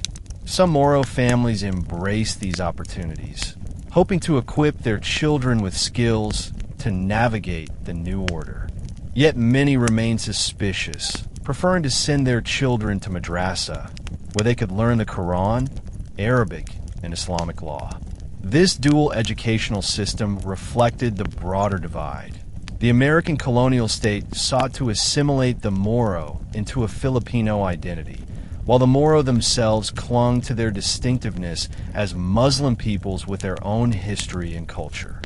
Some Moro families embraced these opportunities, hoping to equip their children with skills to navigate the new order. Yet many remained suspicious, preferring to send their children to madrasa, where they could learn the Quran, Arabic, and Islamic law. This dual educational system reflected the broader divide. The American colonial state sought to assimilate the Moro into a Filipino identity, while the Moro themselves clung to their distinctiveness as Muslim peoples with their own history and culture.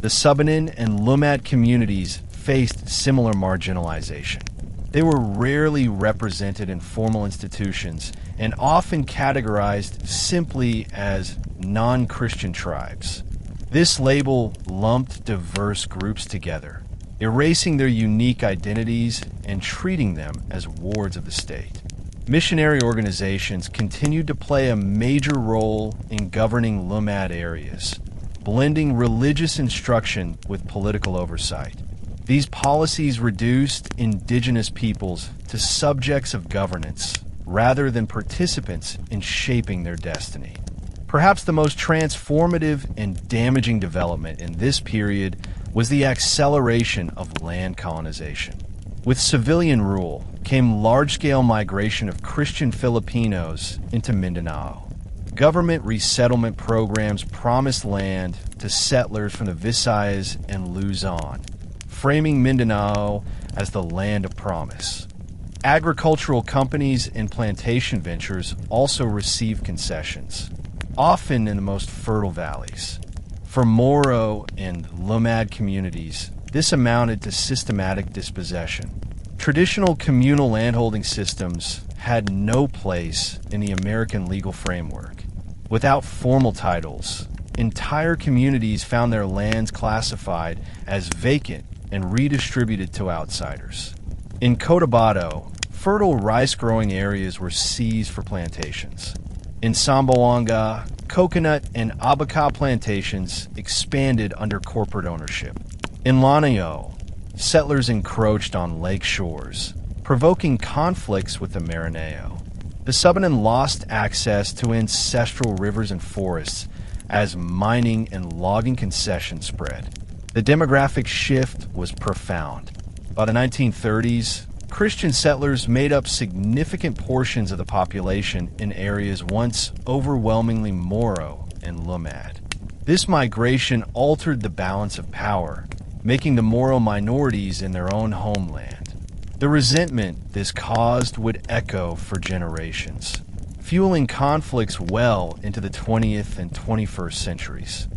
The Subanen and Lumad communities faced similar marginalization. They were rarely represented in formal institutions and often categorized simply as non-Christian tribes. This label lumped diverse groups together, erasing their unique identities and treating them as wards of the state. Missionary organizations continued to play a major role in governing Lumad areas, blending religious instruction with political oversight. These policies reduced indigenous peoples to subjects of governance rather than participants in shaping their destiny. Perhaps the most transformative and damaging development in this period was the acceleration of land colonization. With civilian rule came large-scale migration of Christian Filipinos into Mindanao. Government resettlement programs promised land to settlers from the Visayas and Luzon, framing Mindanao as the land of promise. Agricultural companies and plantation ventures also received concessions, often in the most fertile valleys. For Moro and Lumad communities, this amounted to systematic dispossession. Traditional communal landholding systems had no place in the American legal framework. Without formal titles, entire communities found their lands classified as vacant and redistributed to outsiders. In Cotabato, fertile rice-growing areas were seized for plantations. In Zamboanga, coconut and abaca plantations expanded under corporate ownership. In Lanao, settlers encroached on lake shores, provoking conflicts with the Maguindanao. The Subanen lost access to ancestral rivers and forests as mining and logging concessions spread. The demographic shift was profound. By the 1930s, Christian settlers made up significant portions of the population in areas once overwhelmingly Moro and Lumad. This migration altered the balance of power, making the Moro minorities in their own homeland. The resentment this caused would echo for generations, fueling conflicts well into the 20th and 21st centuries.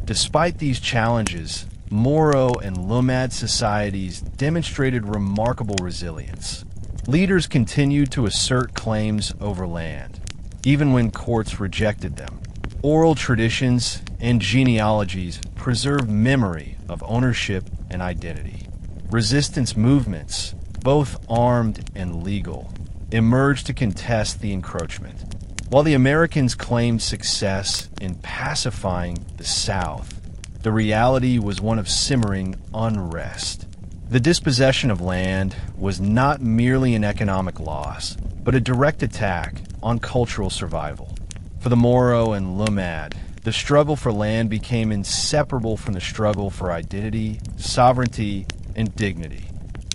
Despite these challenges, Moro and Lumad societies demonstrated remarkable resilience. Leaders continued to assert claims over land, even when courts rejected them. Oral traditions and genealogies preserved memory of ownership and identity. Resistance movements, both armed and legal, emerged to contest the encroachment. While the Americans claimed success in pacifying the South, the reality was one of simmering unrest. The dispossession of land was not merely an economic loss, but a direct attack on cultural survival. For the Moro and Lumad, the struggle for land became inseparable from the struggle for identity, sovereignty, and dignity.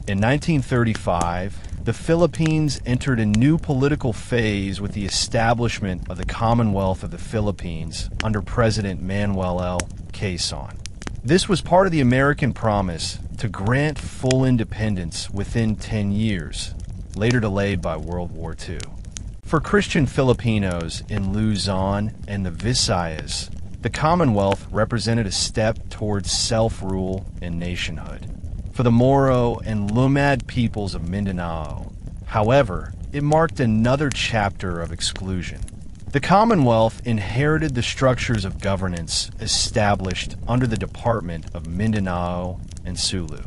In 1935, the Philippines entered a new political phase with the establishment of the Commonwealth of the Philippines under President Manuel L. Quezon. This was part of the American promise to grant full independence within 10 years, later delayed by World War II. For Christian Filipinos in Luzon and the Visayas, the Commonwealth represented a step towards self-rule and nationhood. For the Moro and Lumad peoples of Mindanao, however, it marked another chapter of exclusion. The Commonwealth inherited the structures of governance established under the Department of Mindanao and Sulu.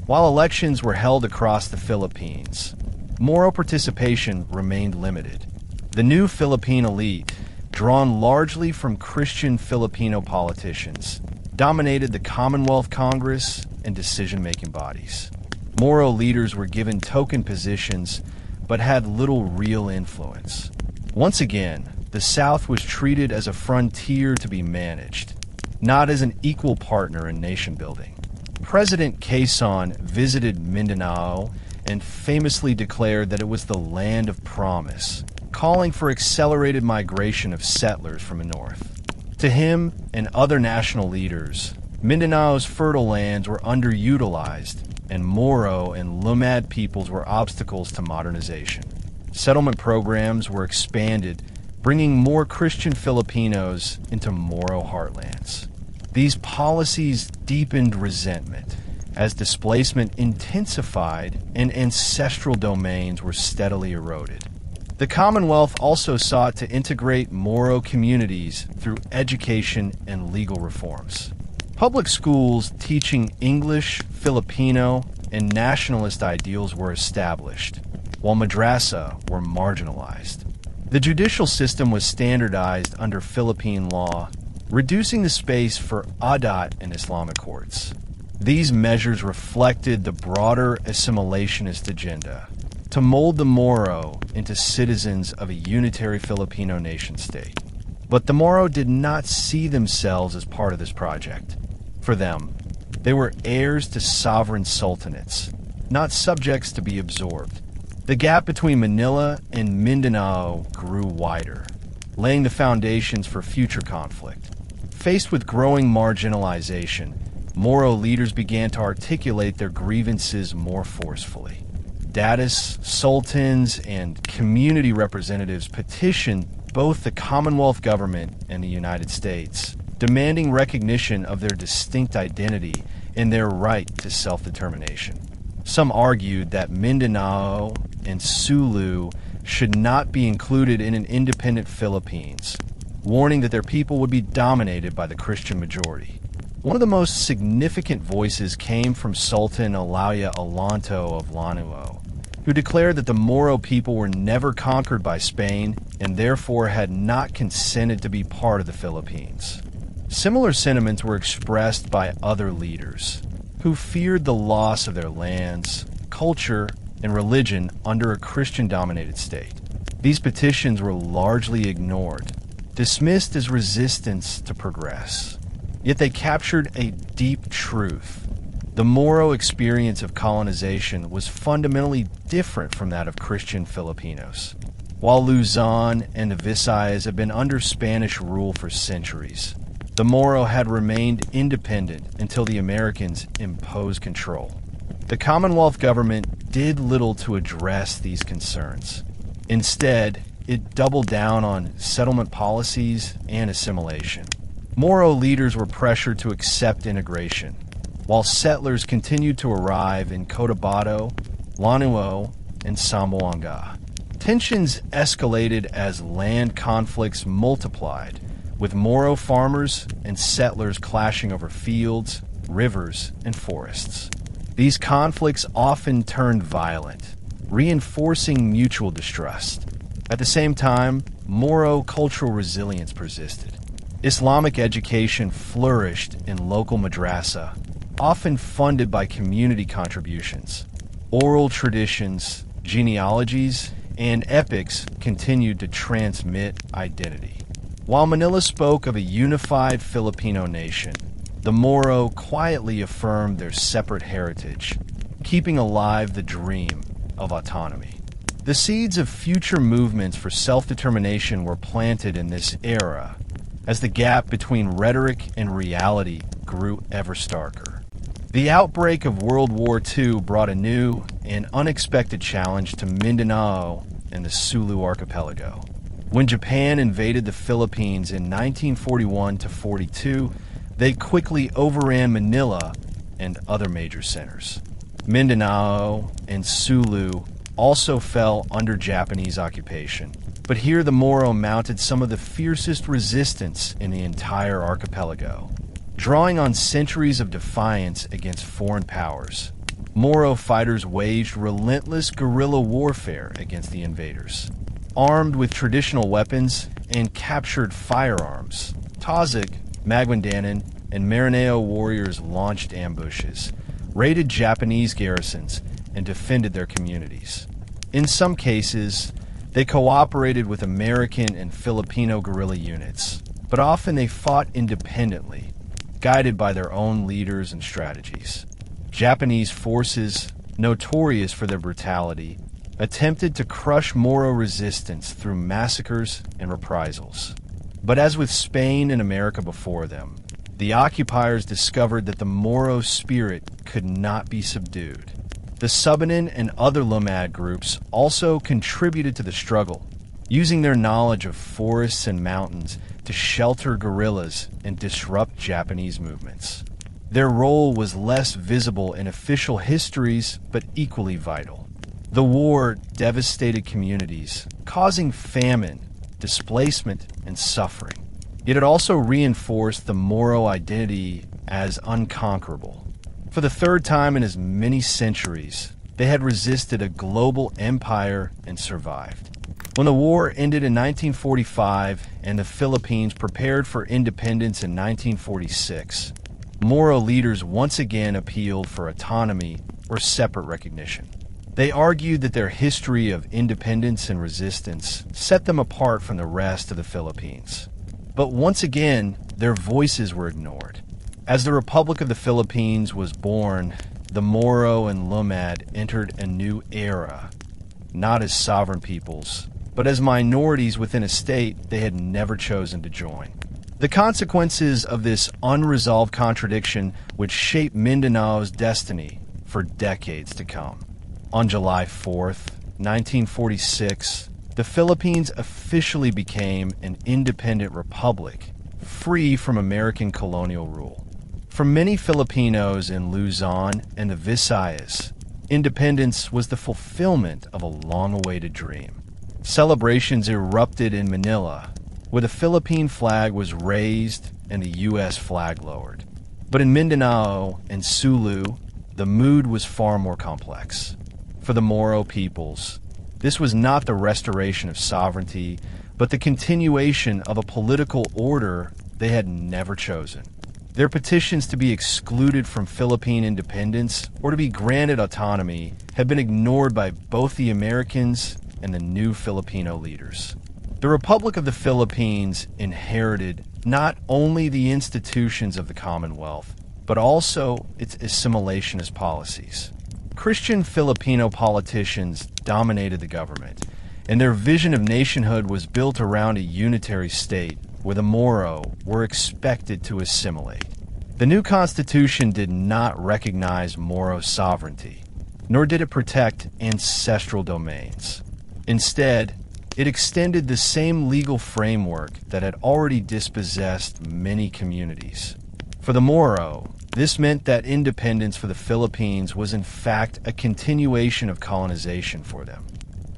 While elections were held across the Philippines, Moro participation remained limited. The new Philippine elite, drawn largely from Christian Filipino politicians, dominated the Commonwealth Congress and decision-making bodies. Moro leaders were given token positions but had little real influence. Once again, the South was treated as a frontier to be managed, not as an equal partner in nation-building. President Quezon visited Mindanao and famously declared that it was the land of promise, calling for accelerated migration of settlers from the north. To him and other national leaders, Mindanao's fertile lands were underutilized, and Moro and Lumad peoples were obstacles to modernization. Settlement programs were expanded, bringing more Christian Filipinos into Moro heartlands. These policies deepened resentment as displacement intensified and ancestral domains were steadily eroded. The Commonwealth also sought to integrate Moro communities through education and legal reforms. Public schools teaching English, Filipino, and nationalist ideals were established, while madrasa were marginalized. The judicial system was standardized under Philippine law, reducing the space for adat and Islamic courts. These measures reflected the broader assimilationist agenda to mold the Moro into citizens of a unitary Filipino nation-state. But the Moro did not see themselves as part of this project. For them, they were heirs to sovereign sultanates, not subjects to be absorbed. The gap between Manila and Mindanao grew wider, laying the foundations for future conflict. Faced with growing marginalization, Moro leaders began to articulate their grievances more forcefully. Datus, sultans, and community representatives petitioned both the Commonwealth government and the United States, demanding recognition of their distinct identity and their right to self-determination. Some argued that Mindanao and Sulu should not be included in an independent Philippines, warning that their people would be dominated by the Christian majority. One of the most significant voices came from Sultan Alaya Alonto of Lanao, who declared that the Moro people were never conquered by Spain and therefore had not consented to be part of the Philippines. Similar sentiments were expressed by other leaders, who feared the loss of their lands, culture, and religion under a Christian-dominated state. These petitions were largely ignored, dismissed as resistance to progress. Yet they captured a deep truth. The Moro experience of colonization was fundamentally different from that of Christian Filipinos. While Luzon and the Visayas had been under Spanish rule for centuries, the Moro had remained independent until the Americans imposed control. The Commonwealth government did little to address these concerns. Instead, it doubled down on settlement policies and assimilation. Moro leaders were pressured to accept integration, while settlers continued to arrive in Cotabato, Lanao, and Zamboanga. Tensions escalated as land conflicts multiplied, with Moro farmers and settlers clashing over fields, rivers, and forests. These conflicts often turned violent, reinforcing mutual distrust. At the same time, Moro cultural resilience persisted. Islamic education flourished in local madrasa, often funded by community contributions. Oral traditions, genealogies, and epics continued to transmit identity. While Manila spoke of a unified Filipino nation, the Moro quietly affirmed their separate heritage, keeping alive the dream of autonomy. The seeds of future movements for self-determination were planted in this era, as the gap between rhetoric and reality grew ever starker. The outbreak of World War II brought a new and unexpected challenge to Mindanao and the Sulu archipelago. When Japan invaded the Philippines in 1941-42, they quickly overran Manila and other major centers. Mindanao and Sulu also fell under Japanese occupation, but here the Moro mounted some of the fiercest resistance in the entire archipelago. Drawing on centuries of defiance against foreign powers, Moro fighters waged relentless guerrilla warfare against the invaders. Armed with traditional weapons and captured firearms, Tausig, Maguindanao, and Maranao warriors launched ambushes, raided Japanese garrisons, and defended their communities. In some cases, they cooperated with American and Filipino guerrilla units, but often they fought independently, guided by their own leaders and strategies. Japanese forces, notorious for their brutality, attempted to crush Moro resistance through massacres and reprisals. But as with Spain and America before them, the occupiers discovered that the Moro spirit could not be subdued. The Subanen and other nomad groups also contributed to the struggle, using their knowledge of forests and mountains to shelter guerrillas and disrupt Japanese movements. Their role was less visible in official histories, but equally vital. The war devastated communities, causing famine, displacement, and suffering. Yet it also reinforced the Moro identity as unconquerable. For the third time in as many centuries, they had resisted a global empire and survived. When the war ended in 1945 and the Philippines prepared for independence in 1946, Moro leaders once again appealed for autonomy or separate recognition. They argued that their history of independence and resistance set them apart from the rest of the Philippines. But once again, their voices were ignored. As the Republic of the Philippines was born, the Moro and Lumad entered a new era, not as sovereign peoples, but as minorities within a state they had never chosen to join. The consequences of this unresolved contradiction would shape Mindanao's destiny for decades to come. On July 4th, 1946, the Philippines officially became an independent republic, free from American colonial rule. For many Filipinos in Luzon and the Visayas, independence was the fulfillment of a long-awaited dream. Celebrations erupted in Manila, where the Philippine flag was raised and the U.S. flag lowered. But in Mindanao and Sulu, the mood was far more complex. For the Moro peoples, this was not the restoration of sovereignty, but the continuation of a political order they had never chosen. Their petitions to be excluded from Philippine independence or to be granted autonomy had been ignored by both the Americans and the new Filipino leaders. The Republic of the Philippines inherited not only the institutions of the Commonwealth, but also its assimilationist policies. Christian Filipino politicians dominated the government, and their vision of nationhood was built around a unitary state where the Moro were expected to assimilate. The new constitution did not recognize Moro sovereignty, nor did it protect ancestral domains. Instead, it extended the same legal framework that had already dispossessed many communities. For the Moro, this meant that independence for the Philippines was in fact a continuation of colonization for them,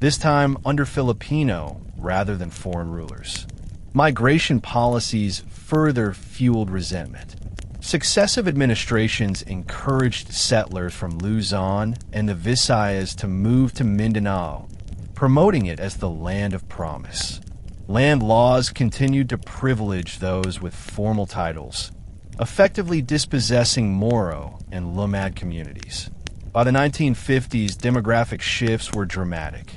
this time under Filipino rather than foreign rulers. Migration policies further fueled resentment. Successive administrations encouraged settlers from Luzon and the Visayas to move to Mindanao, promoting it as the land of promise. Land laws continued to privilege those with formal titles, effectively dispossessing Moro and Lumad communities. By the 1950s, demographic shifts were dramatic.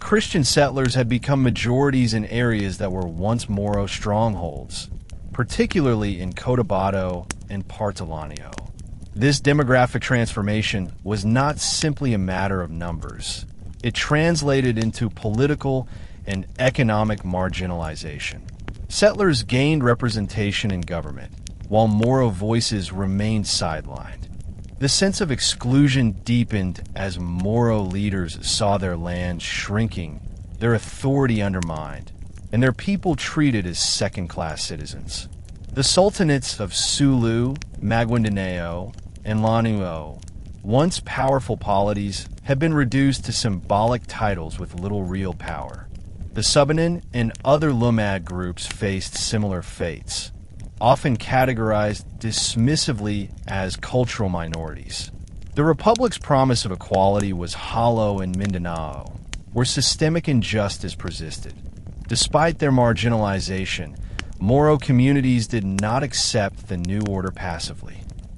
Christian settlers had become majorities in areas that were once Moro strongholds, particularly in Cotabato and parts of Lanao. This demographic transformation was not simply a matter of numbers. It translated into political and economic marginalization. Settlers gained representation in government, while Moro voices remained sidelined. The sense of exclusion deepened as Moro leaders saw their land shrinking, their authority undermined, and their people treated as second-class citizens. The Sultanates of Sulu, Maguindanao, and Lanao, once powerful polities, have been reduced to symbolic titles with little real power. The Subanen and other Lumad groups faced similar fates, often categorized dismissively as cultural minorities. The Republic's promise of equality was hollow in Mindanao, where systemic injustice persisted. Despite their marginalization, Moro communities did not accept the new order passively.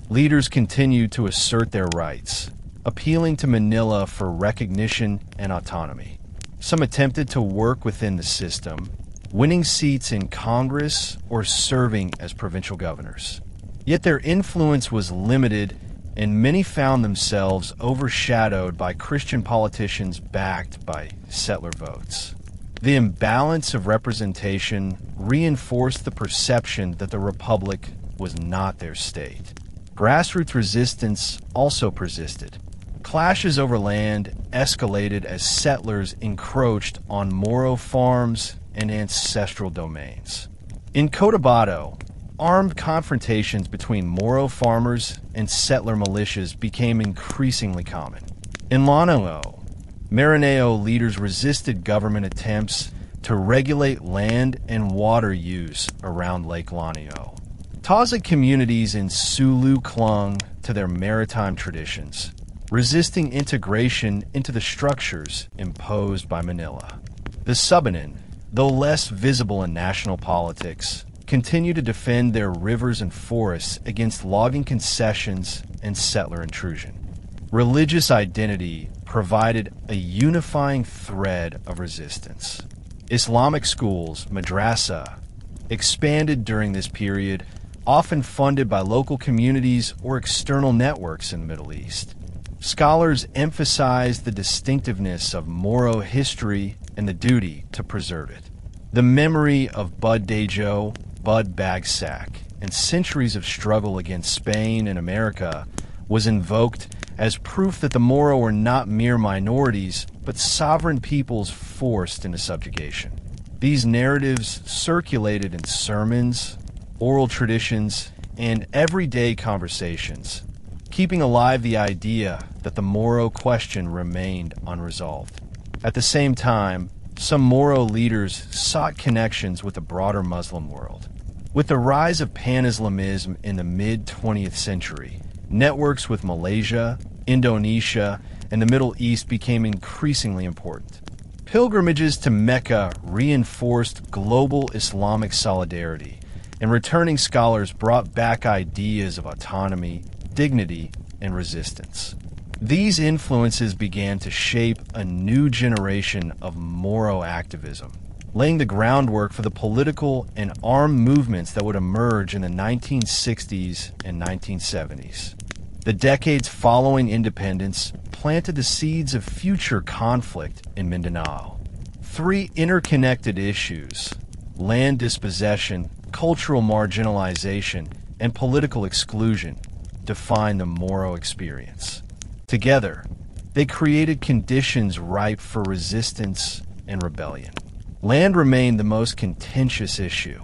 Leaders continued to assert their rights, appealing to Manila for recognition and autonomy. Some attempted to work within the system, winning seats in Congress or serving as provincial governors. Yet their influence was limited, and many found themselves overshadowed by Christian politicians backed by settler votes. The imbalance of representation reinforced the perception that the Republic was not their state. Grassroots resistance also persisted. Clashes over land escalated as settlers encroached on Moro farms and ancestral domains. In Cotabato, armed confrontations between Moro farmers and settler militias became increasingly common. In Lanao, Maranao leaders resisted government attempts to regulate land and water use around Lake Lanao. Taza communities in Sulu clung to their maritime traditions, resisting integration into the structures imposed by Manila. The Subanen, though less visible in national politics, continue to defend their rivers and forests against logging concessions and settler intrusion. Religious identity provided a unifying thread of resistance. Islamic schools, madrasa, expanded during this period, often funded by local communities or external networks in the Middle East. Scholars emphasize the distinctiveness of Moro history and the duty to preserve it. The memory of Bud Dejo, Bud Bagsack, and centuries of struggle against Spain and America was invoked as proof that the Moro were not mere minorities, but sovereign peoples forced into subjugation. These narratives circulated in sermons, oral traditions, and everyday conversations, keeping alive the idea that the Moro question remained unresolved. At the same time, some Moro leaders sought connections with the broader Muslim world. With the rise of pan-Islamism in the mid-20th century, networks with Malaysia, Indonesia, and the Middle East became increasingly important. Pilgrimages to Mecca reinforced global Islamic solidarity, and returning scholars brought back ideas of autonomy, dignity, and resistance. These influences began to shape a new generation of Moro activism, laying the groundwork for the political and armed movements that would emerge in the 1960s and 1970s. The decades following independence planted the seeds of future conflict in Mindanao. Three interconnected issues: land dispossession, cultural marginalization, and political exclusion define the Moro experience. Together, they created conditions ripe for resistance and rebellion. Land remained the most contentious issue.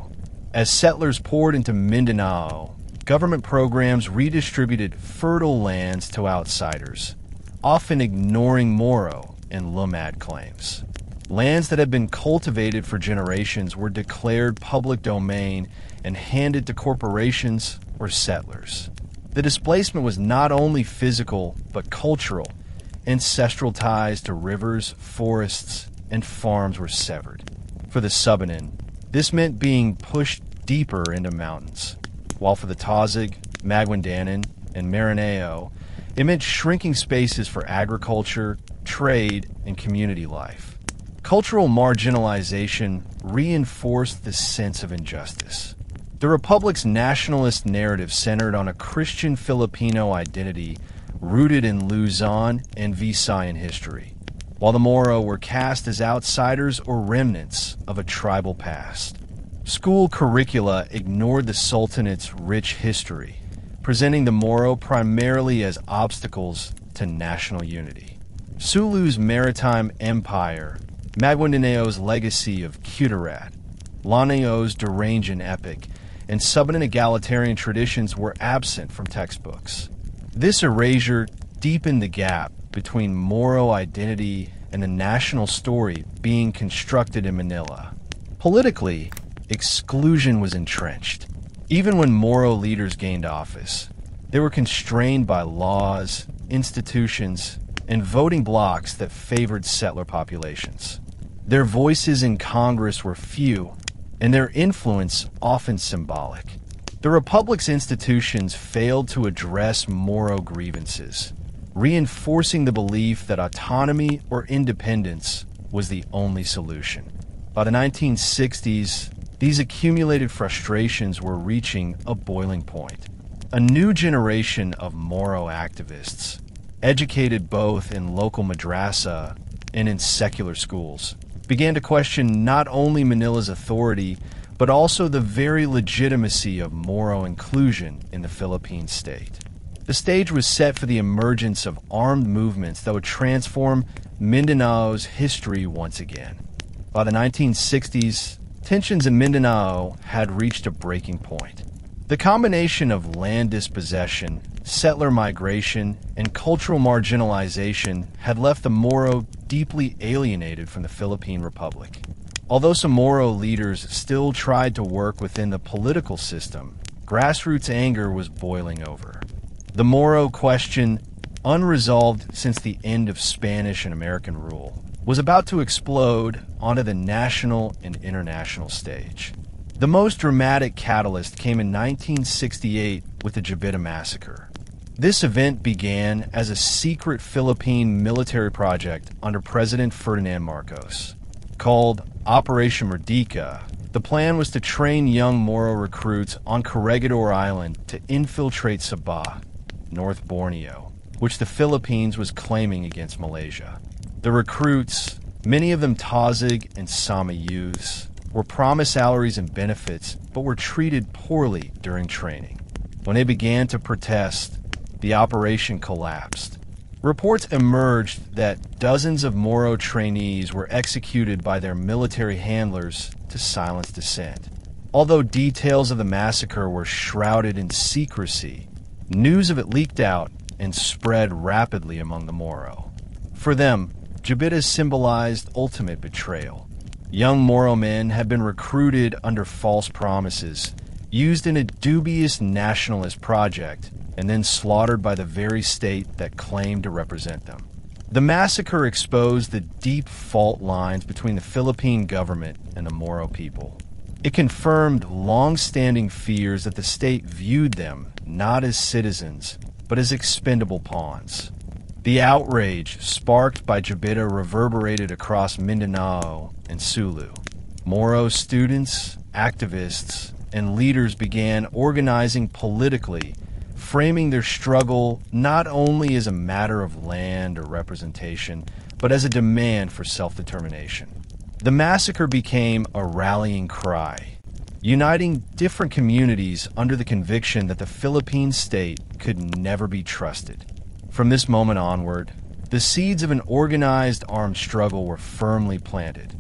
As settlers poured into Mindanao, government programs redistributed fertile lands to outsiders, often ignoring Moro and Lumad claims. Lands that had been cultivated for generations were declared public domain and handed to corporations or settlers. The displacement was not only physical, but cultural. Ancestral ties to rivers, forests, and farms were severed. For the Subanen, this meant being pushed deeper into mountains, while for the Tazig, Maguindanao, and Maranao, it meant shrinking spaces for agriculture, trade, and community life. Cultural marginalization reinforced the sense of injustice. The Republic's nationalist narrative centered on a Christian Filipino identity rooted in Luzon and Visayan history, while the Moro were cast as outsiders or remnants of a tribal past. School curricula ignored the Sultanates' rich history, presenting the Moro primarily as obstacles to national unity. Sulu's maritime empire, Maguindanao's legacy of Kudarat, Lanao's Durangan epic, and Subanen egalitarian traditions were absent from textbooks. This erasure deepened the gap between Moro identity and the national story being constructed in Manila. Politically, exclusion was entrenched. Even when Moro leaders gained office, they were constrained by laws, institutions, and voting blocs that favored settler populations. Their voices in Congress were few, and their influence often symbolic. The Republic's institutions failed to address Moro grievances, reinforcing the belief that autonomy or independence was the only solution. By the 1960s, these accumulated frustrations were reaching a boiling point. A new generation of Moro activists, educated both in local madrasa and in secular schools, began to question not only Manila's authority, but also the very legitimacy of Moro inclusion in the Philippine state. The stage was set for the emergence of armed movements that would transform Mindanao's history once again. By the 1960s, tensions in Mindanao had reached a breaking point. The combination of land dispossession, settler migration, and cultural marginalization had left the Moro deeply alienated from the Philippine Republic. Although some Moro leaders still tried to work within the political system, grassroots anger was boiling over. The Moro question, unresolved since the end of Spanish and American rule, was about to explode onto the national and international stage. The most dramatic catalyst came in 1968 with the Jabita Massacre. This event began as a secret Philippine military project under President Ferdinand Marcos. Called Operation Merdeka, the plan was to train young Moro recruits on Corregidor Island to infiltrate Sabah, North Borneo, which the Philippines was claiming against Malaysia. The recruits, many of them Tazig and Sama youths, were promised salaries and benefits, but were treated poorly during training. When they began to protest, the operation collapsed. Reports emerged that dozens of Moro trainees were executed by their military handlers to silence dissent. Although details of the massacre were shrouded in secrecy, news of it leaked out and spread rapidly among the Moro. For them, Jabita symbolized ultimate betrayal. Young Moro men had been recruited under false promises, used in a dubious nationalist project, and then slaughtered by the very state that claimed to represent them. The massacre exposed the deep fault lines between the Philippine government and the Moro people. It confirmed long-standing fears that the state viewed them not as citizens, but as expendable pawns. The outrage sparked by Jabita reverberated across Mindanao and Sulu. Moro students, activists, and leaders began organizing politically, framing their struggle not only as a matter of land or representation, but as a demand for self-determination. The massacre became a rallying cry, uniting different communities under the conviction that the Philippine state could never be trusted. From this moment onward, the seeds of an organized armed struggle were firmly planted.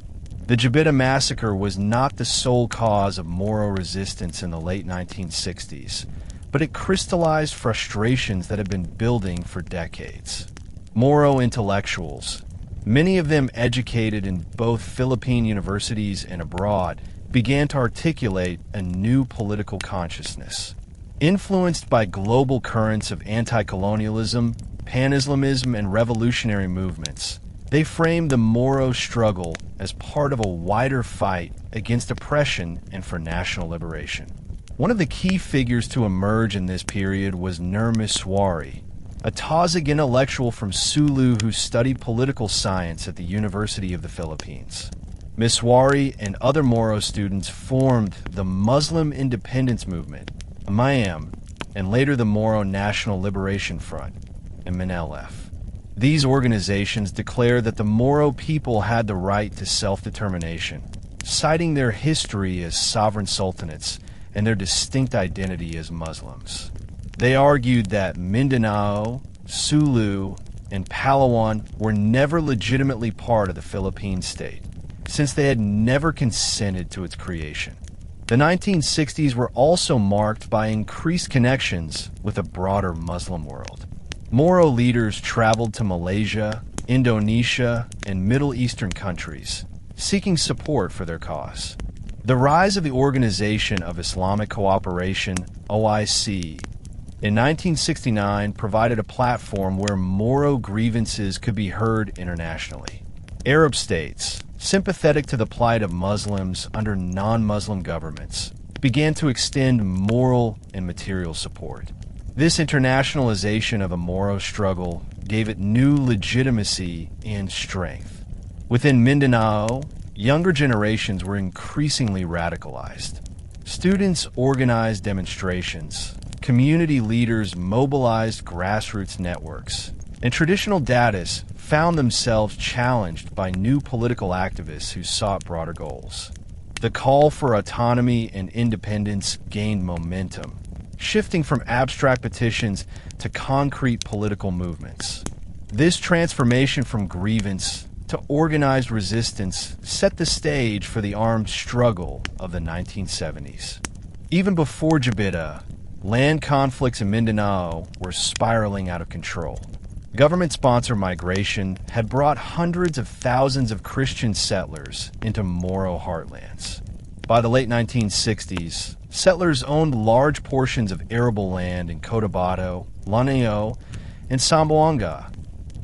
The Jabita massacre was not the sole cause of Moro resistance in the late 1960s, but it crystallized frustrations that had been building for decades. Moro intellectuals, many of them educated in both Philippine universities and abroad, began to articulate a new political consciousness. Influenced by global currents of anti-colonialism, pan-Islamism, and revolutionary movements, they framed the Moro struggle as part of a wider fight against oppression and for national liberation. One of the key figures to emerge in this period was Nur Miswari, a Tazig intellectual from Sulu who studied political science at the University of the Philippines. Miswari and other Moro students formed the Muslim Independence Movement, MIAM, and later the Moro National Liberation Front, MNLF. These organizations declared that the Moro people had the right to self-determination, citing their history as sovereign sultanates and their distinct identity as Muslims. They argued that Mindanao, Sulu, and Palawan were never legitimately part of the Philippine state, since they had never consented to its creation. The 1960s were also marked by increased connections with a broader Muslim world. Moro leaders traveled to Malaysia, Indonesia, and Middle Eastern countries, seeking support for their cause. The rise of the Organization of Islamic Cooperation, OIC, in 1969 provided a platform where Moro grievances could be heard internationally. Arab states, sympathetic to the plight of Muslims under non-Muslim governments, began to extend moral and material support. This internationalization of the Moro struggle gave it new legitimacy and strength. Within Mindanao, younger generations were increasingly radicalized. Students organized demonstrations, community leaders mobilized grassroots networks, and traditional Dadis found themselves challenged by new political activists who sought broader goals. The call for autonomy and independence gained momentum, shifting from abstract petitions to concrete political movements. This transformation from grievance to organized resistance set the stage for the armed struggle of the 1970s. Even before Jabita, land conflicts in Mindanao were spiraling out of control. Government-sponsored migration had brought hundreds of thousands of Christian settlers into Moro heartlands. By the late 1960s, settlers owned large portions of arable land in Cotabato, Lanao, and Zamboanga,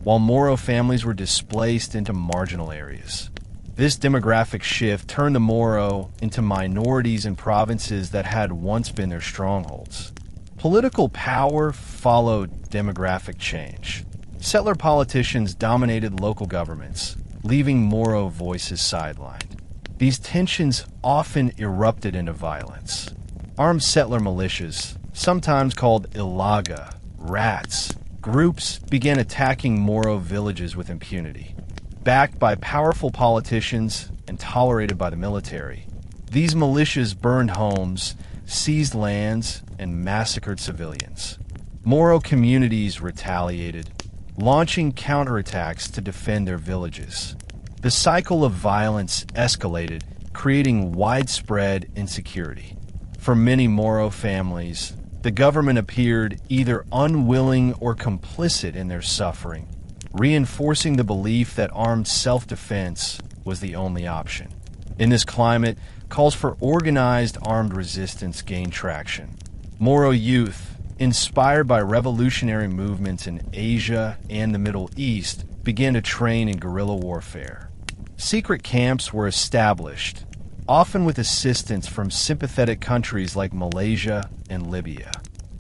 while Moro families were displaced into marginal areas. This demographic shift turned the Moro into minorities in provinces that had once been their strongholds. Political power followed demographic change. Settler politicians dominated local governments, leaving Moro voices sidelined. These tensions often erupted into violence. Armed settler militias, sometimes called Ilaga, rats, groups began attacking Moro villages with impunity. Backed by powerful politicians and tolerated by the military, these militias burned homes, seized lands, and massacred civilians. Moro communities retaliated, launching counterattacks to defend their villages. The cycle of violence escalated, creating widespread insecurity. For many Moro families, the government appeared either unwilling or complicit in their suffering, reinforcing the belief that armed self-defense was the only option. In this climate, calls for organized armed resistance gained traction. Moro youth, inspired by revolutionary movements in Asia and the Middle East, began to train in guerrilla warfare. Secret camps were established, often with assistance from sympathetic countries like Malaysia and Libya.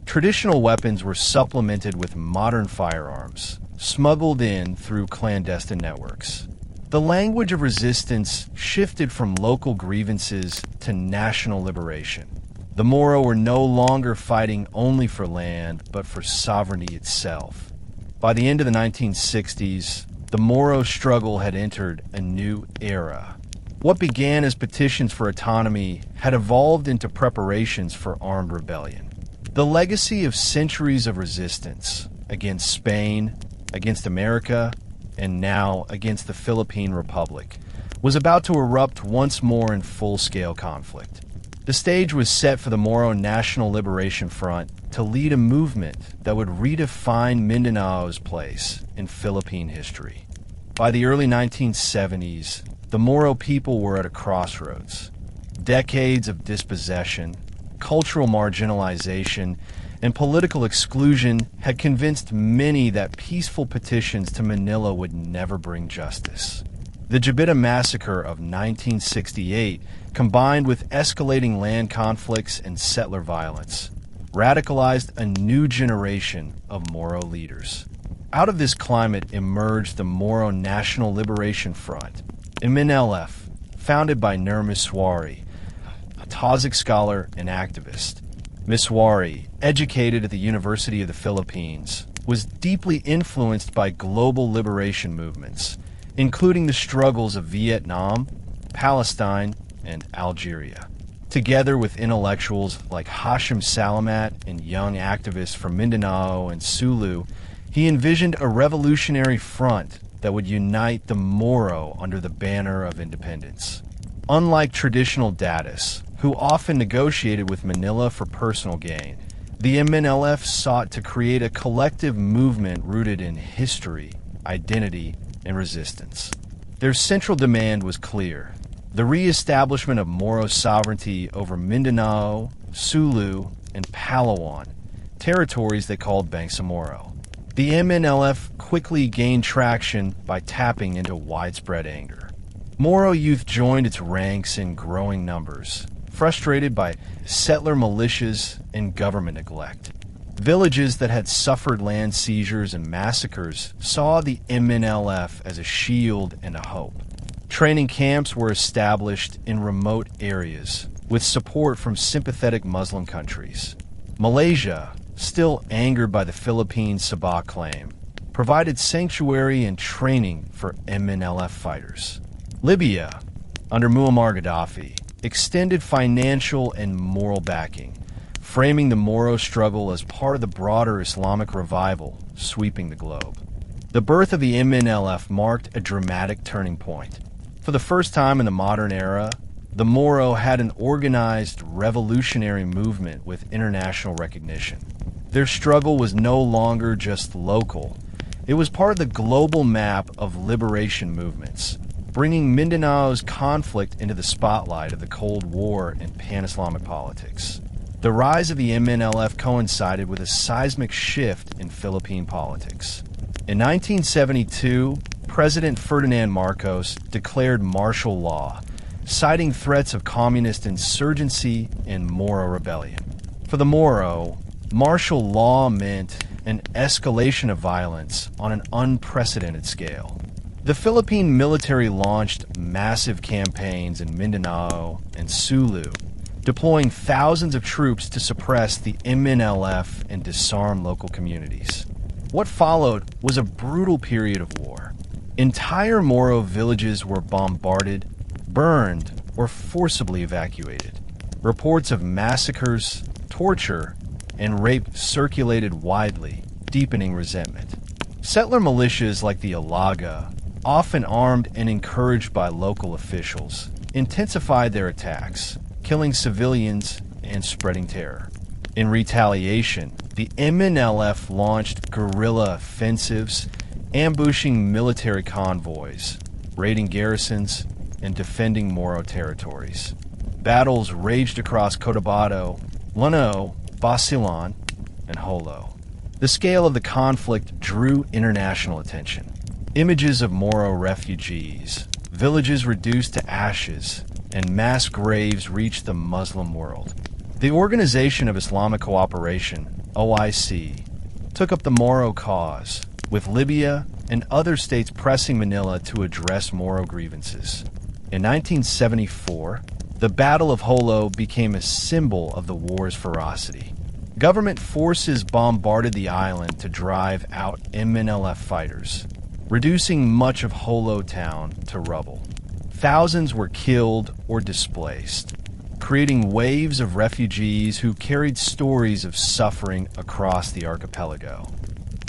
Traditional weapons were supplemented with modern firearms, smuggled in through clandestine networks. The language of resistance shifted from local grievances to national liberation. The Moro were no longer fighting only for land, but for sovereignty itself. By the end of the 1960s, the Moro struggle had entered a new era. What began as petitions for autonomy had evolved into preparations for armed rebellion. The legacy of centuries of resistance against Spain, against America, and now against the Philippine Republic was about to erupt once more in full-scale conflict. The stage was set for the Moro National Liberation Front to lead a movement that would redefine Mindanao's place in Philippine history. By the early 1970s, the Moro people were at a crossroads. Decades of dispossession, cultural marginalization, and political exclusion had convinced many that peaceful petitions to Manila would never bring justice. The Jabita Massacre of 1968, combined with escalating land conflicts and settler violence, radicalized a new generation of Moro leaders. Out of this climate emerged the Moro National Liberation Front, MNLF, founded by Nur Miswari, a Tajik scholar and activist. Miswari, educated at the University of the Philippines, was deeply influenced by global liberation movements, including the struggles of Vietnam, Palestine, and Algeria. Together with intellectuals like Hashim Salamat and young activists from Mindanao and Sulu, he envisioned a revolutionary front that would unite the Moro under the banner of independence. Unlike traditional Dadists, who often negotiated with Manila for personal gain, the MNLF sought to create a collective movement rooted in history, identity, and resistance. Their central demand was clear: the re-establishment of Moro sovereignty over Mindanao, Sulu, and Palawan, territories they called Bangsamoro. The MNLF quickly gained traction by tapping into widespread anger. Moro youth joined its ranks in growing numbers, frustrated by settler militias and government neglect. Villages that had suffered land seizures and massacres saw the MNLF as a shield and a hope. Training camps were established in remote areas with support from sympathetic Muslim countries. Malaysia, still angered by the Philippine Sabah claim, provided sanctuary and training for MNLF fighters. Libya, under Muammar Gaddafi, extended financial and moral backing, framing the Moro struggle as part of the broader Islamic revival sweeping the globe. The birth of the MNLF marked a dramatic turning point. For the first time in the modern era, the Moro had an organized revolutionary movement with international recognition. Their struggle was no longer just local. It was part of the global map of liberation movements, bringing Mindanao's conflict into the spotlight of the Cold War and pan-Islamic politics. The rise of the MNLF coincided with a seismic shift in Philippine politics. In 1972, President Ferdinand Marcos declared martial law, citing threats of communist insurgency and Moro rebellion. For the Moro, martial law meant an escalation of violence on an unprecedented scale. The Philippine military launched massive campaigns in Mindanao and Sulu, deploying thousands of troops to suppress the MNLF and disarm local communities. What followed was a brutal period of war. Entire Moro villages were bombarded, burned, or forcibly evacuated. Reports of massacres, torture, and rape circulated widely, deepening resentment. Settler militias like the Alaga, often armed and encouraged by local officials, intensified their attacks, killing civilians and spreading terror. In retaliation, the MNLF launched guerrilla offensives, ambushing military convoys, raiding garrisons, and defending Moro territories. Battles raged across Cotabato, Lanao, Basilan, and Jolo. The scale of the conflict drew international attention. Images of Moro refugees, villages reduced to ashes, and mass graves reached the Muslim world. The Organization of Islamic Cooperation, OIC, took up the Moro cause, with Libya and other states pressing Manila to address Moro grievances. In 1974, the Battle of Jolo became a symbol of the war's ferocity. Government forces bombarded the island to drive out MNLF fighters, reducing much of Jolo town to rubble. Thousands were killed or displaced, creating waves of refugees who carried stories of suffering across the archipelago.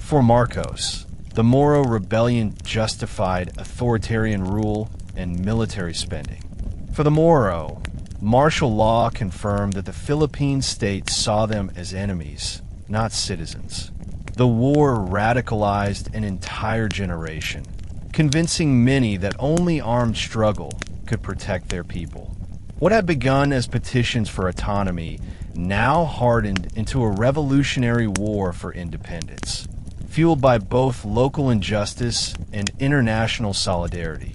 For Marcos, the Moro rebellion justified authoritarian rule and military spending. For the Moro, martial law confirmed that the Philippine state saw them as enemies, not citizens. The war radicalized an entire generation, convincing many that only armed struggle could protect their people. What had begun as petitions for autonomy now hardened into a revolutionary war for independence, fueled by both local injustice and international solidarity.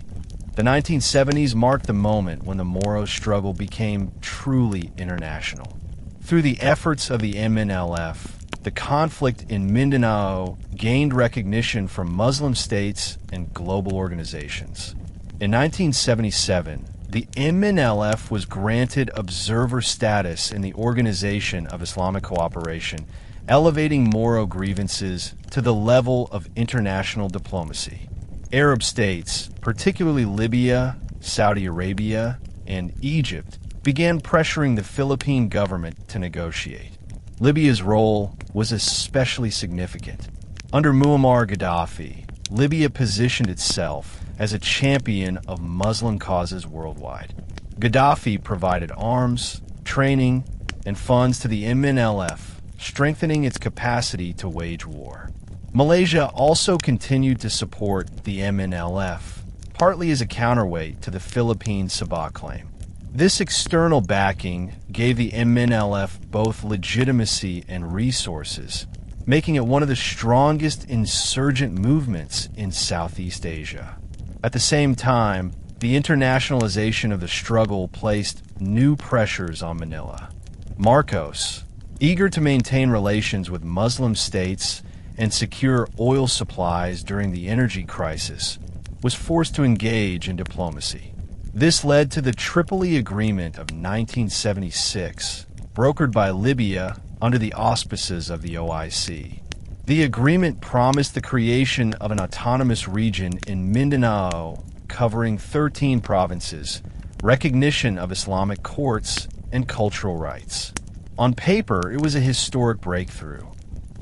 The 1970s marked the moment when the Moro struggle became truly international. Through the efforts of the MNLF, the conflict in Mindanao gained recognition from Muslim states and global organizations. In 1977, the MNLF was granted observer status in the Organization of Islamic Cooperation, elevating Moro grievances to the level of international diplomacy. Arab states, particularly Libya, Saudi Arabia, and Egypt, began pressuring the Philippine government to negotiate. Libya's role was especially significant. Under Muammar Gaddafi, Libya positioned itself as a champion of Muslim causes worldwide. Gaddafi provided arms, training, and funds to the MNLF, strengthening its capacity to wage war. Malaysia also continued to support the MNLF, partly as a counterweight to the Philippine Sabah claim. This external backing gave the MNLF both legitimacy and resources, making it one of the strongest insurgent movements in Southeast Asia. At the same time, the internationalization of the struggle placed new pressures on Manila. Marcos, eager to maintain relations with Muslim states and secure oil supplies during the energy crisis, was forced to engage in diplomacy. This led to the Tripoli Agreement of 1976, brokered by Libya under the auspices of the OIC. The agreement promised the creation of an autonomous region in Mindanao covering 13 provinces, recognition of Islamic courts, and cultural rights. On paper, it was a historic breakthrough.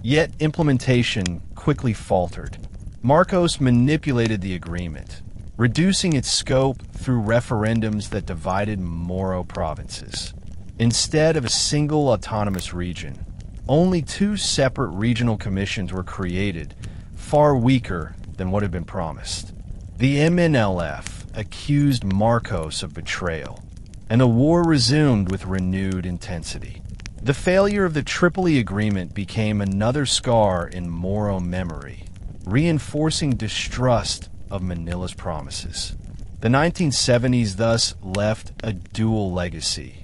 Yet implementation quickly faltered. Marcos manipulated the agreement, reducing its scope through referendums that divided Moro provinces. Instead of a single autonomous region, only 2 separate regional commissions were created, far weaker than what had been promised. The MNLF accused Marcos of betrayal, and the war resumed with renewed intensity. The failure of the Tripoli Agreement became another scar in Moro memory, reinforcing distrust of Manila's promises. The 1970s thus left a dual legacy.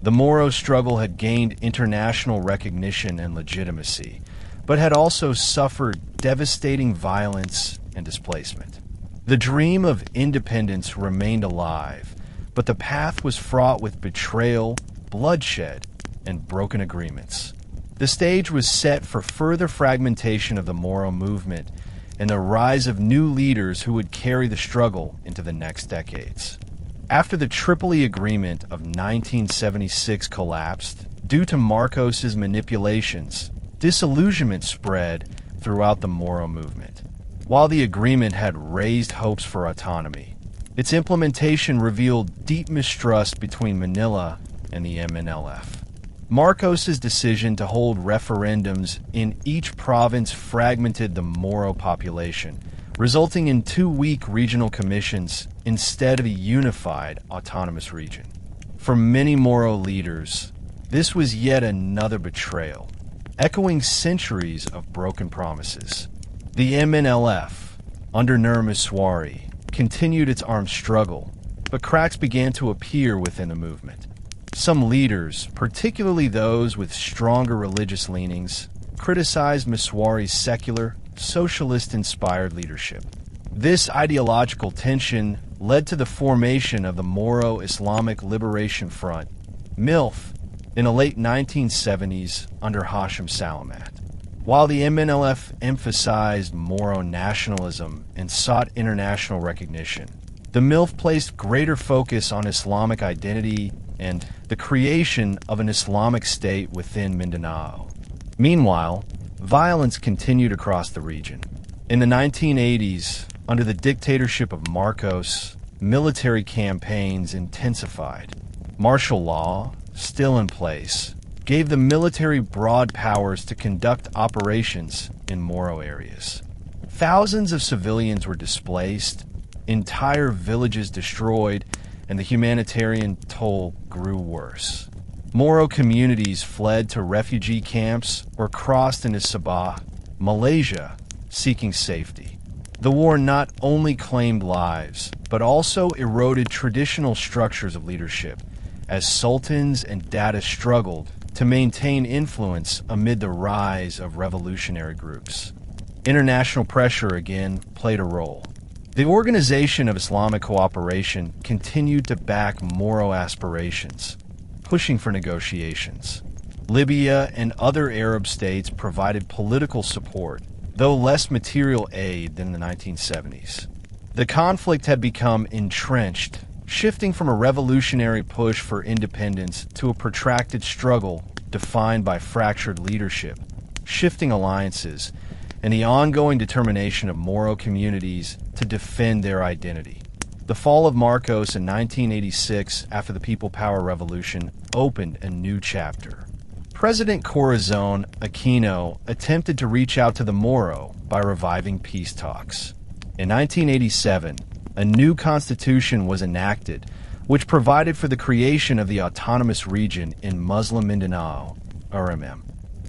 The Moro struggle had gained international recognition and legitimacy, but had also suffered devastating violence and displacement. The dream of independence remained alive, but the path was fraught with betrayal, bloodshed, and broken agreements. The stage was set for further fragmentation of the Moro movement and the rise of new leaders who would carry the struggle into the next decades. After the Tripoli Agreement of 1976 collapsed, due to Marcos's manipulations, disillusionment spread throughout the Moro movement. While the agreement had raised hopes for autonomy, its implementation revealed deep mistrust between Manila and the MNLF. Marcos's decision to hold referendums in each province fragmented the Moro population, resulting in two weak regional commissions instead of a unified autonomous region. For many Moro leaders, this was yet another betrayal, echoing centuries of broken promises. The MNLF, under Nur Miswari, continued its armed struggle, but cracks began to appear within the movement. Some leaders, particularly those with stronger religious leanings, criticized Miswari's secular, socialist-inspired leadership. This ideological tension led to the formation of the Moro Islamic Liberation Front, MILF, in the late 1970s under Hashim Salamat. While the MNLF emphasized Moro nationalism and sought international recognition, the MILF placed greater focus on Islamic identity and the creation of an Islamic state within Mindanao. Meanwhile, violence continued across the region. In the 1980s, under the dictatorship of Marcos, military campaigns intensified. Martial law, still in place, gave the military broad powers to conduct operations in Moro areas. Thousands of civilians were displaced, entire villages destroyed, and the humanitarian toll grew worse. Moro communities fled to refugee camps or crossed into Sabah, Malaysia, seeking safety. The war not only claimed lives, but also eroded traditional structures of leadership, as sultans and datas struggled to maintain influence amid the rise of revolutionary groups. International pressure again played a role. The Organization of Islamic Cooperation continued to back Moro aspirations, pushing for negotiations. Libya and other Arab states provided political support, though less material aid than in the 1970s. The conflict had become entrenched, shifting from a revolutionary push for independence to a protracted struggle defined by fractured leadership, shifting alliances, and the ongoing determination of Moro communities to defend their identity. The fall of Marcos in 1986, after the People Power Revolution, opened a new chapter. President Corazon Aquino attempted to reach out to the Moro by reviving peace talks. In 1987, a new constitution was enacted, which provided for the creation of the autonomous region in Muslim Mindanao, ARMM.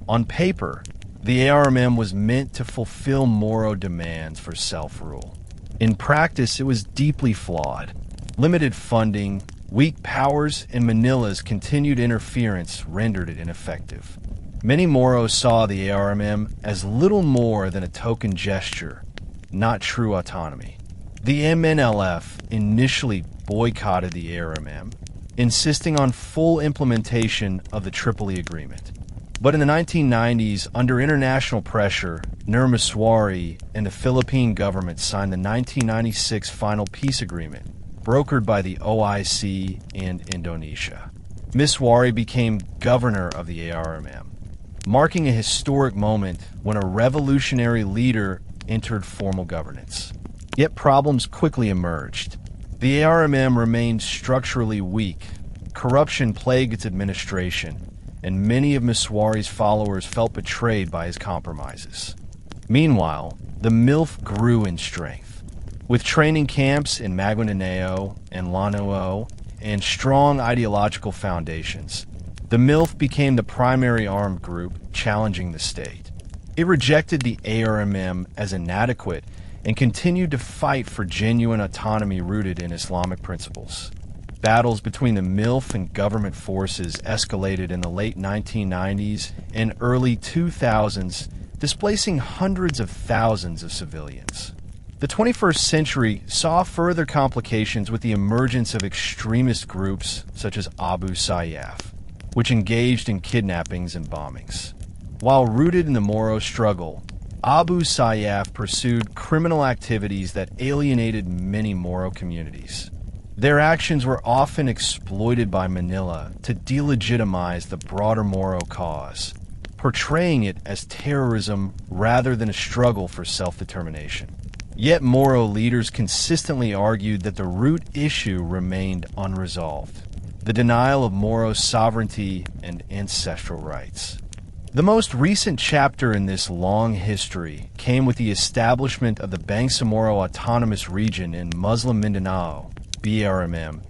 On paper, the ARMM was meant to fulfill Moro demands for self-rule. In practice, it was deeply flawed. Limited funding, weak powers, and Manila's continued interference rendered it ineffective. Many Moros saw the ARMM as little more than a token gesture, not true autonomy. The MNLF initially boycotted the ARMM, insisting on full implementation of the Tripoli Agreement. But in the 1990s, under international pressure, Nur Miswari and the Philippine government signed the 1996 Final Peace Agreement, brokered by the OIC and Indonesia. Miswari became governor of the ARMM, marking a historic moment when a revolutionary leader entered formal governance. Yet problems quickly emerged. The ARMM remained structurally weak, corruption plagued its administration, and many of Miswari's followers felt betrayed by his compromises. Meanwhile, the MILF grew in strength. With training camps in Maguindanao and Lanao and strong ideological foundations, the MILF became the primary armed group challenging the state. It rejected the ARMM as inadequate and continued to fight for genuine autonomy rooted in Islamic principles. Battles between the MILF and government forces escalated in the late 1990s and early 2000s, displacing hundreds of thousands of civilians. The 21st century saw further complications with the emergence of extremist groups such as Abu Sayyaf, which engaged in kidnappings and bombings. While rooted in the Moro struggle, Abu Sayyaf pursued criminal activities that alienated many Moro communities. Their actions were often exploited by Manila to delegitimize the broader Moro cause, portraying it as terrorism rather than a struggle for self-determination. Yet Moro leaders consistently argued that the root issue remained unresolved: the denial of Moro sovereignty and ancestral rights. The most recent chapter in this long history came with the establishment of the Bangsamoro Autonomous Region in Muslim Mindanao, BRMM,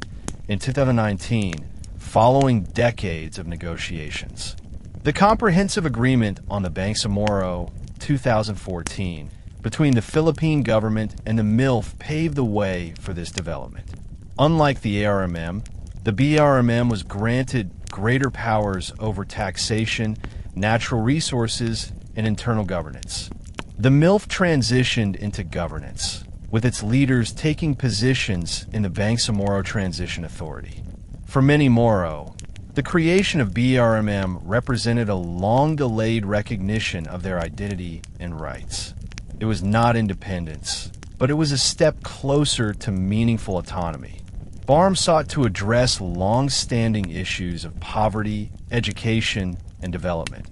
in 2019, following decades of negotiations. The Comprehensive Agreement on the Bangsamoro 2014 between the Philippine government and the MILF paved the way for this development. Unlike the ARMM, the BRMM was granted greater powers over taxation, natural resources, and internal governance. The MILF transitioned into governance, with its leaders taking positions in the Bangsamoro Transition Authority. For many Moro, the creation of BRMM represented a long-delayed recognition of their identity and rights. It was not independence, but it was a step closer to meaningful autonomy. BRMM sought to address long-standing issues of poverty, education, and development,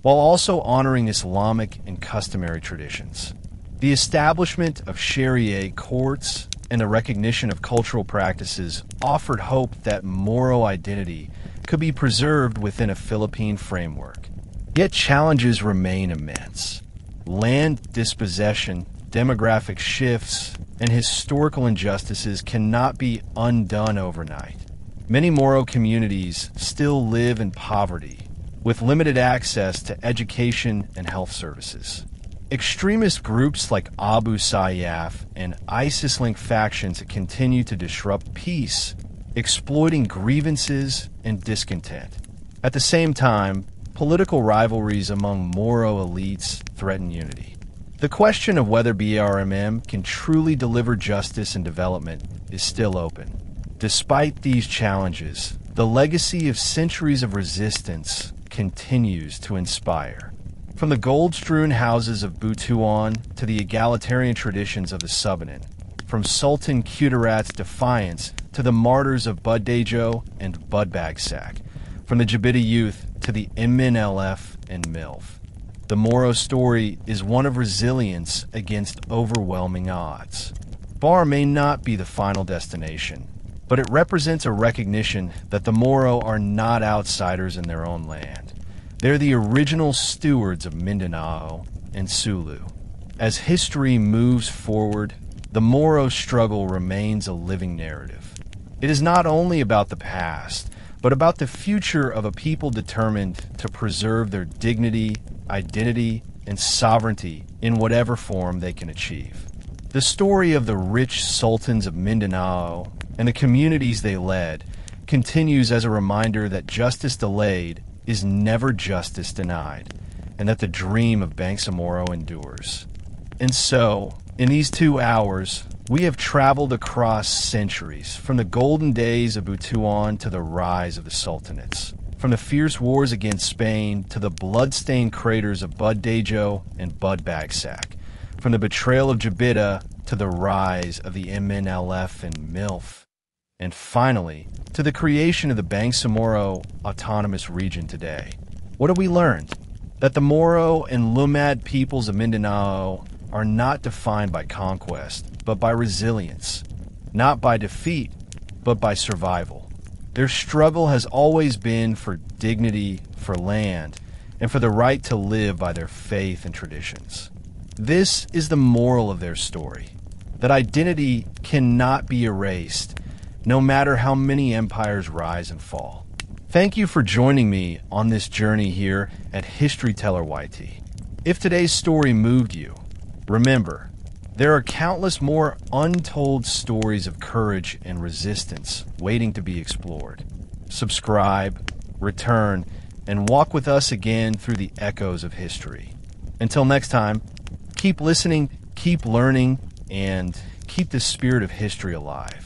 while also honoring Islamic and customary traditions. The establishment of Sharia courts and the recognition of cultural practices offered hope that Moro identity could be preserved within a Philippine framework. Yet challenges remain immense. Land dispossession, demographic shifts, and historical injustices cannot be undone overnight. Many Moro communities still live in poverty, with limited access to education and health services. Extremist groups like Abu Sayyaf and ISIS-linked factions continue to disrupt peace, exploiting grievances and discontent. At the same time, political rivalries among Moro elites threaten unity. The question of whether BRMM can truly deliver justice and development is still open. Despite these challenges, the legacy of centuries of resistance continues to inspire. From the gold-strewn houses of Butuan to the egalitarian traditions of the Subanen, from Sultan Kudarat's defiance to the martyrs of Buddejo and Budbagsak, from the Jabita youth to the MNLF and MILF. The Moro story is one of resilience against overwhelming odds. BAR may not be the final destination, but it represents a recognition that the Moro are not outsiders in their own land. They're the original stewards of Mindanao and Sulu. As history moves forward, the Moro struggle remains a living narrative. It is not only about the past, but about the future of a people determined to preserve their dignity, identity, and sovereignty in whatever form they can achieve. The story of the rich Sultans of Mindanao and the communities they led continues as a reminder that justice delayed is never justice denied, and that the dream of Bangsamoro endures. And so, in these 2 hours, we have traveled across centuries, from the golden days of Butuan to the rise of the Sultanates, from the fierce wars against Spain to the blood-stained craters of Buddejo and Budbagsak, from the betrayal of Jabita to the rise of the MNLF and MILF, and finally, to the creation of the Bangsamoro Autonomous Region today. What have we learned? That the Moro and Lumad peoples of Mindanao are not defined by conquest, but by resilience, not by defeat, but by survival. Their struggle has always been for dignity, for land, and for the right to live by their faith and traditions. This is the moral of their story, that identity cannot be erased, no matter how many empires rise and fall. Thank you for joining me on this journey here at History Teller YT. If today's story moved you, remember, there are countless more untold stories of courage and resistance waiting to be explored. Subscribe, return, and walk with us again through the echoes of history. Until next time, keep listening, keep learning, and keep the spirit of history alive.